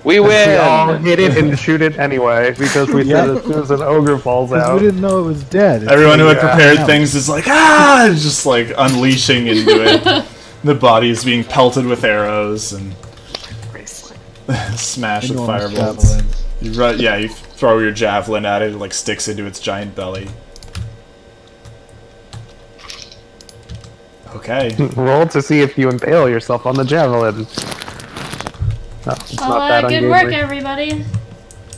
We We win! all hit it and shoot it anyway because we said as soon as an ogre falls Because out. we didn't know it was dead. It's Everyone who had Yeah. prepared things is like, just like unleashing into it. The body is being pelted with arrows and smashed with enormous firebolts. javelin. You throw your javelin at it, it like sticks into its giant belly. Okay. Roll to see if you impale yourself on the javelin. No, it's not that Good work, ungainly. everybody.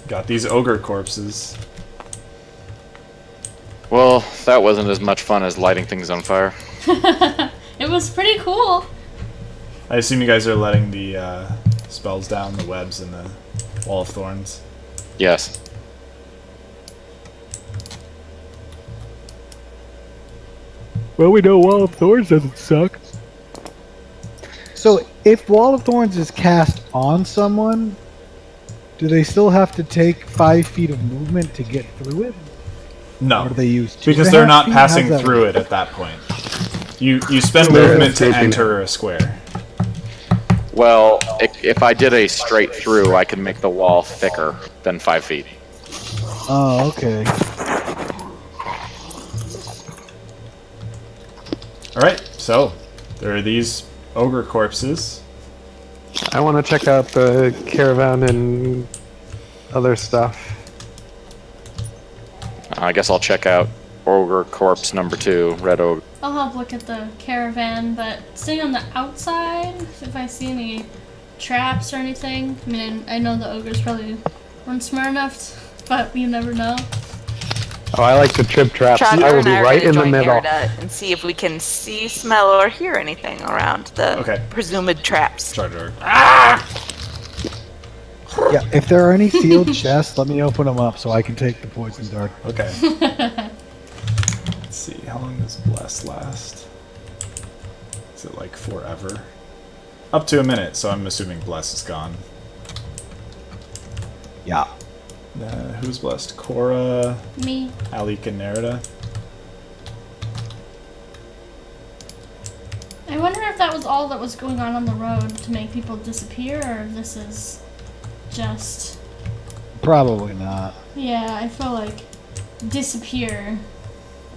Got these ogre corpses. Well, that wasn't as much fun as lighting things on fire. It was pretty cool. I assume you guys are letting the spells down, the webs and the wall of thorns. Yes. Well, we know Wall of Thorns doesn't suck. So, if Wall of Thorns is cast on someone, do they still have to take 5 feet of movement to get through it? No. Or do they use 2.5 Because they're not feet? passing How's that through work? it at that point. You spend They're movement to escaping enter a square. Well, if I did a straight through, I could make the wall thicker than 5 feet. Oh, okay. Alright, so there are these ogre corpses. I want to check out the caravan and other stuff. I guess I'll check out Ogre Corpse number 2, Red Ogre. I'll help look at the caravan, but staying on the outside, if I see any traps or anything. I mean, I know the ogres probably weren't smart enough, but you never know. Oh, I like the trip traps. Chadder I will and be I are right gonna in the join middle. Erida and see if we can see, smell, or hear anything around the Okay. presumed traps. Charger. Yeah, if there are any sealed chests, let me open them up so I can take the poison dart. Okay. Let's see, how long does Bless last? Is it like forever? Up to a minute, so I'm assuming Bless is gone. Yeah. Who's blessed? Cora, Me. Alik, and Nerida. I wonder if that was all that was going on the road to make people disappear, or if this is just... Probably not. Yeah, I feel like disappear.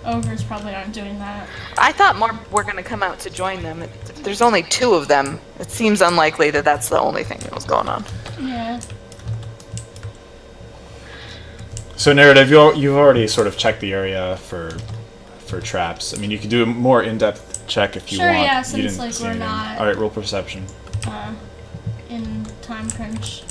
Ogres probably aren't doing that. I thought more were going to come out to join them. If there's only 2 of them, it seems unlikely that that's the only thing that was going on. Yeah. So Nerida, you've already sort of checked the area for traps. I mean, you could do a more in-depth check if you Sure, want. yeah, You since, didn't like, see we're anything. not- Alright, roll perception. In time crunch.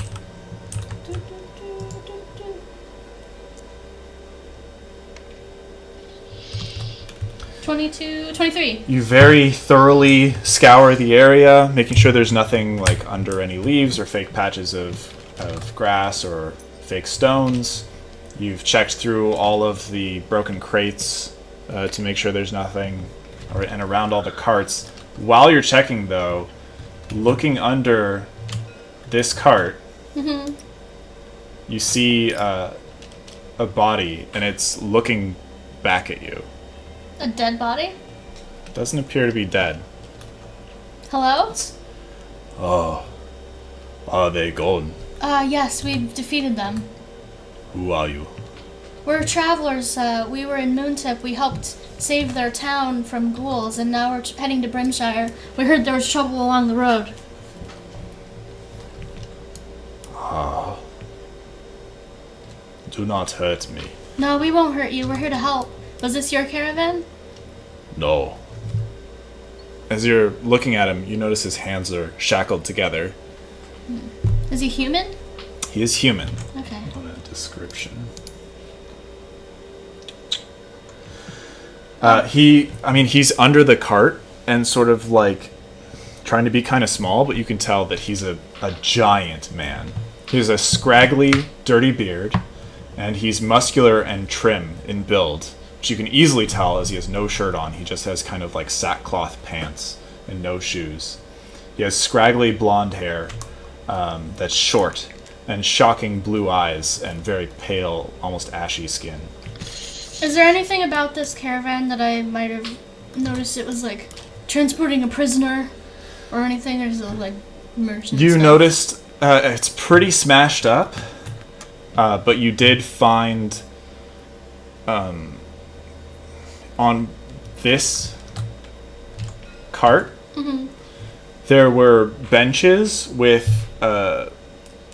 23. You very thoroughly scour the area, making sure there's nothing like under any leaves or fake patches of grass or fake stones. You've checked through all of the broken crates to make sure there's nothing, and around all the carts. While you're checking, though, looking under this cart, you see a body, and it's looking back at you. A dead body? Doesn't appear to be dead. Hello? Oh, are they gone? Yes, we've defeated them. Who are you? We're travelers. We were in Moontip. We helped save their town from ghouls, and now we're heading to Brimshire. We heard there was trouble along the road. Do not hurt me. No, we won't hurt you. We're here to help. Was this your caravan? No. As you're looking at him, you notice his hands are shackled together. Is he human? He is human. Okay. On a description. He's under the cart and sort of like trying to be kind of small, but you can tell that he's a giant man. He has a scraggly, dirty beard, and he's muscular and trim in build, which you can easily tell as he has no shirt on. He just has kind of like sackcloth pants and no shoes. He has scraggly blonde hair that's short and shocking blue eyes and very pale, almost ashy skin. Is there anything about this caravan that I might have noticed it was like transporting a prisoner or anything, or is it like merchant You stuff? noticed it's pretty smashed up, but you did find on this cart there were benches with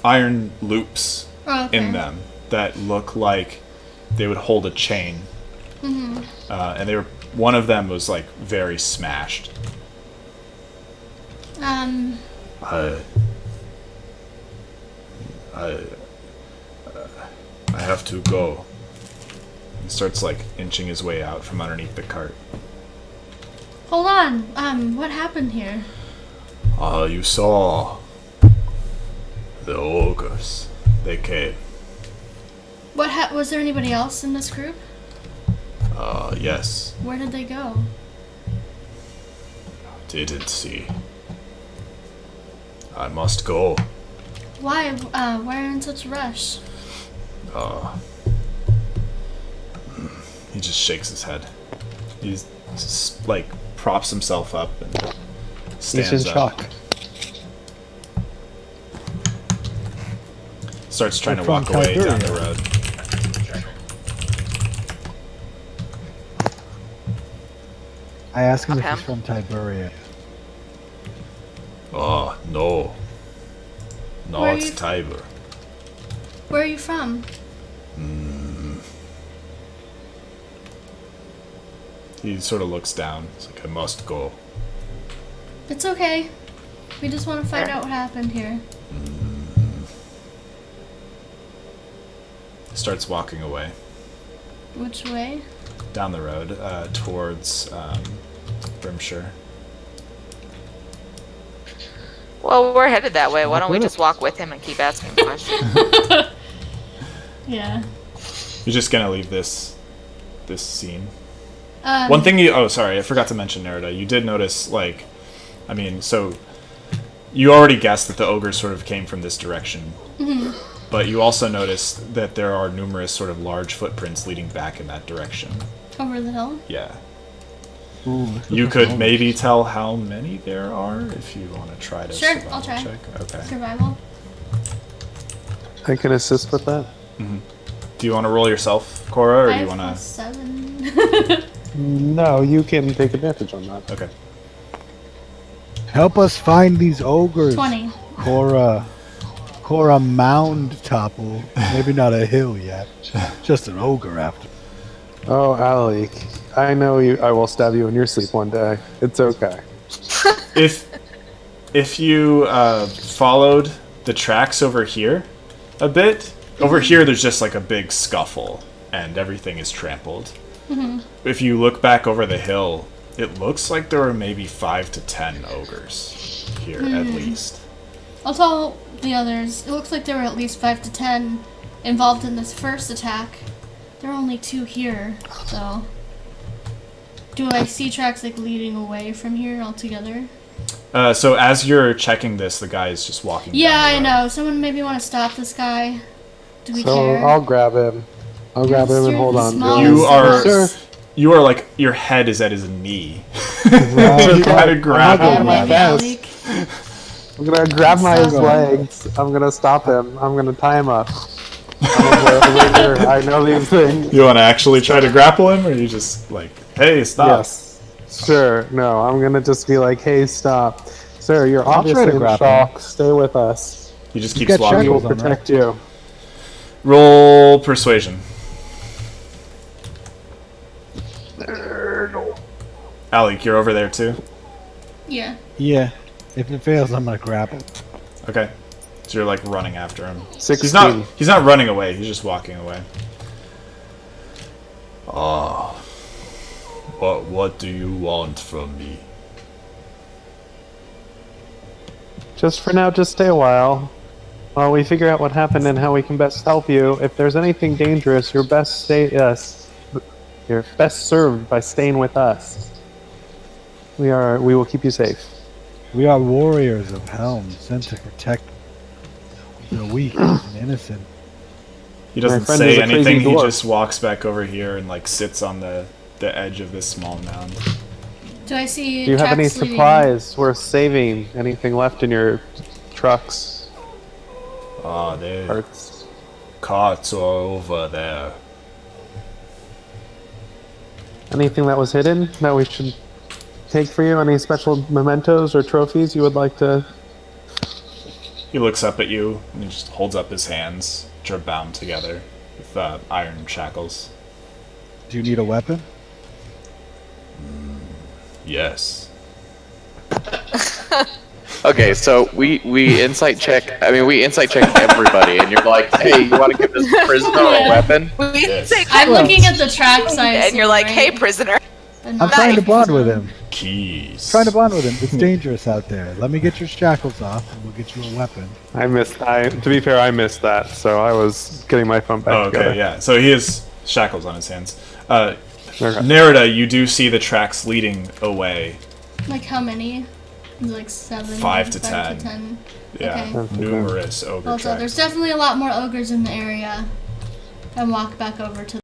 iron loops in them that look like they would hold a chain. And they were, one of them was like very smashed. I have to go. He starts like inching his way out from underneath the cart. Hold on. What happened here? You saw the ogres. They came. Was there anybody else in this group? Yes. Where did they go? Didn't see. I must go. Why? Why in such a rush? He just shakes his head. He's just, like, props himself up and stands He's in up. shock. Starts trying to We're walk from away down the Siberia. road. I ask him Okay. if he's from Tiberia. Oh, no. Where are Not you- Tiber. Where are you from? He sort of looks down. He's like, I must go. It's okay. We just want to find out what happened here. Starts walking away Which way? down the road towards Brimshire. Well, we're headed that way. Why don't we just walk with him and keep asking questions? Yeah. You're just gonna leave this scene. One thing I forgot to mention, Nerida. You did notice, like, so you already guessed that the ogres sort of came from this direction. But you also noticed that there are numerous sort of large footprints leading back in that direction. Over the hill? Yeah. Ooh, You could maybe tell how many there are if you want to try to Sure, survival I'll try. check. Okay. Survival? I can assist with that. Do you want to roll yourself, Cora, or do you want to? 7. No, you can take advantage on that. Okay. help us find these ogres. 20. Cora mound topple. Maybe not a hill yet. Just an ogre after. Oh, Alec, I know you. I will stab you in your sleep one day. It's okay. If you followed the tracks over here a bit, over here there's just like a big scuffle and everything is trampled. If you look back over the hill, it looks like there were maybe 5 to 10 ogres here at least. I'll tell the others. It looks like there were at least 5 to 10 involved in this first attack. There are only 2 here, though. Do I see tracks like leading away from here altogether? So as you're checking this, the guy is just walking Yeah, down the I road. know. Someone maybe want to stop this guy. Do we So care? I'll grab him. I'll grab him and You're hold the on to him. smallest You of us. You are like, your head is at his knee. Right. Try to grab I'm him. not Yeah, doing my maybe best. Alec. I'm gonna grab my Stop him. legs. I'm gonna stop him. I'm gonna tie him up. I know these things. You want to actually try to grapple him, or you just like, hey, stop? Yes. Sure. No, I'm gonna just be like, hey, stop. Sir, you're I'll try to obviously in grapple shock. Stay with us. He just You keeps got walking. We will shackles on, right? protect you. Roll persuasion. Alec, you're over there too? Yeah. Yeah. If it fails, I'm gonna grapple. Okay. So you're like running after him. 16. He's not running away, he's just walking away. Ah. But what do you want from me? Just for now, just stay a while. While we figure out what happened and how we can best help you. If there's anything dangerous, you're best served by staying with us. We will keep you safe. We are warriors of Helm, sent to protect the weak and innocent. He doesn't friend say is a crazy anything, he dwarf. just walks back over here and like sits on the edge of this small mound. Do I see Do you have any tracks leading- supplies worth saving? Anything left in your trucks? Ah, the Parts? carts are over there. Anything that was hidden that we should take for you? Any special mementos or trophies you would like to? He looks up at you and he just holds up his hands, which are bound together with iron shackles. Do you need a weapon? Yes. Okay, so we insight check. I mean, we insight check everybody, and you're like, "Hey, you want to give this prisoner a weapon?" We Yes. say, I'm looking at the tracks I and you're like, right? "Hey, prisoner." But I'm not trying to like- bond with him. Keys. Trying to bond with him. It's dangerous out there. Let me get your shackles off, and we'll get you a weapon. I missed. To be fair, I missed that, so I was getting my phone back Oh, together. okay, yeah. So he has shackles on his hands. Okay. Nerida, you do see the tracks leading away. Like how many? It's like 7. 5 to 10. 10. Yeah, Okay. numerous ogre Also, tracks. there's definitely a lot more ogres in the area. And walk back over to